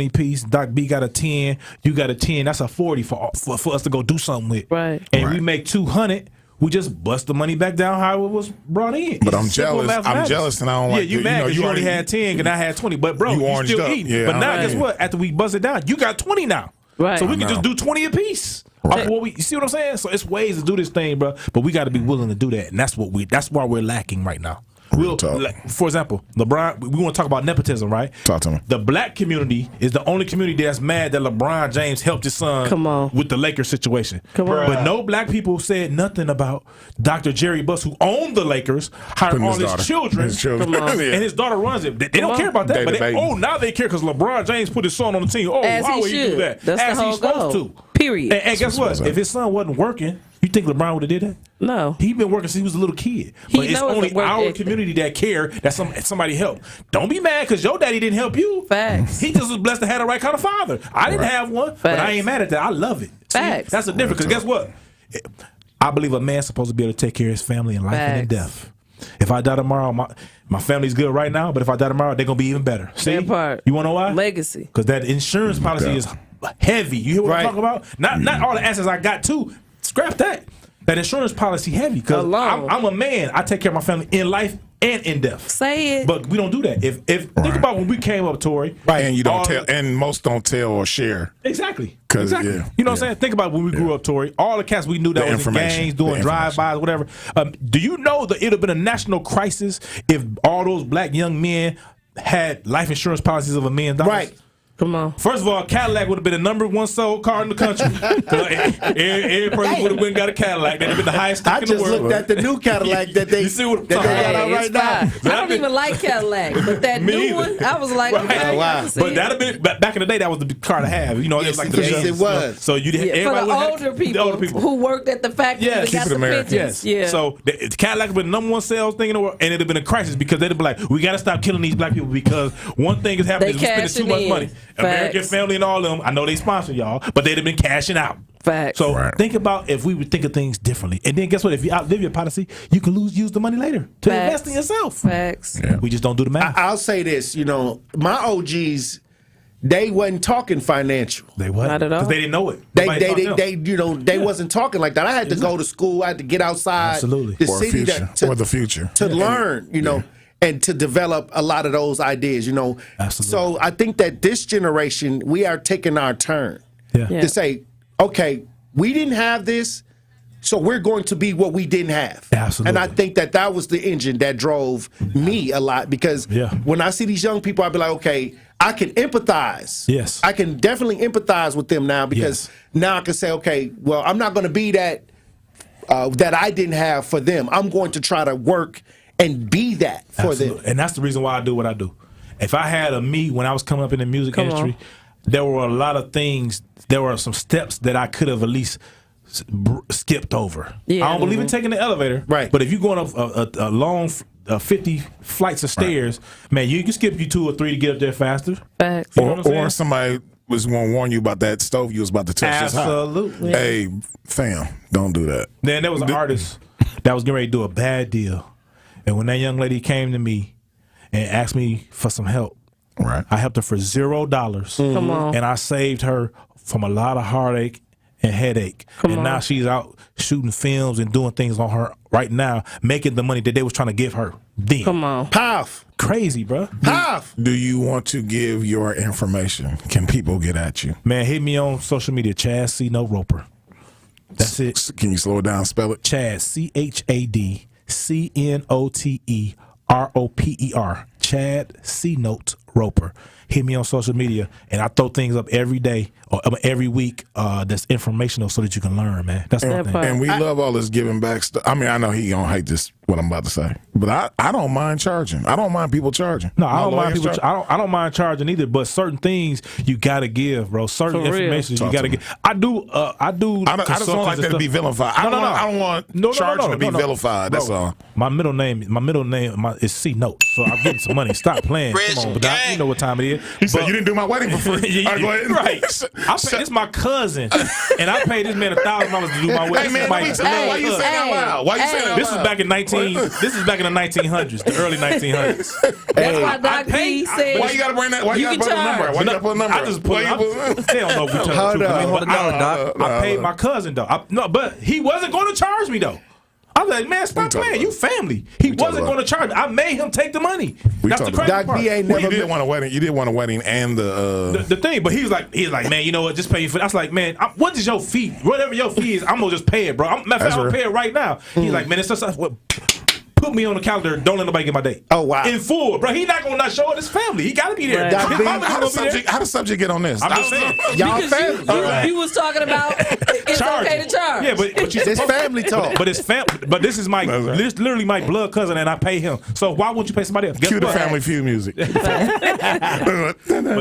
piece, Doc B got a 10, you got a 10, that's a 40 for us to go do something with. Right. And we make 200, we just bust the money back down how it was brought in. But I'm jealous. I'm jealous and I don't like it. Yeah, you mad because you only had 10 and I had 20. But bro, you still eating. Yeah, but now guess what? After we bust it down, you got 20 now. Right. So we can just do 20 apiece. You see what I'm saying? So it's ways to do this thing, bro. But we got to be willing to do that, and that's why we're lacking right now. For example, LeBron. We want to talk about nepotism, right? Talk to me. The black community is the only community that's mad that LeBron James helped his son with the Lakers situation. But no black people said nothing about Dr. Jerry Buss, who owned the Lakers, hired all his children, and his daughter runs it. They don't care about that, but now they care because LeBron James put his son on the team. Why would he do that? That's As the whole he's supposed goal. to. Period. And guess what? If his son wasn't working, you think LeBron would have did that? No. He been working since he was a little kid. But it's only our community that care that somebody helped. Don't be mad because your daddy didn't help you. Facts. He just was blessed to have the right kind of father. I didn't have one, but I ain't mad at that. I love it. Facts. See, that's the difference. Because guess what? I believe a man's supposed to be able to take care of his family in life and in death. If I die tomorrow, my family's good right now, but if I die tomorrow, they're going to be even better. See? You want to know why? Legacy. Because that insurance policy is heavy. You hear what I'm talking about? Not all the assets I got too. Scrap that. That insurance policy heavy because I'm a man. I take care of my family in life and in death. Say it. But we don't do that. If think about when we came up, Tory. Right. And you don't tell, and most don't tell or share. Exactly. Exactly. You know what I'm saying? Think about when we grew up, Tory. All the cats we knew that was in gangs, doing drive-bys, whatever. Do you know that it would have been a national crisis if all those black young men had life insurance policies of $1 million? Right. Come on. First of all, Cadillac would have been the #1 sold car in the country. Every person would have went and got a Cadillac. That would have been the highest stock in the world. I just looked at the new Cadillac that they got out right now. I don't even like Cadillac, but that new one, I was like, wow. But that'd have been back in the day. That was the car to have. You know, it was like the it was. So you did everybody for the older people who worked at the factory. Yeah, keep it American. Yes. Yeah. So the Cadillac would have been the #1 sales thing in the world, and it'd have been a crisis because they'd have been like, we got to stop killing these black people because one thing is happening is we're spending too much money. American Family and all of them, I know they sponsor y'all, but they'd have been cashing out. Facts. So think about if we would think of things differently. And then guess what? If you outlive your policy, you can use the money later to invest in yourself. Facts. Yeah. We just don't do the math. I'll say this, my OGs, they wasn't talking financial. They wasn't. Not at all. Because they didn't know it. They wasn't talking like that. I had to go to school. I had to get outside the city the future to learn, and to develop a lot of those ideas, Absolutely. So I think that this generation, we are taking our turn to say, okay, we didn't have this, so we're going to be what we didn't have. Absolutely. And I think that was the engine that drove me a lot, because when I see these young people, I be like, okay, I can empathize. Yes. I can definitely empathize with them now, because now I can say, okay, well, I'm not going to be that I didn't have for them. I'm going to try to work and be that for them. And that's the reason why I do what I do. If I had a me when I was coming up in the music industry, there were a lot of things, there were some steps that I could have at least skipped over. Yeah. I don't believe in taking the elevator. Right. But if you're going up a long 50 flights of stairs, man, you can skip you 2 or 3 to get up there faster. Facts. You know what I'm saying? Or somebody was going to warn you about that stove you was about to touch. Absolutely. Hey, fam, don't do that. Then there was an artist that was getting ready to do a bad deal. And when that young lady came to me and asked me for some help, I helped her for $0. Come on. And I saved her from a lot of heartache and headache. Now she's out shooting films and doing things on her right now, making the money that they was trying to give her then. Come on. Puff. Crazy, bro. Puff. Do you want to give your information? Can people get at you? Man, hit me on social media, Chad C-Note Roper. That's it. Can you slow it down, spell it? Chad, CHAD CNOTEROPER. Chad C-Note Roper. Hit me on social media, and I throw things up every day or every week that's informational so that you can learn, man. That's the thing. And we love all this giving back stuff. I mean, I know he gonna hate this, what I'm about to say, but I don't mind charging. I don't mind people charging. No, I don't mind people. I don't mind charging either. But certain things you gotta give, bro. Certain information you gotta give. I do. I just don't like that to be vilified. I don't want charging to be vilified. That's all. My middle name is C-Note, so I'm getting some money. Stop playing. Come on, but you know what time it is. He said you didn't do my wedding for free. All right, go ahead. Right. This is my cousin, and I paid this man $1,000 to do my wedding. Hey man, why you say that out loud? Why you say that out loud? This is back in This is back in the 1900s, the early 1900s. That's why Doc B said. Why you gotta bring that? Why you gotta put a number? Why you gotta put a number? I just put. They don't know if we told the truth. I paid my cousin though. But he wasn't going to charge me though. I was like, man, stop playing. You family. He wasn't going to charge me. I made him take the money. That's the crazy part. You did want a wedding. You did want a wedding and the thing. But he was like, man, you know what? Just pay for it. I was like, man, what is your fee? Whatever your fee is, I'm gonna just pay it, bro. I'm gonna pay it right now. He's like, man, it's just put me on the calendar. Don't let nobody get my date. Oh wow! In full, bro. He not gonna not show it. His family. He gotta be there. Right. How does subject get on this? I'm just saying. Y'all family. You was talking about it's okay to charge. Yeah, but this family talk. But it's family. But this is this literally my blood cousin, and I pay him. So why wouldn't you pay somebody else? Cue the Family Feud music. But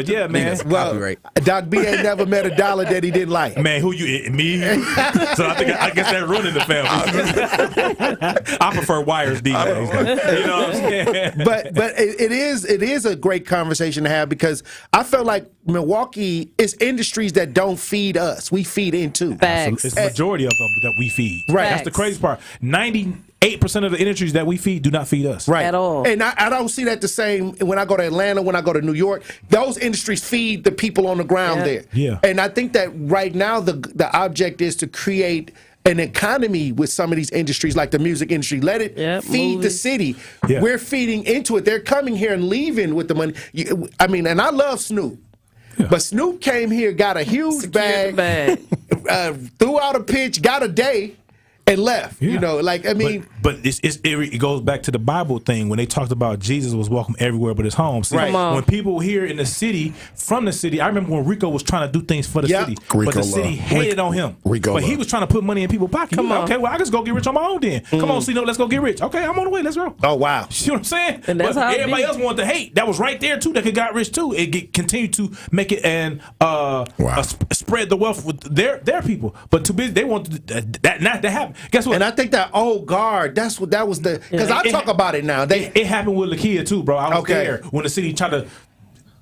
yeah, man. Well, Doc B ain't never met $1 that he didn't like. Man, who you? Me? So I guess that running the family. I prefer wires these days. You know what I'm saying? But it is a great conversation to have, because I felt like Milwaukee is industries that don't feed us. We feed into. Facts. It's the majority of them that we feed. Right. That's the crazy part. 98% of the industries that we feed do not feed us. Right. At all. And I don't see that the same when I go to Atlanta, when I go to New York. Those industries feed the people on the ground there. Yeah. And I think that right now the object is to create an economy with some of these industries, like the music industry. Let it feed the city. Yeah. We're feeding into it. They're coming here and leaving with the money. I mean, and I love Snoop. Yeah. But Snoop came here, got a huge bag. Threw out a pitch, got a day, and left. Yeah. You know, like, I mean. But it goes back to the Bible thing when they talked about Jesus was welcome everywhere but his home. See, when people here in the city, from the city, I remember when Rico was trying to do things for the city, but the city hated on him. But he was trying to put money in people's pockets. Okay, well, I just go get rich on my own then. Come on, C-Note, let's go get rich. Okay, I'm on the way, let's go. Oh, wow. You know what I'm saying? And that's but how everybody else wanted to hate. That was right there, too, that got rich, too. It continued to make it and spread the wealth with their people. But too busy, they wanted that not to happen. Guess what? And I think that old guard, that was the, because I talk about it now. It happened with Lakia too, bro. I was there when the city tried to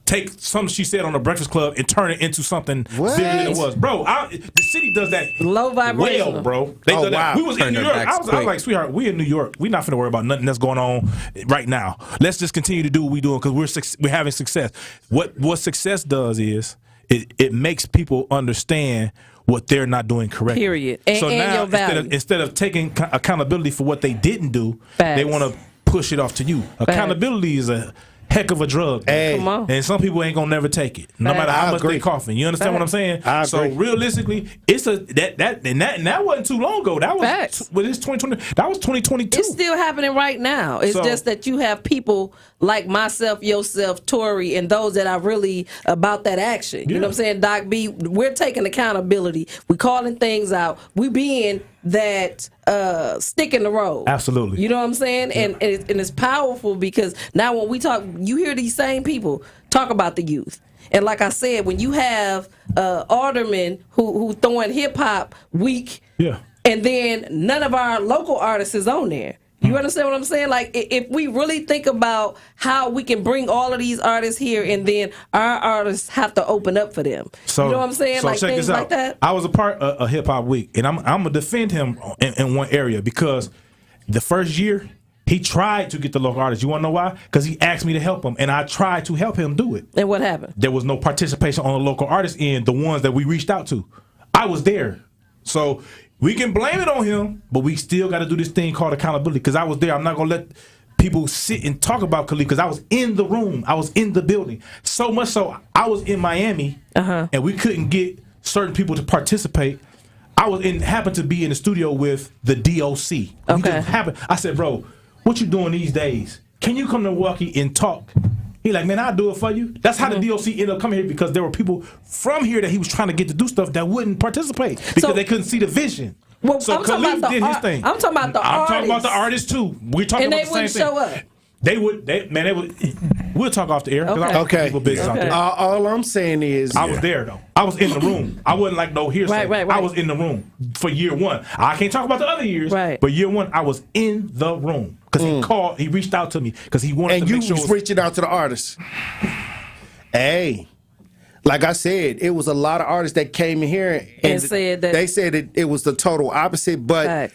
take something she said on the Breakfast Club and turn it into something bigger than it was. Bro, the city does that low vibration. Well, bro. They do that. We was in New York. I was like, sweetheart, we in New York. We're not finna worry about nothing that's going on right now. Let's just continue to do what we're doing because we're having success. What success does is it makes people understand what they're not doing correctly. Period. So now, instead of taking accountability for what they didn't do, they want to push it off to you. Accountability is a heck of a drug. Hey. Come on. And some people ain't gonna never take it, no matter how much they coughing. You understand what I'm saying? So realistically, it's that wasn't too long ago. That was it's 2020. That was 2022. It's still happening right now. It's just that you have people like myself, yourself, Tory, and those that are really about that action. You know what I'm saying? Doc B, we're taking accountability. We calling things out. We being that stick in the road. Absolutely. You know what I'm saying? And it's powerful because now when we talk, you hear these same people talk about the youth. And like I said, when you have aldermen who throwing hip hop week, and then none of our local artists is on there. You understand what I'm saying? Like, if we really think about how we can bring all of these artists here, and then our artists have to open up for them. So, you know what I'm saying? So like check things this out. like that. I was a part of Hip Hop Week, and I'm gonna defend him in one area because the first year he tried to get the local artists. You want to know why? Because he asked me to help him, and I tried to help him do it. And what happened? There was no participation on the local artists end, the ones that we reached out to. I was there, so. We can blame it on him, but we still got to do this thing called accountability because I was there. I'm not going to let people sit and talk about Khalif because I was in the room. I was in the building. So much so, I was in Miami, and we couldn't get certain people to participate. Happened to be in the studio with the DOC. I said, bro, what you doing these days? Can you come to Milwaukee and talk? He like, man, I'll do it for you. That's how the DOC ended up coming here because there were people from here that he was trying to get to do stuff that wouldn't participate because they couldn't see the vision. Well, so Khalif did his thing. I'm talking about the artists. I'm talking about the artists too. We're talking about the same thing. And they wouldn't show up. They would. We'll talk off the air. Okay. People business out there. All I'm saying is, I was there though. I was in the room. I wasn't like no hearsay. Right. I was in the room for year one. I can't talk about the other years. Right. But year one, I was in the room because he called. He reached out to me because he wanted to make sure. And you was reaching out to the artists. Hey. Like I said, it was a lot of artists that came in here and said that they said it was the total opposite. But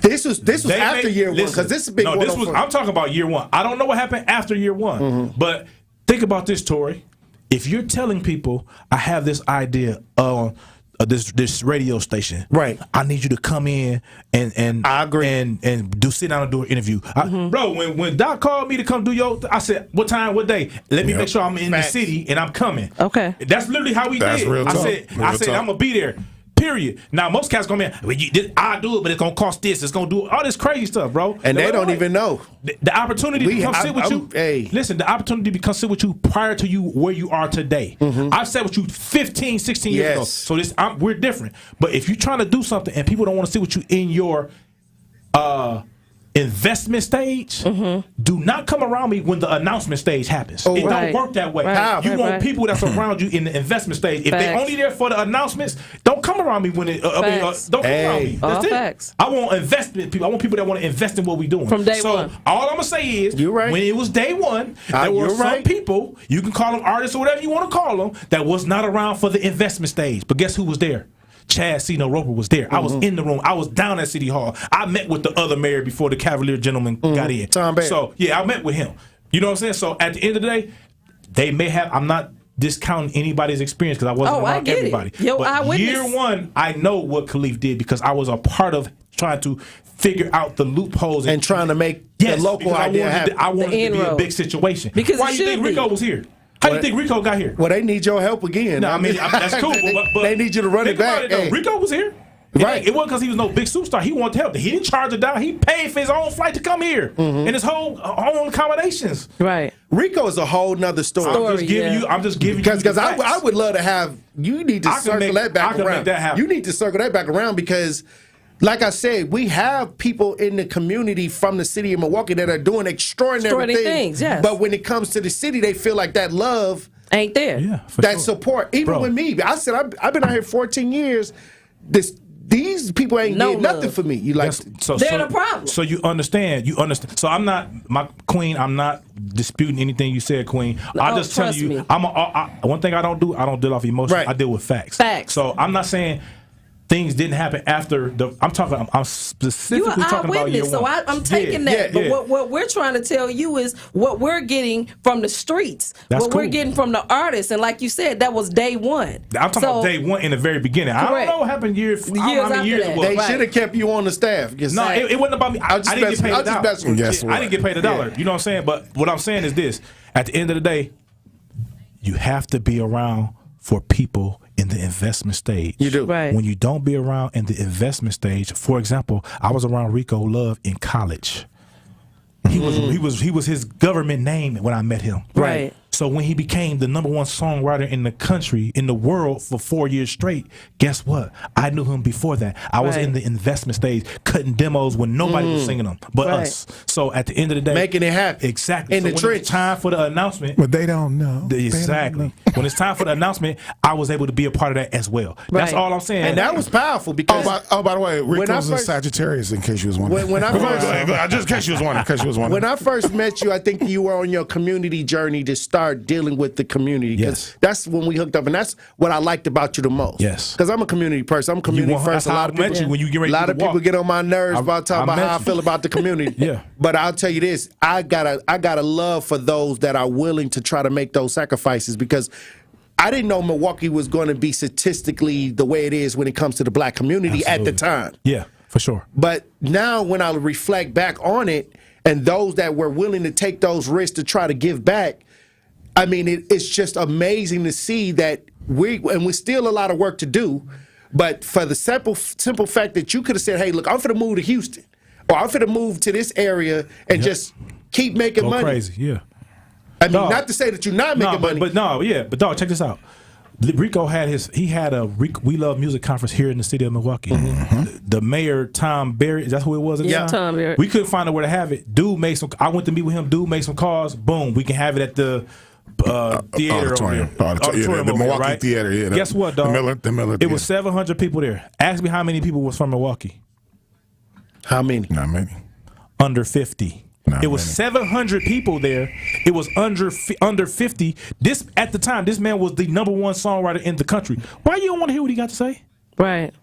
this was after year one because this is a big one. I'm talking about year one. I don't know what happened after year one, but think about this, Tory. If you're telling people I have this idea of this radio station, right? I need you to come in and I agree and sit down and do an interview, bro. When Doc called me to come do I said, what time, what day? Let me make sure I'm in the city and I'm coming. Okay, that's literally how we did. Real talk. I said I'm gonna be there. Period. Now most cats gonna be, I do it, but it's gonna cost this. It's gonna do all this crazy stuff, bro. And they don't even know. The opportunity to come sit with you. Hey. Listen, the opportunity to come sit with you prior to you where you are today. I've sat with you 15, 16 years ago. So we're different. But if you're trying to do something and people don't want to sit with you in your investment stage, do not come around me when the announcement stage happens. It don't work that way. You want people that's around you in the investment stage. If they're only there for the announcements, don't come around me when it. Don't come around me. That's it. I want investment people. I want people that want to invest in what we're doing from day one. All I'm gonna say is, when it was day one, there were some people. You can call them artists or whatever you want to call them that was not around for the investment stage. But guess who was there? C-Note Roper was there. I was in the room. I was down at City Hall. I met with the other mayor before the Cavalier gentleman got in. So, I met with him. You know what I'm saying? So, at the end of the day, they may have, I'm not discounting anybody's experience because I wasn't around everybody. But year one, I know what Khalif did because I was a part of trying to figure out the loopholes. And trying to make the local idea happen. I wanted it to be a big situation. Because why do you think Rico was here? How do you think Rico got here? Well, they need your help again. No, I mean, that's cool. But they need you to run it back. Rico was here. Right. It wasn't because he was no big superstar. He wanted to help. He didn't charge it down. He paid for his own flight to come here and his whole own accommodations. Right. Rico is a whole nother story. I'm just giving you because I would love to have. You need to circle that back around. You need to circle that back around because, like I said, we have people in the community from the city of Milwaukee that are doing extraordinary things. Yes. But when it comes to the city, they feel like that love ain't there. Yeah, that support. Even with me, I said I've been out here 14 years. these people ain't getting nothing for me. You like they're the problem. So you understand. So I'm not my queen. I'm not disputing anything you said, queen. I just tell you, one thing I don't do off emotion. Right. I deal with facts. So I'm not saying things didn't happen after the. I'm specifically talking about year one. So I'm taking that. But what we're trying to tell you is what we're getting from the streets. We're getting from the artists. And like you said, that was day one. I'm talking about day one in the very beginning. Correct. I don't know what happened years after that. They should have kept you on the staff. No, it wasn't about me. I didn't get paid $1. I didn't get paid $1. You know what I'm saying? But what I'm saying is this: at the end of the day, you have to be around for people in the investment stage. You do. Right. When you don't be around in the investment stage, for example, I was around Rico Love in college. He was his government name when I met him. Right. So when he became the #1 songwriter in the country, in the world for 4 years straight, guess what? I knew him before that. I was in the investment stage, cutting demos when nobody was singing them but us. So at the end of the day, making it happen. Exactly. In the trench. It's time for the announcement. But they don't know. Exactly. When it's time for the announcment, I was able to be a part of that as well. That's all I'm saying. And that was powerful because by the way, Rico's a Sagittarius, in case you was wondering. Just in case you was wondering. When I first met you, I think you were on your community journey to start dealing with the community. Because that's when we hooked up, and that's what I liked about you the most. Yes. Because I'm a community person. I'm community first. A lot of people get on my nerves about talking about how I feel about the community. Yeah. But I'll tell you this: I got a love for those that are willing to try to make those sacrifices, because I didn't know Milwaukee was going to be statistically the way it is when it comes to the black community at the time. Yeah, for sure. But now when I reflect back on it, and those that were willing to take those risks to try to give back, I mean, it's just amazing to see that we're still a lot of work to do, but for the simple fact that you could have said, hey, look, I'm going to move to Houston, or I'm going to move to this area and just keep making money. Crazy, yeah. I mean, not to say that you're not making money. But dog, check this out. Rico had a We Love Music conference here in the city of Milwaukee. The mayor, Tom Berry, that's who it was at the time? Tom Berry. We couldn't find nowhere to have it. Dude made some. I went to meet with him. Dude made some calls. Boom, we can have it at the theater auditorium. Auditorium the Milwaukee right? Theater. Yeah. Guess what, dog? The Miller it was 700 people there. Ask me how many people was from Milwaukee. How many? Not many. Under 50. It was 700 people there. It was under 50. This at the time, this man was the #1 songwriter in the country. Why you don't want to hear what he got to say? Right.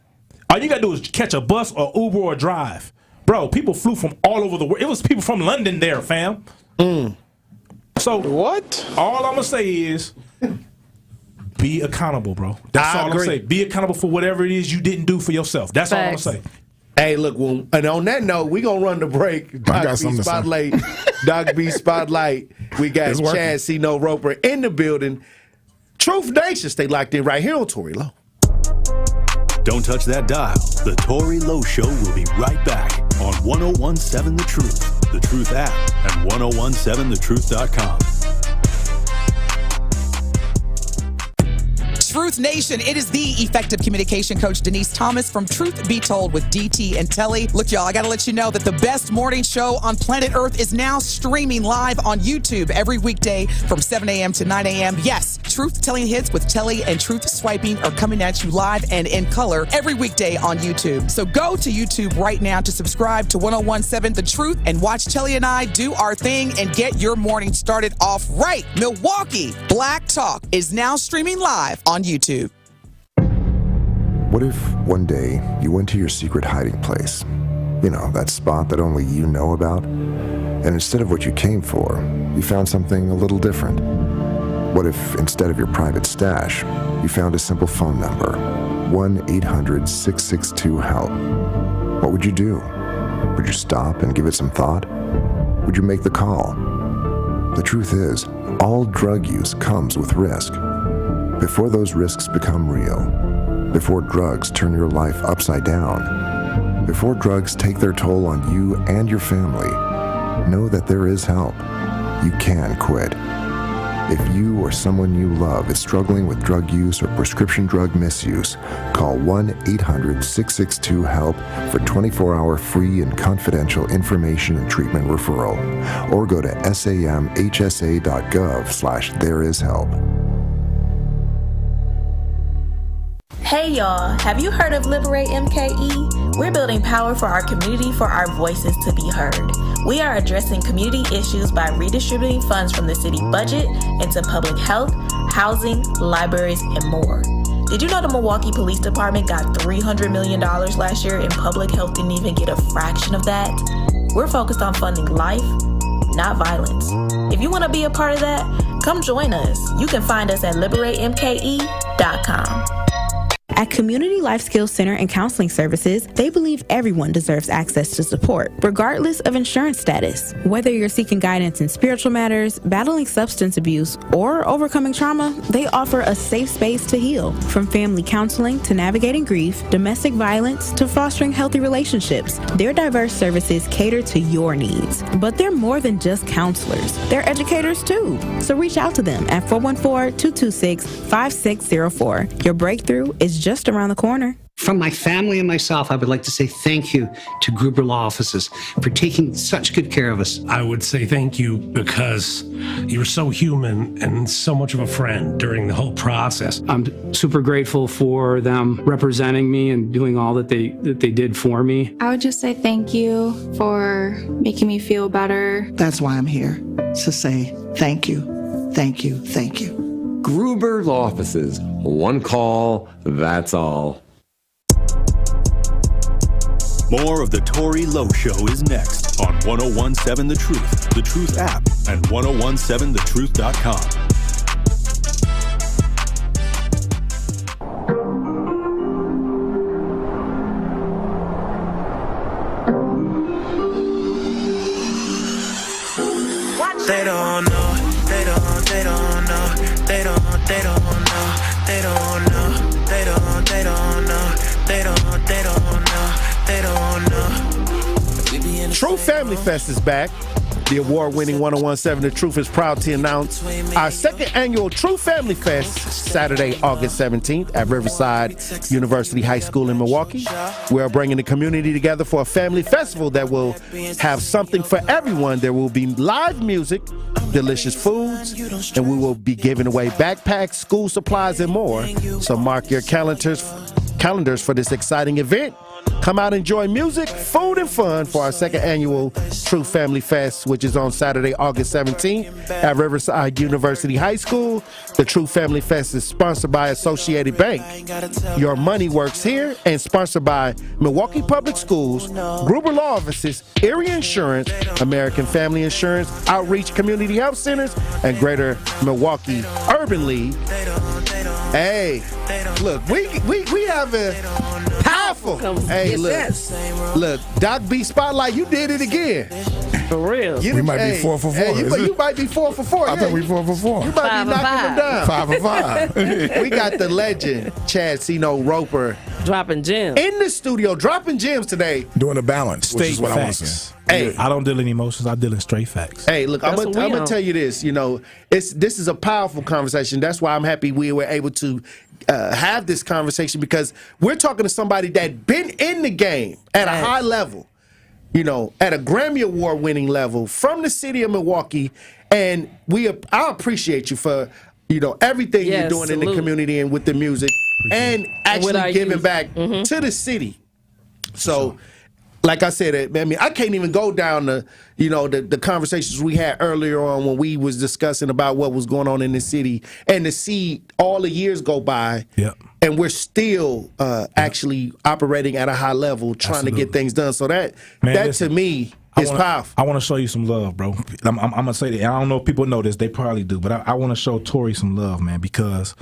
All you got to do is catch a bus or Uber or drive. Bro, people flew from all over the world. It was people from London there, fam. So what? All I'm gonna say is be accountable, bro. That's all I'm gonna say. Be accountable for whatever it is you didn't do for yourself. That's all I'm gonna say. Hey, look, and on that note, we're going to run the break. Doc B Spotlight. Doc B Spotlight. We got Chad C-Note Roper in the building. Truth Nation, stay locked in right here on Tory Lowe. Don't touch that dial. The Tory Lowe Show will be right back on 1017 The Truth, The Truth app, and 1017thetruth.com. Truth Nation, it is the effective communication coach, Denise Thomas from Truth Be Told with DT and Tellez. Look, y'all, I got to let you know that the best morning show on planet Earth is now streaming live on YouTube every weekday from 7 a.m. to 9 a.m. Yes, Truth Telling Hits with Tellez and Truth Swiping are coming at you live and in color every weekday on YouTube. So go to YouTube right now to subscribe to 1017 The Truth and watch Tellez and I do our thing and get your morning started off right. Milwaukee Black Talk is now streaming live on YouTube. What if one day you went to your secret hiding place? You know, that spot that only you know about? And instead of what you came for, you found something a little different. What if instead of your private stash, you found a simple phone number, 1-800-662-HELP? What would you do? Would you stop and give it some thought? Would you make the call? The truth is, all drug use comes with risk. Before those risks become real, before drugs turn your life upside down, before drugs take their toll on you and your family, know that there is help. You can quit. If you or someone you love is struggling with drug use or prescription drug misuse, call 1-800-662-HELP for 24-hour free and confidential information and treatment referral, or go to samhsa.gov/thereishelp. Hey y'all, have you heard of Liberate MKE? We're building power for our community for our voices to be heard. We are addressing community issues by redistributing funds from the city budget into public health, housing, libraries, and more. Did you know the Milwaukee Police Department got $300 million last year and public health didn't even get a fraction of that? We're focused on funding life, not violence. If you want to be a part of that, come join us. You can find us at liberatemke.com. At Community Life Skills Center and Counseling Services, they believe everyone deserves access to support, regardless of insurance status. Whether you're seeking guidance in spiritual matters, battling substance abuse, or overcoming trauma, they offer a safe space to heal. From family counseling to navigating grief, domestic violence to fostering healthy relationships, their diverse services cater to your needs. But they're more than just counselors. They're educators too. So reach out to them at 414-226-5604. Your breakthrough is just around the corner. From my family and myself, I would like to say thank you to Gruber Law Offices for taking such good care of us. I would say thank you because you were so human and so much of a friend during the whole process. I'm super grateful for them representing me and doing all that they did for me. I would just say thank you for making me feel better. That's why I'm here, to say thank you, thank you, thank you. Gruber Law Offices. One call, that's all. More of the Tory Lowe Show is next on 1017 The Truth app, and 1017thetruth.com. They don't know, they don't know, they don't know, they don't know, they don't know, they don't know, they don't know, they don't know. True Family Fest is back. The award-winning 1017 The Truth is proud to announce our second annual True Family Fest, Saturday, August 17th at Riverside University High School in Milwaukee. We are bringing the community together for a family festival that will have something for everyone. There will be live music, delicious foods, and we will be giving away backpacks, school supplies, and more. So mark your calendars for this exciting event. Come out and enjoy music, food, and fun for our second annual True Family Fest, which is on Saturday, August 17th at Riverside University High School. The True Family Fest is sponsored by Associated Bank. Your money works here, and sponsored by Milwaukee Public Schools, Gruber Law Offices, Erie Insurance, American Family Insurance, Outreach Community Health Centers, and Greater Milwaukee Urban League. Hey, look, we have a powerful. Hey, look, Doc B Spotlight, you did it again. For real. We might be 4 for 4. Hey, you might be 4 for 4. I thought we 4 for 4. You might be knocking them down. 5 for 5. We got the legend, C-Note Roper. Dropping gems. In the studio, dropping gems today. Doing a balance, which is what I want to say. Hey, I don't deal in emotions. I deal in straight facts. Hey, look, I'm gonna tell you this. You know, this is a powerful conversation. That's why I'm happy we were able to have this conversation, because we're talking to somebody that been in the game at a high level. You know, at a Grammy Award winning level from the city of Milwaukee, and I appreciate you for everything you're doing in the community and with the music, and actually giving back to the city. So. Like I said, I mean, I can't even go down the conversations we had earlier on when we was discussing about what was going on in the city, and to see all the years go by, and we're still actually operating at a high level, trying to get things done. So that to me is powerful. I want to show you some love, bro. I'm gonna say that. And I don't know if people know this; they probably do, but I want to show Tory some love, man, because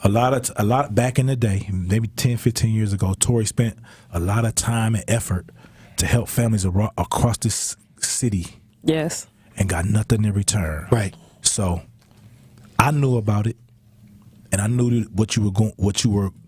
a lot back in the day, maybe 10, 15 years ago, Tory spent a lot of time and effort to help families across this city. Yes. And got nothing in return. Right. So I knew about it, and I knew what you were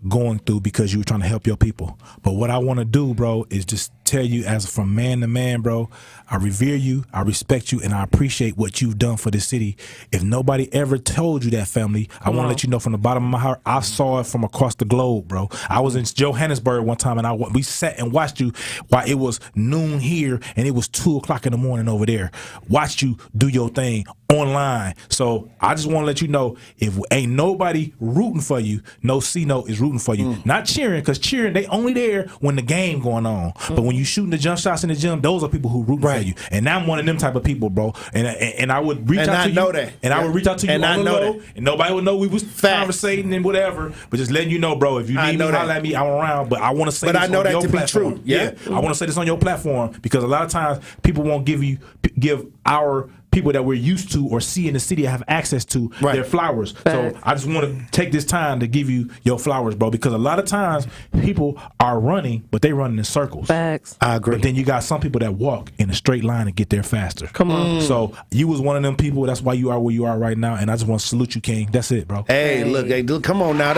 going through because you were trying to help your people. But what I want to do, bro, is just tell you, as from man to man, bro, I revere you, I respect you, and I appreciate what you've done for the city. If nobody ever told you that, family, I want to let you know from the bottom of my heart, I saw it from across the globe, bro. I was in Johannesburg one time, and we sat and watched you while it was noon here, and it was 2 o'clock in the morning over there. Watched you do your thing online. So I just want to let you know, if ain't nobody rooting for you, no C-Note is rooting for you. Not cheering, because cheering, they only there when the game going on. But when you shooting the jump shots in the gym, those are people who rooting for you. And I'm one of them type of people, bro. And I would reach out to you. And I would reach out to you on the low, and nobody would know we was conversating and whatever. But just letting you know, bro, if you need me, holler at me, I'm around. But I want to say this on your platform. Be true. Yeah. I want to say this on your platform, because a lot of times people won't give our people that we're used to or see in the city have access to their flowers. So I just want to take this time to give you your flowers, bro, because a lot of times people are running, but they running in circles. Facts. I agree. But then you got some people that walk in a straight line and get there faster. Come on. So you was one of them people. That's why you are where you are right now. And I just want to salute you, King. That's it, bro. Hey, look, come on now.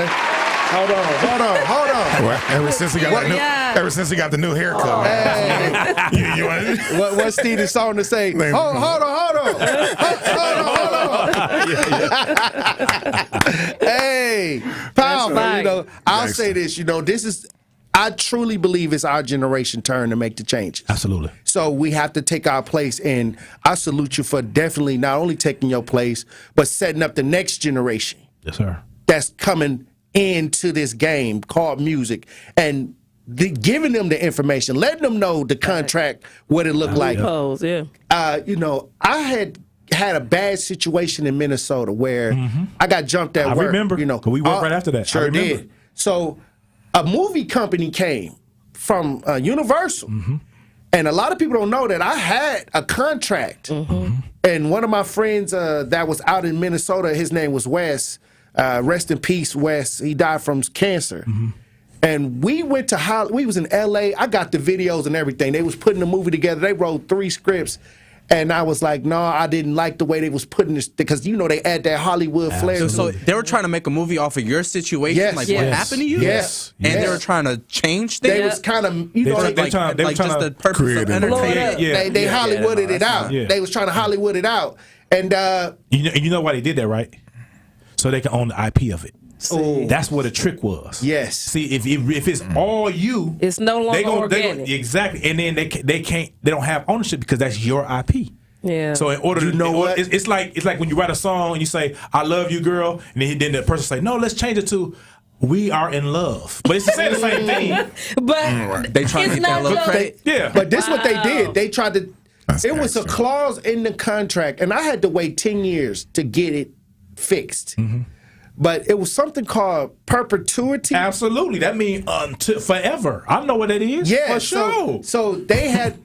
Hold on. Well, ever since he got the new haircut. What's Steve's song to say? Hold on. Hey, powerful. I'll say this. This is. I truly believe it's our generation turn to make the changes. Absolutely. So we have to take our place, and I salute you for definitely not only taking your place, but setting up the next generation. Yes, sir. That's coming into this game called music, and giving them the information, letting them know the contract, what it looked like. I had a bad situation in Minnesota where I got jumped at work. I remember. We worked right after that. Sure did. So a movie company came from Universal, and a lot of people don't know that I had a contract. And one of my friends that was out in Minnesota, his name was Wes. Rest in peace, Wes. He died from cancer. And we went to we was in LA. I got the videos and everything. They was putting the movie together. They wrote 3 scripts. And I was like, no, I didn't like the way they was putting this, because they add that Hollywood flair. So they were trying to make a movie off of your situation, what happened to you? Yes. And they were trying to change things. They was kind of, they were trying to create of entertainment. They Hollywooded it out. They was trying to Hollywood it out. And you know why they did that, right? So they can own the IP of it. Ooh. That's what the trick was. Yes. See, if it's all you, it's no longer organic. Exactly, and then they don't have ownership because that's your IP. Yeah. So in order it's like when you write a song and you say "I love you, girl," and then the person say, "No, let's change it to we are in love." But it's the same thing. But they try to get that little credit. Yeah. But this is what they did. They tried to. It was a clause in the contract, and I had to wait 10 years to get it fixed. But it was something called perpetuity. Absolutely. That means forever. I know what that is. Yeah, for sure. So they had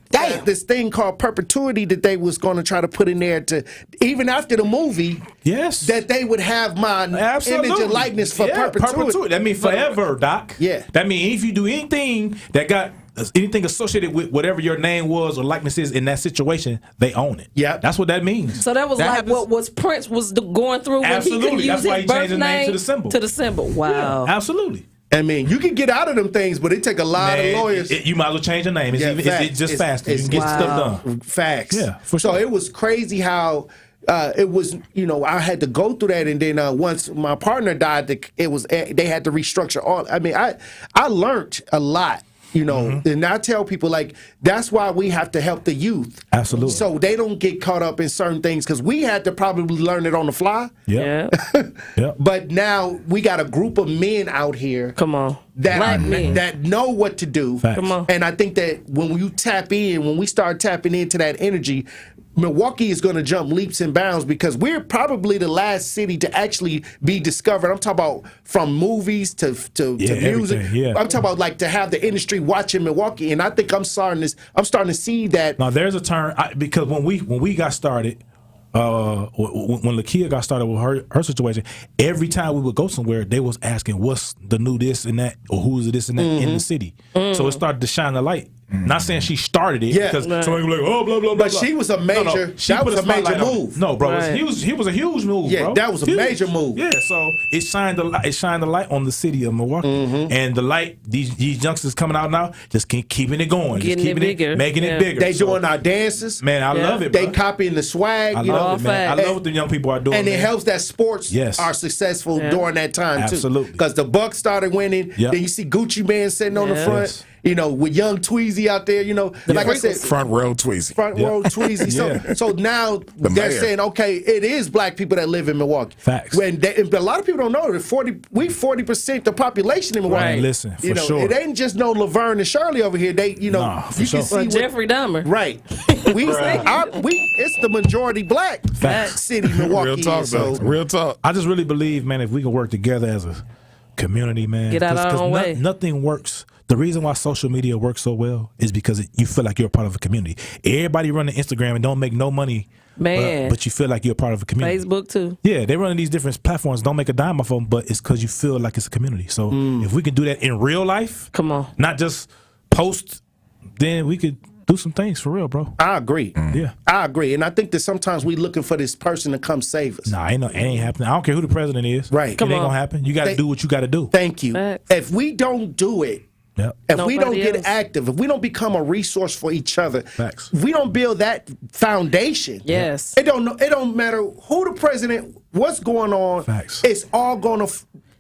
this thing called perpetuity that they was going to try to put in there to, even after the movie, that they would have my image and likeness for perpetuity. That means forever, Doc. Yeah. That means if you do anything that got anything associated with whatever your name was or likeness is in that situation, they own it. Yeah, that's what that means. So that was what was Prince was going through when he couldn't use that's why his he changed birth his name name to the symbol. Wow. Yeah, absolutely. I mean, you can get out of them things, but it take a lot of lawyers. You might as well change your name. It's just faster. You can get stuff done. Facts. Yeah, for sure. So it was crazy how it was. I had to go through that, and then once my partner died, they had to restructure all. I mean, I learned a lot. And I tell people, that's why we have to help the youth. Absolutely. So they don't get caught up in certain things, because we had to probably learn it on the fly. Yeah. But now we got a group of men out here. Come on. That know what to do. Facts. Come on. And I think that when we start tapping into that energy, Milwaukee is going to jump leaps and bounds, because we're probably the last city to actually be discovered. I'm talking about from movies to music. Yeah. I'm talking about to have the industry watching Milwaukee, and I think I'm starting to see that. Now there's a turn, because when we got started, when Lakia got started with her situation, every time we would go somewhere, they was asking what's the new this and that, or who's this and that in the city. So it started to shine the light. Not saying she started it, because somebody was like, oh, blah, blah, blah. But she was a major, that was a major move. No, bro, it was a huge move, yeah, bro. That was a major move. Yeah, so it shined the light on the city of Milwaukee. And the light, these youngsters coming out now, just keeping it going. Getting it bigger. Making it bigger. They doing our dances. Man, I love it, bro. They copying the swag. I love it, man. I love what the young people are doing. And it helps that sports are successful during that time, too. Absolutely. Because the Bucks started winning. Then you see Gucci Man sitting on the front. with young Tweezy out there, like I said, front row Tweezy. Front row Tweezy. So now they're saying, okay, it is black people that live in Milwaukee. Facts. And a lot of people don't know that 40% the population in Milwaukee. Right. Listen, for sure. It ain't just no Laverne and Shirley over here. They, you can see Jeffrey Dahmer. Right. It's the majority black city, Milwaukee. Real talk. I just really believe, man, if we can work together as a community, man, get out our own way. Nothing works. The reason why social media works so well is because you feel like you're a part of a community. Everybody running Instagram and don't make no money, man, but you feel like you're a part of a community. Facebook too. Yeah, they running these different platforms, don't make a dime off them, but it's because you feel like it's a community. So if we can do that in real life, come on, not just post, then we could do some things for real, bro. I agree. Yeah, I agree, and I think that sometimes we looking for this person to come save us. Nah, it ain't happening. I don't care who the president is. Right, it ain't gonna happen. You got to do what you got to do. Thank you. If we don't do it, if we don't get active, if we don't become a resource for each other, if we don't build that foundation, it don't matter who the president, what's going on. It's all gonna.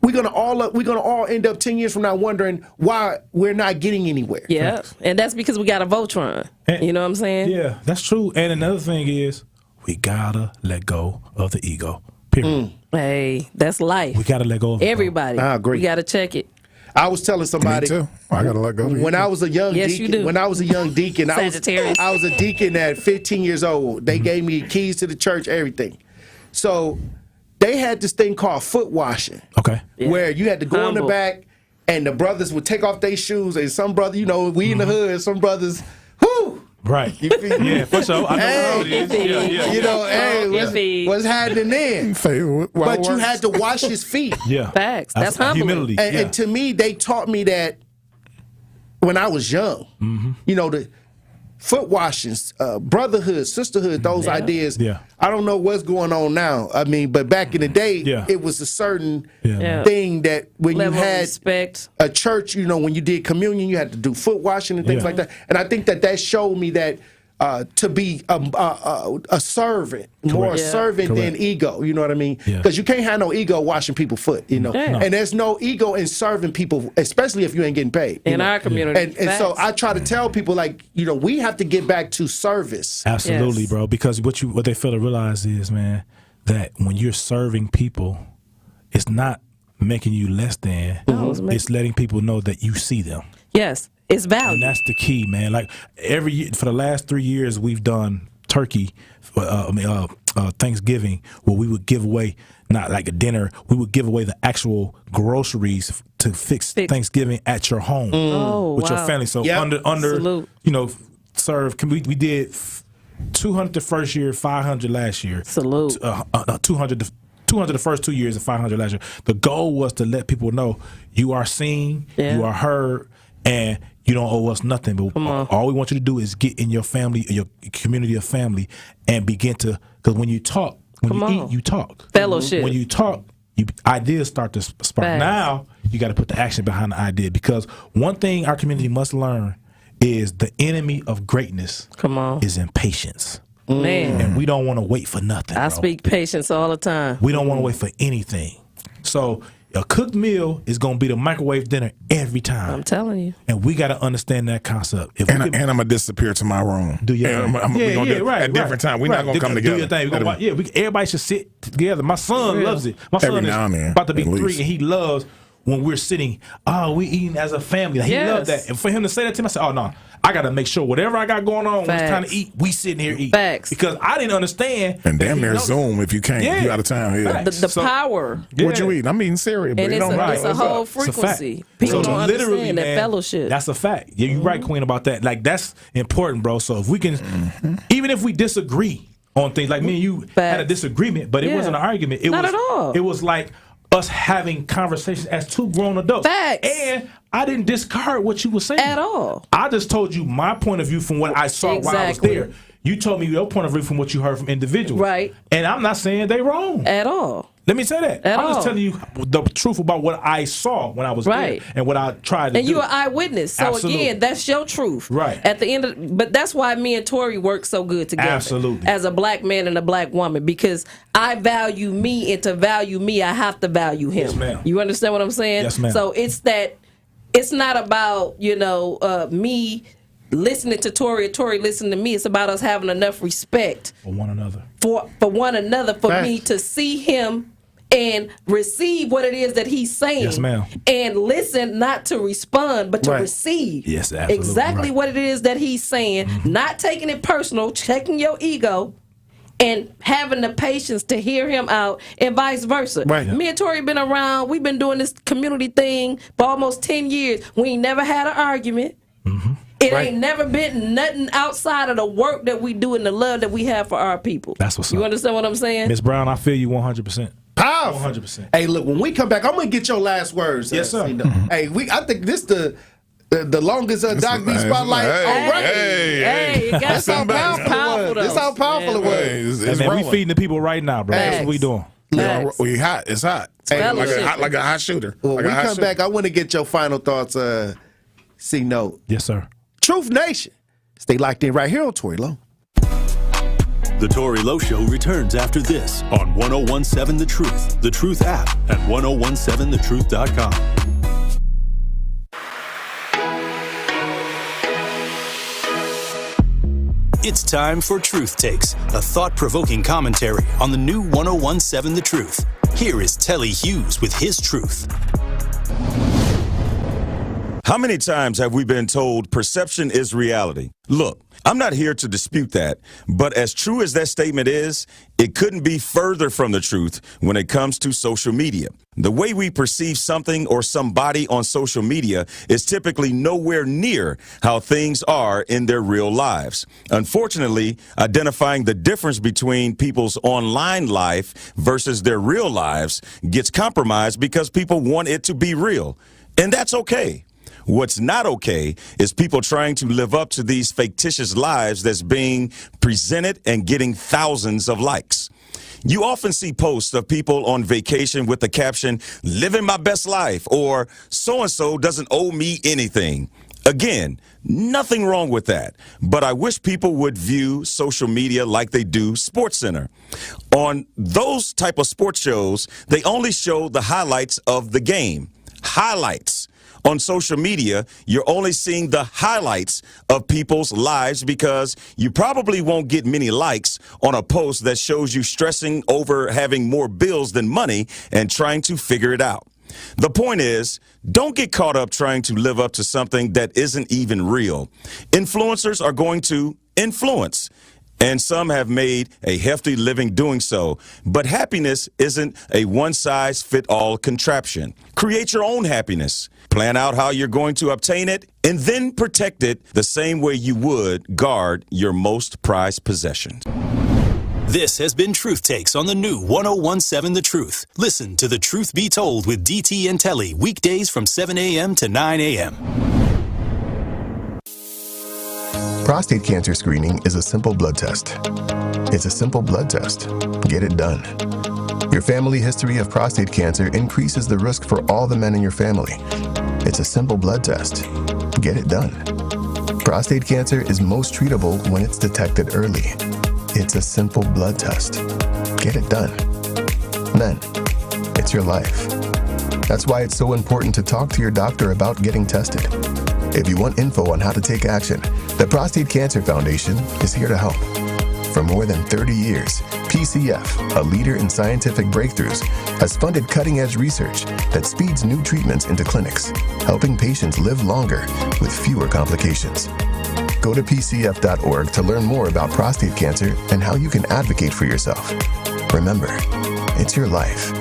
We're gonna all end up 10 years from now wondering why we're not getting anywhere. Yeah, and that's because we got a Voltron. You know what I'm saying? Yeah, that's true. And another thing is we gotta let go of the ego. Period. Hey, that's life. We gotta let go of it. Everybody. I agree. We gotta check it. I was telling somebody. Me too. I gotta let go. When I was a young yes, deacon, you do. when I was a young deacon, I was a deacon at 15 years old. They gave me keys to the church, everything. So they had this thing called foot washing. Okay. Where you had to go in the back and the brothers would take off their shoes, and some brother, we in the hood, some brothers, whoo. Right. You feel me? Yeah, for sure. I know what it is. What's happening then? But you had to wash his feet. Yeah. Facts. That's humbling. Humility. And to me, they taught me that when I was young. The foot washings, brotherhood, sisterhood, those ideas. Yeah. I don't know what's going on now. I mean, but back in the day, it was a certain thing that when level you had respect. A church, when you did communion, you had to do foot washing and things like that. And I think that showed me that to be a servant, more servant than ego. You know what I mean? Because you can't have no ego washing people's foot. And there's no ego in serving people, especially if you ain't getting paid. In our community, and so I try to tell people we have to get back to service. Absolutely, bro. Because what they fail to realize is, man, that when you're serving people, it's not making you less than. It's letting people know that you see them. Yes. It's value. And that's the key, man. Like every year, for the last 3 years, we've done turkey, Thanksgiving, where we would give away, not like a dinner, we would give away the actual groceries to fix Thanksgiving at your home with your family. So under serve. We did 200 the first year, 500 last year. Salute. 200 the first 2 years and 500 last year. The goal was to let people know you are seen, you are heard, and you don't owe us nothing. But all we want you to do is get in your family, your community of family, and begin to, because when you talk, when you eat, you talk. Fellowship. When you talk, ideas start to spark. Facts. Now you got to put the action behind the idea, because one thing our community must learn is the enemy of greatness is impatience. Man. And we don't want to wait for nothing. I speak patience all the time. We don't want to wait for anything. So a cooked meal is going to be the microwave dinner every time. I'm telling you. And we got to understand that concept. And I'm going to disappear to my room. Do your thing. At different time. We're not going to come together. Do your thing. Everybody should sit together. My son loves it. My son is about to be 3, and he loves when we're sitting, we eating as a family. He loved that. And for him to say that to me, I said, no, I got to make sure whatever I got going on when it's time to eat, we sitting here eating. Facts. Because I didn't understand. And damn near Zoom if you can't. You out of town. Yeah. The power. What you eating? I'm eating cereal, but and it's a whole frequency. People don't understand that fellowship. That's a fact. Yeah, you're right, Queen, about that. Like, that's important, bro. So if we can, even if we disagree on things, like me and you had a disagreement, but it wasn't an argument. Not at all. It was like us having conversations as 2 grown adults. Facts. And I didn't discard what you were saying. At all. I just told you my point of view from what I saw while I was there. You told me your point of view from what you heard from individuals. Right. And I'm not saying they wrong. At all. Let me say that. I'm just telling you the truth about what I saw when I was there and what I tried to do. And you're an eyewitness. So again, that's your truth. Right. At the end but that's why me and Tory work so good together. Absolutely. As a black man and a black woman, because I value me, and to value me, I have to value him. Yes, ma'am. You understand what I'm saying? Yes, ma'am. So it's that it's not about, me listening to Tory or Tory listening to me. It's about us having enough respect for one another. For one another, for me to see him and receive what it is that he's saying. Yes, ma'am. And listen, not to respond, but to receive. Yes, absolutely. Exactly what it is that he's saying, not taking it personal, checking your ego, and having the patience to hear him out, and vice versa. Right. Me and Tory been around. We've been doing this community thing for almost 10 years. We ain't never had an argument. It ain't never been nothing outside of the work that we do and the love that we have for our people. That's what's up. You understand what I'm saying? Miss Brown, I feel you 100%. Powerful. 100%. Hey, look, when we come back, I'm going to get your last words. Yes, sir. Hey, I think this the longest Doc B spotlight on record. Hey, that's how powerful it was. That's how powerful it was. Hey, man, we feeding the people right now, bro. That's what we doing. We hot. It's hot. Hey, like a hot shooter. When like we come back, I want to get your final thoughts, C-Note. Yes, sir. Truth Nation. Stay locked in right here on Tory Lowe. The Tory Lowe Show returns after this on 1017 The Truth app, at 1017thetruth.com. It's time for Truth Takes, a thought-provoking commentary on the new 1017 The Truth. Here is Tellez Hughes with his truth. How many times have we been told perception is reality? Look, I'm not here to dispute that, but as true as that statement is, it couldn't be further from the truth when it comes to social media. The way we perceive something or somebody on social media is typically nowhere near how things are in their real lives. Unfortunately, identifying the difference between people's online life versus their real lives gets compromised because people want it to be real, and that's okay. What's not okay is people trying to live up to these fictitious lives that's being presented and getting thousands of likes. You often see posts of people on vacation with the caption, "Living my best life," or "So-and-so doesn't owe me anything." Again, nothing wrong with that, but I wish people would view social media like they do SportsCenter. On those type of sports shows, they only show the highlights of the game. Highlights. On social media, you're only seeing the highlights of people's lives because you probably won't get many likes on a post that shows you stressing over having more bills than money and trying to figure it out. The point is, don't get caught up trying to live up to something that isn't even real. Influencers are going to influence, and some have made a hefty living doing so. But happiness isn't a one-size-fit-all contraption. Create your own happiness. Plan out how you're going to obtain it, and then protect it the same way you would guard your most prized possession. This has been Truth Takes on the new 1017 The Truth. Listen to The Truth Be Told with DT and Tellez weekdays from 7 a.m. to 9 a.m. Prostate cancer screening is a simple blood test. It's a simple blood test. Get it done. Your family history of prostate cancer increases the risk for all the men in your family. It's a simple blood test. Get it done. Prostate cancer is most treatable when it's detected early. It's a simple blood test. Get it done. Men, it's your life. That's why it's so important to talk to your doctor about getting tested. If you want info on how to take action, the Prostate Cancer Foundation is here to help. For more than 30 years, PCF, a leader in scientific breakthroughs, has funded cutting-edge research that speeds new treatments into clinics, helping patients live longer with fewer complications. Go to pcf.org to learn more about prostate cancer and how you can advocate for yourself. Remember, it's your life,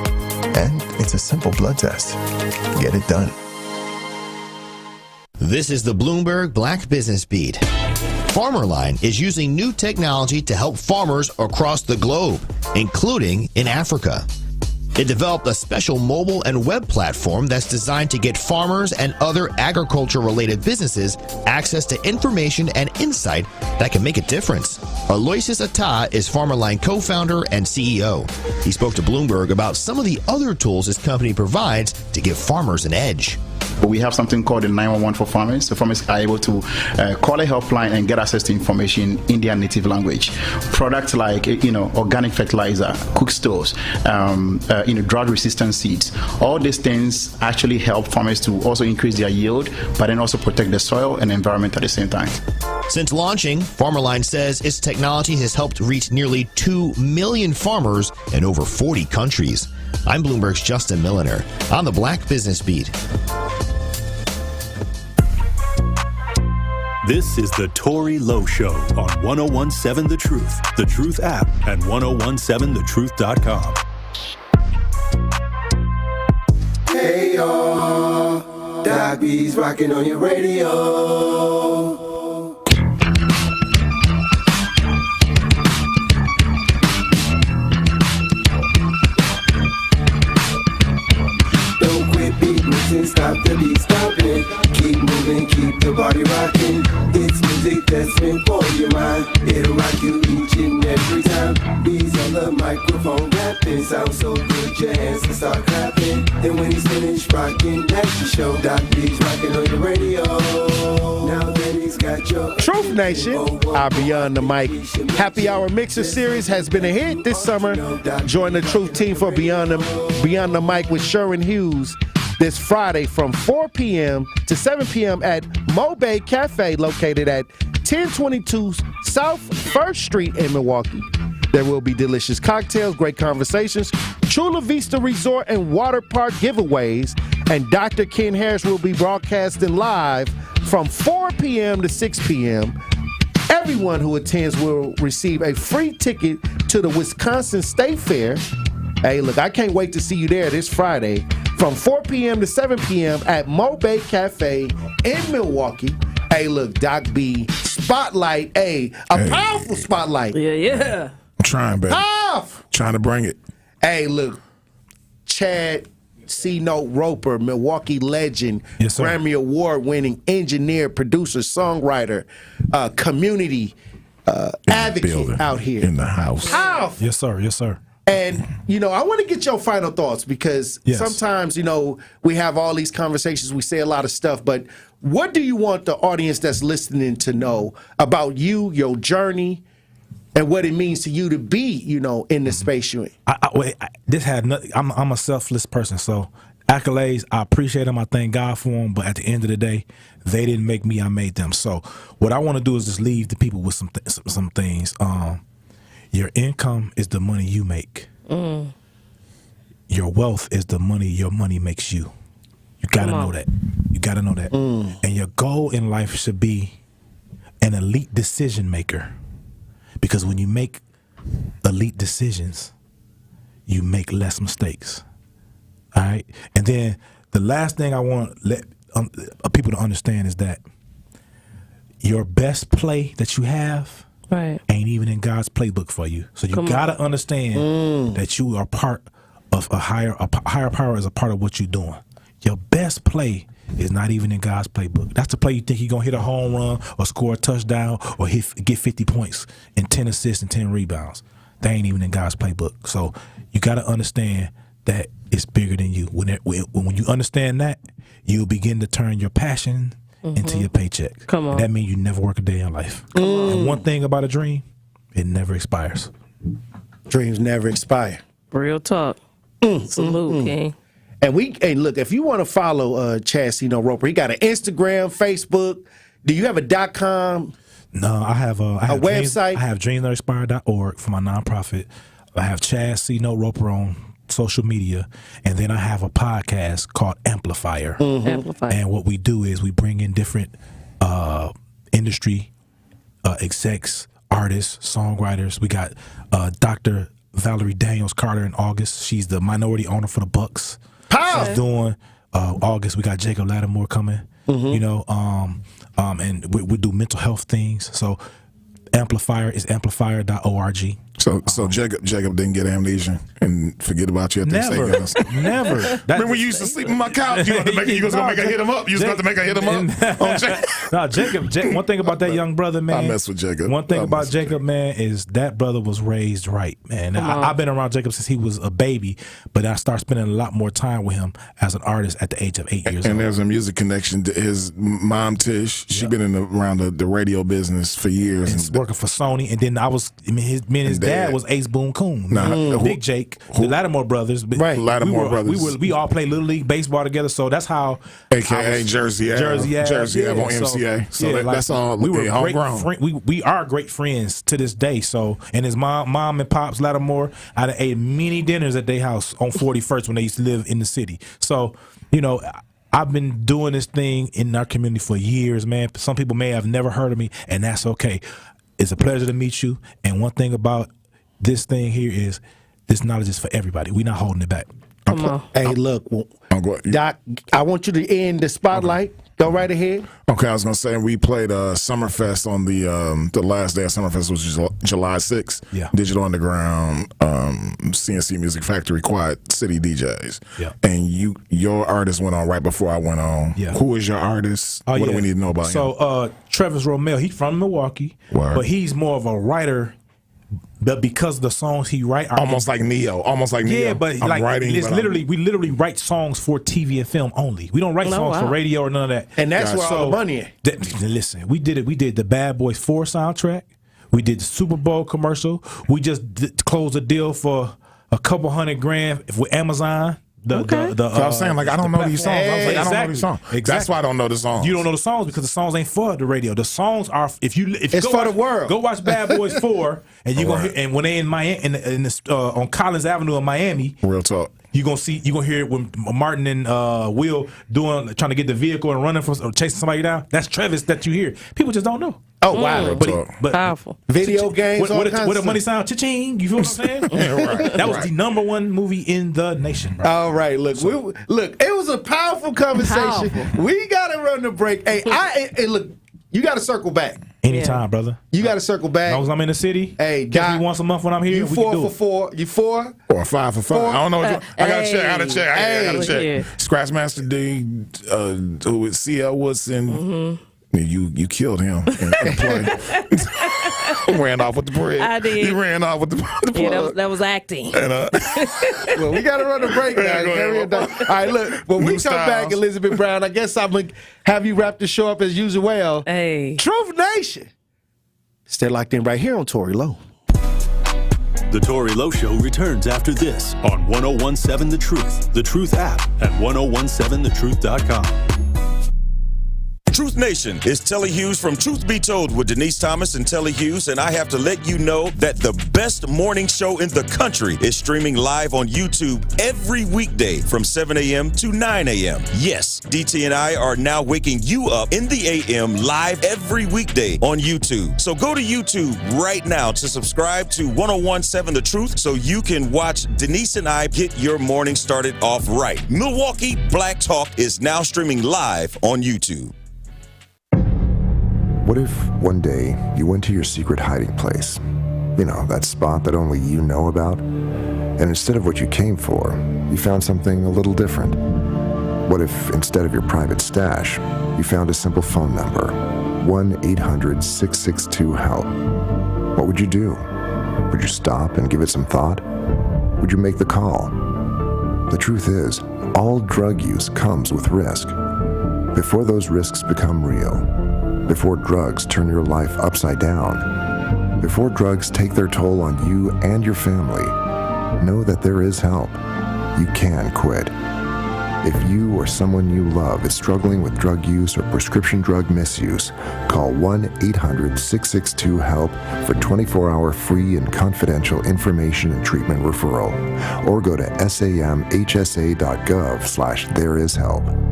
and it's a simple blood test. Get it done. This is the Bloomberg Black Business Beat. Farmerline is using new technology to help farmers across the globe, including in Africa. It developed a special mobile and web platform that's designed to get farmers and other agriculture-related businesses access to information and insight that can make a difference. Aloysius Attah is Farmerline co-founder and CEO. He spoke to Bloomberg about some of the other tools his company provides to give farmers an edge. But we have something called the 911 for farmers. So farmers are able to call a helpline and get access to information in their native language. Products like organic fertilizer, cook stoves, drought-resistant seeds. All these things actually help farmers to also increase their yield, but then also protect the soil and environment at the same time. Since launching, Farmerline says its technology has helped reach nearly 2 million farmers in over 40 countries. I'm Bloomberg's Justin Milliner on the Black Business Beat. This is the Tory Lowe Show on 1017 The Truth app, and 1017thetruth.com. Hey y'all, Doc B's rocking on your radio. Stop the beat, stop it. Keep moving, keep the body rocking. It's music that's meant for your mind. It'll rock you each and every time. Bees on the microphone rapping. Sounds so good, your hands can start clapping. And when he's finished rocking, that's the show. Doc B's rocking on your radio. Now that he's got your Truth Nation, our Beyond the Mic Happy Hour Mixer series has been a hit this summer. Join the Truth team for Beyond the Mic with Sherwin Hughes this Friday from 4 p.m. to 7 p.m. at Mo Bay Cafe, located at 1022 South 1st Street in Milwaukee. There will be delicious cocktails, great conversations, Chula Vista Resort and Water Park giveaways, and Dr. Ken Harris will be broadcasting live from 4 p.m. to 6 p.m. Everyone who attends will receive a free ticket to the Wisconsin State Fair. Hey, look, I can't wait to see you there this Friday from 4 p.m. to 7 p.m. at Mo Bay Cafe in Milwaukee. Hey, look, Doc B, spotlight, powerful spotlight. Yeah. I'm trying, baby. Tough. Trying to bring it. Hey, look, Chad C-Note Roper, Milwaukee legend, yes, sir. Grammy Award-winning engineer, producer, songwriter, community advocate out here. In the house. Tough. Yes, sir. Yes, sir. And, I want to get your final thoughts because sometimes, we have all these conversations, we say a lot of stuff, but what do you want the audience that's listening to know about you, your journey, and what it means to you to be, in the space you're in? I'm a selfless person, so accolades, I appreciate them, I thank God for them, but at the end of the day, they didn't make me, I made them. So what I want to do is just leave the people with some things. Your income is the money you make. Your wealth is the money your money makes you. You got to know that. You got to know that. And your goal in life should be an elite decision maker. Because when you make elite decisions, you make less mistakes. All right? And then the last thing I want people to understand is that your best play that you have ain't even in God's playbook for you. So you gotta understand that you are part of a higher power is a part of what you're doing. Your best play is not even in God's playbook. That's the play you think you're gonna hit a home run or score a touchdown or get 50 points and 10 assists and 10 rebounds. They ain't even in God's playbook. So you gotta understand that it's bigger than you. When you understand that, you'll begin to turn your passion into your paycheck. Come on. That means you never work a day in life. And one thing about a dream, it never expires. Dreams never expire. Real talk. Salute, King. And look, if you want to follow Chad C-Note Roper, he got an Instagram, Facebook. Do you have a .com? No, I have a website. I have dreamsneverexpire.org for my nonprofit. I have Chad C-Note Roper on social media, and then I have a podcast called Amplifier. And what we do is we bring in different industry execs, artists, songwriters. We got Dr. Valerie Daniels Carter in August. She's the minority owner for the Bucks. She's doing August. We got Jacob Lattimore coming. And we do mental health things. So Amplifier is amplifier.org. So Jacob didn't get amnesia and forget about you at the steakhouse? Never. Remember when you used to sleep on my couch? You was going to make her hit him up. You was going to make her hit him up? Jacob, one thing about that young brother, man. I mess with Jacob. One thing about Jacob, man, is that brother was raised right, man. I've been around Jacob since he was a baby, but I started spending a lot more time with him as an artist at the age of 8 years old. And there's a music connection. His mom, Tish, she been around the radio business for years. And working for Sony. And then me and his dad was Ace Boone Coon. Big Jake, the Lattimore brothers. Right. Lattimore brothers. We all played Little League baseball together, so that's how. AKA Jersey Ave on MCA. So that's all. We were homegrown. We are great friends to this day. So, and his mom and pops Lattimore, I ate many dinners at their house on 41st when they used to live in the city. So, I've been doing this thing in our community for years, man. Some people may have never heard of me, and that's okay. It's a pleasure to meet you. And one thing about this thing here is this knowledge is for everybody. We're not holding it back. Come on. Hey, look, Doc, I want you to end the spotlight. Okay. Go right ahead. Okay, I was going to say, we played Summerfest on the last day of Summerfest, which is July 6th. Yeah. Digital Underground, CNC Music Factory, Quiet City DJs. Yeah. And your artist went on right before I went on. Yeah. Who is your artist? What do we need to know about him? So, Travis Romell, he's from Milwaukee, but he's more of a writer. But because the songs he write are almost like Neo. Yeah, but we literally write songs for TV and film only. We don't write songs for radio or none of that. And that's where all the money is. Listen, we did it. We did the Bad Boys 4 soundtrack. We did the Super Bowl commercial. We just closed a deal for a couple $100,000 with Amazon. So I was saying, I don't know these songs. I was like, I don't know these songs. Exactly. That's why I don't know the songs. You don't know the songs because the songs ain't for the radio. The songs are it's for the world. Go watch Bad Boys 4, and you gonna hear, and when they in Miami on Collins Avenue in Miami, real talk. You gonna hear it when Martin and Will trying to get the vehicle and running from or chasing somebody down. That's Travis that you hear. People just don't know. Oh wow! But powerful video games. What a money sound? Cha-ching! You feel what I'm saying? Right. That was the #1 movie in the nation. Bro. All right, look, it was a powerful conversation. We gotta run the break. Hey, look, you gotta circle back anytime, brother. You gotta circle back. As long as I'm in the city. Hey, Doc, me once a month when I'm here. You 4 for 4. You 4 or 5 for 5. I don't know. I gotta check. I gotta check. Scratchmaster D, who is C.L. Woodson. Mm-hmm. You killed him in play. Ran off with the bread. I did. He ran off with the plug. Yeah, that was acting. And, well, we got to run a break now. All right, look. When we come back, Elizabeth Brown, I guess I'm going to have you wrap the show up as usual. Hey. Truth Nation. Stay locked in right here on Tory Lowe. The Tory Lowe Show returns after this on 1017 The Truth, The Truth app at 1017thetruth.com. Truth Nation, it's Telly Hughes from Truth Be Told with Denise Thomas and Telly Hughes, and I have to let you know that the best morning show in the country is streaming live on YouTube every weekday from 7 a.m. to 9 a.m. Yes, DT and I are now waking you up in the a.m. live every weekday on YouTube. So go to YouTube right now to subscribe to 1017 The Truth so you can watch Denise and I get your morning started off right. Milwaukee Black Talk is now streaming live on YouTube. What if one day you went to your secret hiding place? You know, that spot that only you know about? And instead of what you came for, you found something a little different. What if instead of your private stash, you found a simple phone number, 1-800-662-HELP? What would you do? Would you stop and give it some thought? Would you make the call? The truth is, all drug use comes with risk. Before those risks become real, before drugs turn your life upside down, before drugs take their toll on you and your family, know that there is help. You can quit. If you or someone you love is struggling with drug use or prescription drug misuse, call 1-800-662-HELP for 24-hour free and confidential information and treatment referral, or go to samhsa.gov/thereishelp.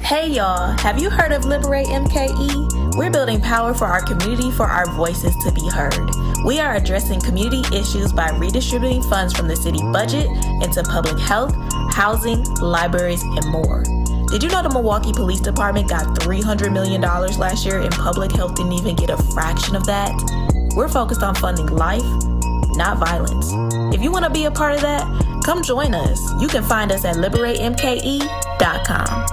Hey y'all, have you heard of Liberate MKE? We're building power for our community for our voices to be heard. We are addressing community issues by redistributing funds from the city budget into public health, housing, libraries, and more. Did you know the Milwaukee Police Department got $300 million last year and public health didn't even get a fraction of that? We're focused on funding life, not violence. If you want to be a part of that, come join us. You can find us at liberatemke.com.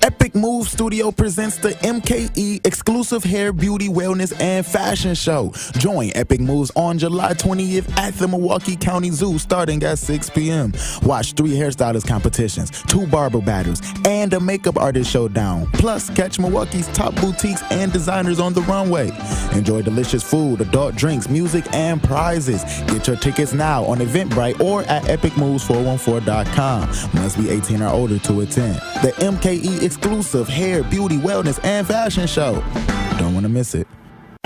Epic Move Studio presents the MKE exclusive hair, beauty, wellness, and fashion show. Join Epic Moves on July 20th at the Milwaukee County Zoo starting at 6 p.m. Watch 3 hairstylist competitions, 2 barber battles, and a makeup artist showdown. Plus, catch Milwaukee's top boutiques and designers on the runway. Enjoy delicious food, adult drinks, music, and prizes. Get your tickets now on Eventbrite or at epicmoves414.com. Must be 18 or older to attend. The MKE exclusive hair, beauty, wellness, and fashion show. Don't want to miss it.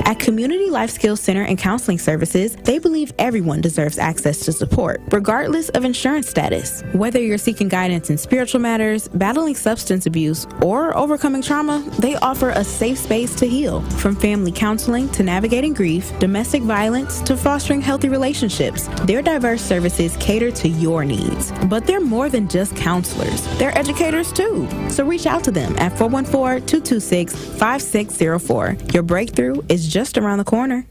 At Community Life Skills Center and Counseling Services, they believe everyone deserves access to support, regardless of insurance status. Whether you're seeking guidance in spiritual matters, battling substance abuse, or overcoming trauma, they offer a safe space to heal. From family counseling to navigating grief, domestic violence to fostering healthy relationships, their diverse services cater to your needs. But they're more than just counselors. They're educators too. So reach out to them at 414-226-5604. Your breakthrough is just around the corner.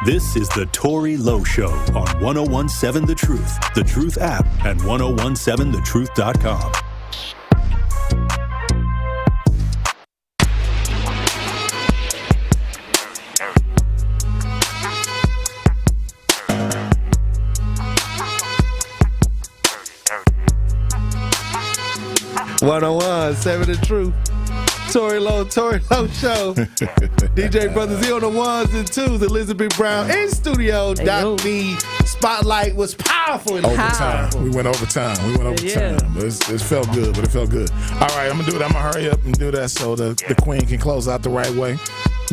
This is the Tory Lowe Show on 1017 The Truth, The Truth app, and 1017thetruth.com. Seven The Truth. Tory Lowe Show. DJ Brother Z on the ones and twos. Elizabeth Brown in studio. Doc B. Spotlight was powerful. Overtime. We went overtime. Yeah. But it felt good. All right, I'm going to do it. I'm going to hurry up and do that so the queen can close out the right way.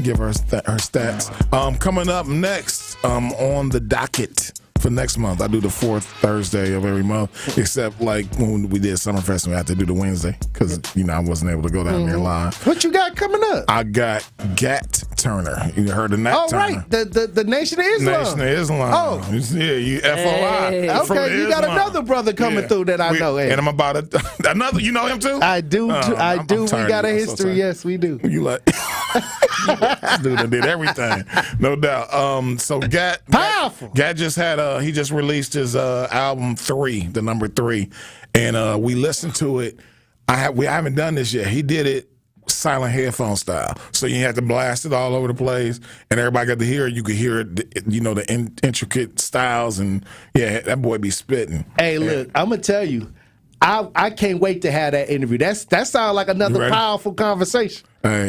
Give her her stats. Coming up next on the docket for next month, I do the 4th Thursday of every month, except like when we did Summerfest, we had to do the Wednesday because, I wasn't able to go down there live. What you got coming up? I got Gat Turner. You heard of Nat Turner? Right. The Nation of Islam. Nation of Islam. Oh. Yeah, you FOI. Hey. Okay, you got another brother coming through that I know. Hey. And I'm about another, you know him too? I do. I do. We got a history. Yes, we do. You like... This dude did everything, no doubt. So Gat just had he just released his album 3, the number 3, and we listened to it. We haven't done this yet. He did it silent headphone style, so you had to blast it all over the place, and everybody got to hear it. You could hear it, the intricate styles, and that boy be spitting. Hey, look, I'm gonna tell you. I can't wait to have that interview. That sounds like another powerful conversation.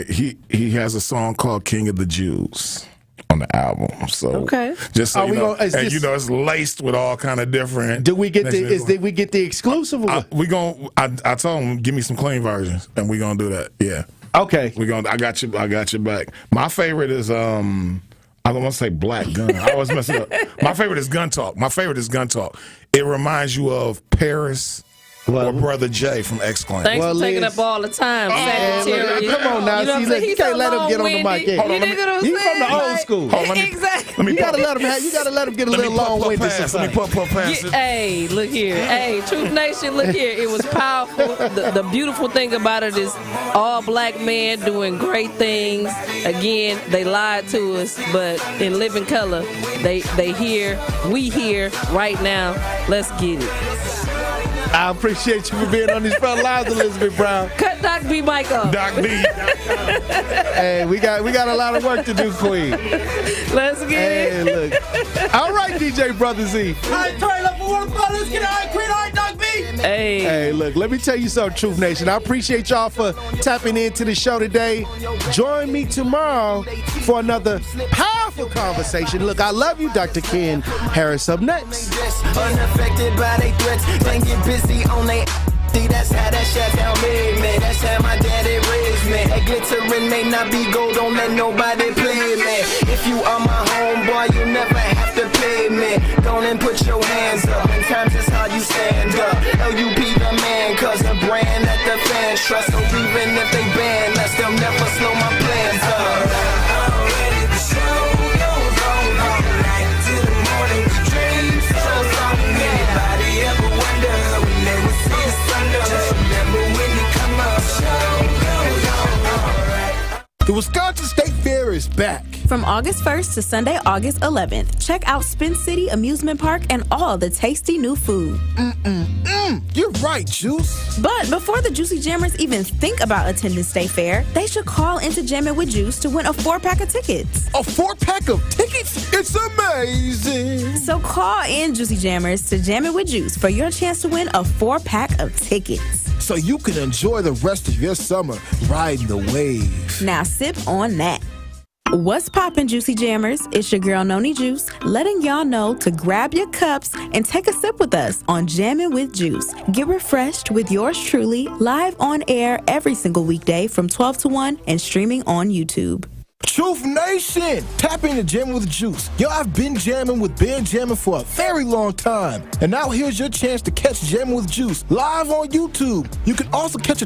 He has a song called "King of the Jews" on the album. So just so it's laced with all kind of different. Did we get did we get the exclusive? I told him give me some clean versions, and we gonna do that. Yeah. Okay. I got you back. My favorite is I don't want to say Black Gun. I always mess it up. My favorite is Gun Talk. It reminds you of Paris. Or Brother Jay from X-Clan. Thanks for taking up all the time, Sagittarius. Come on now, you can't let him get on the mic. He's from the old school. Exactly. You gotta let him get a little long-winded. Hey, look here. Hey, Truth Nation, look here. It was powerful. The beautiful thing about it is all black men doing great things. Again, they lied to us, but in living color, we here right now. Let's get it. I appreciate you for being on these front lines, Elizabeth Brown. Cut Doc B mic off. Doc B. Hey, we got a lot of work to do, Queen. Let's get it. Look. All right, DJ Brother Z. All right, Tory, let's get it. All right, Queen. All right, Doc B. Hey, look, let me tell you something, Truth Nation. I appreciate y'all for tapping into the show today. Join me tomorrow for another powerful conversation. Look, I love you, Dr. Ken Harris. Up next. Unaffected by their threats, they get busy on they. See, that's how that shit down made me. That's how my daddy raised me. That glittering may not be gold, don't let nobody play me. If you are my homeboy, you never have to pay me. Don't and put your hands up. In times it's hard you stand up. LUP the man, cause a brand that the fans trust. So even if they ban us, they'll never slow my plans up. Already the show goes on all night till the morning we dream. So anybody ever wonder when they would see the sun? The Wisconsin State Fair is back. From August 1st to Sunday, August 11th, check out Spin City Amusement Park and all the tasty new food. You're right, Juice. But before the Juicy Jammers even think about attending State Fair, they should call into Jammin' with Juice to win a 4-pack of tickets. A 4-pack of tickets? It's amazing. So call in, Juicy Jammers, to Jammin' with Juice for your chance to win a 4-pack of tickets. So you can enjoy the rest of your summer riding the wave. Now sip on that. What's poppin', Juicy Jammers? It's your girl Noni Juice, letting y'all know to grab your cups and take a sip with us on Jammin' with Juice. Get refreshed with yours truly, live on air every single weekday from 12 to 1 and streaming on YouTube. Truth Nation, tap into Jammin' with Juice. Yo, I've been jamming with Ben Jammin' for a very long time. And now here's your chance to catch Jammin' with Juice live on YouTube. You can also catch a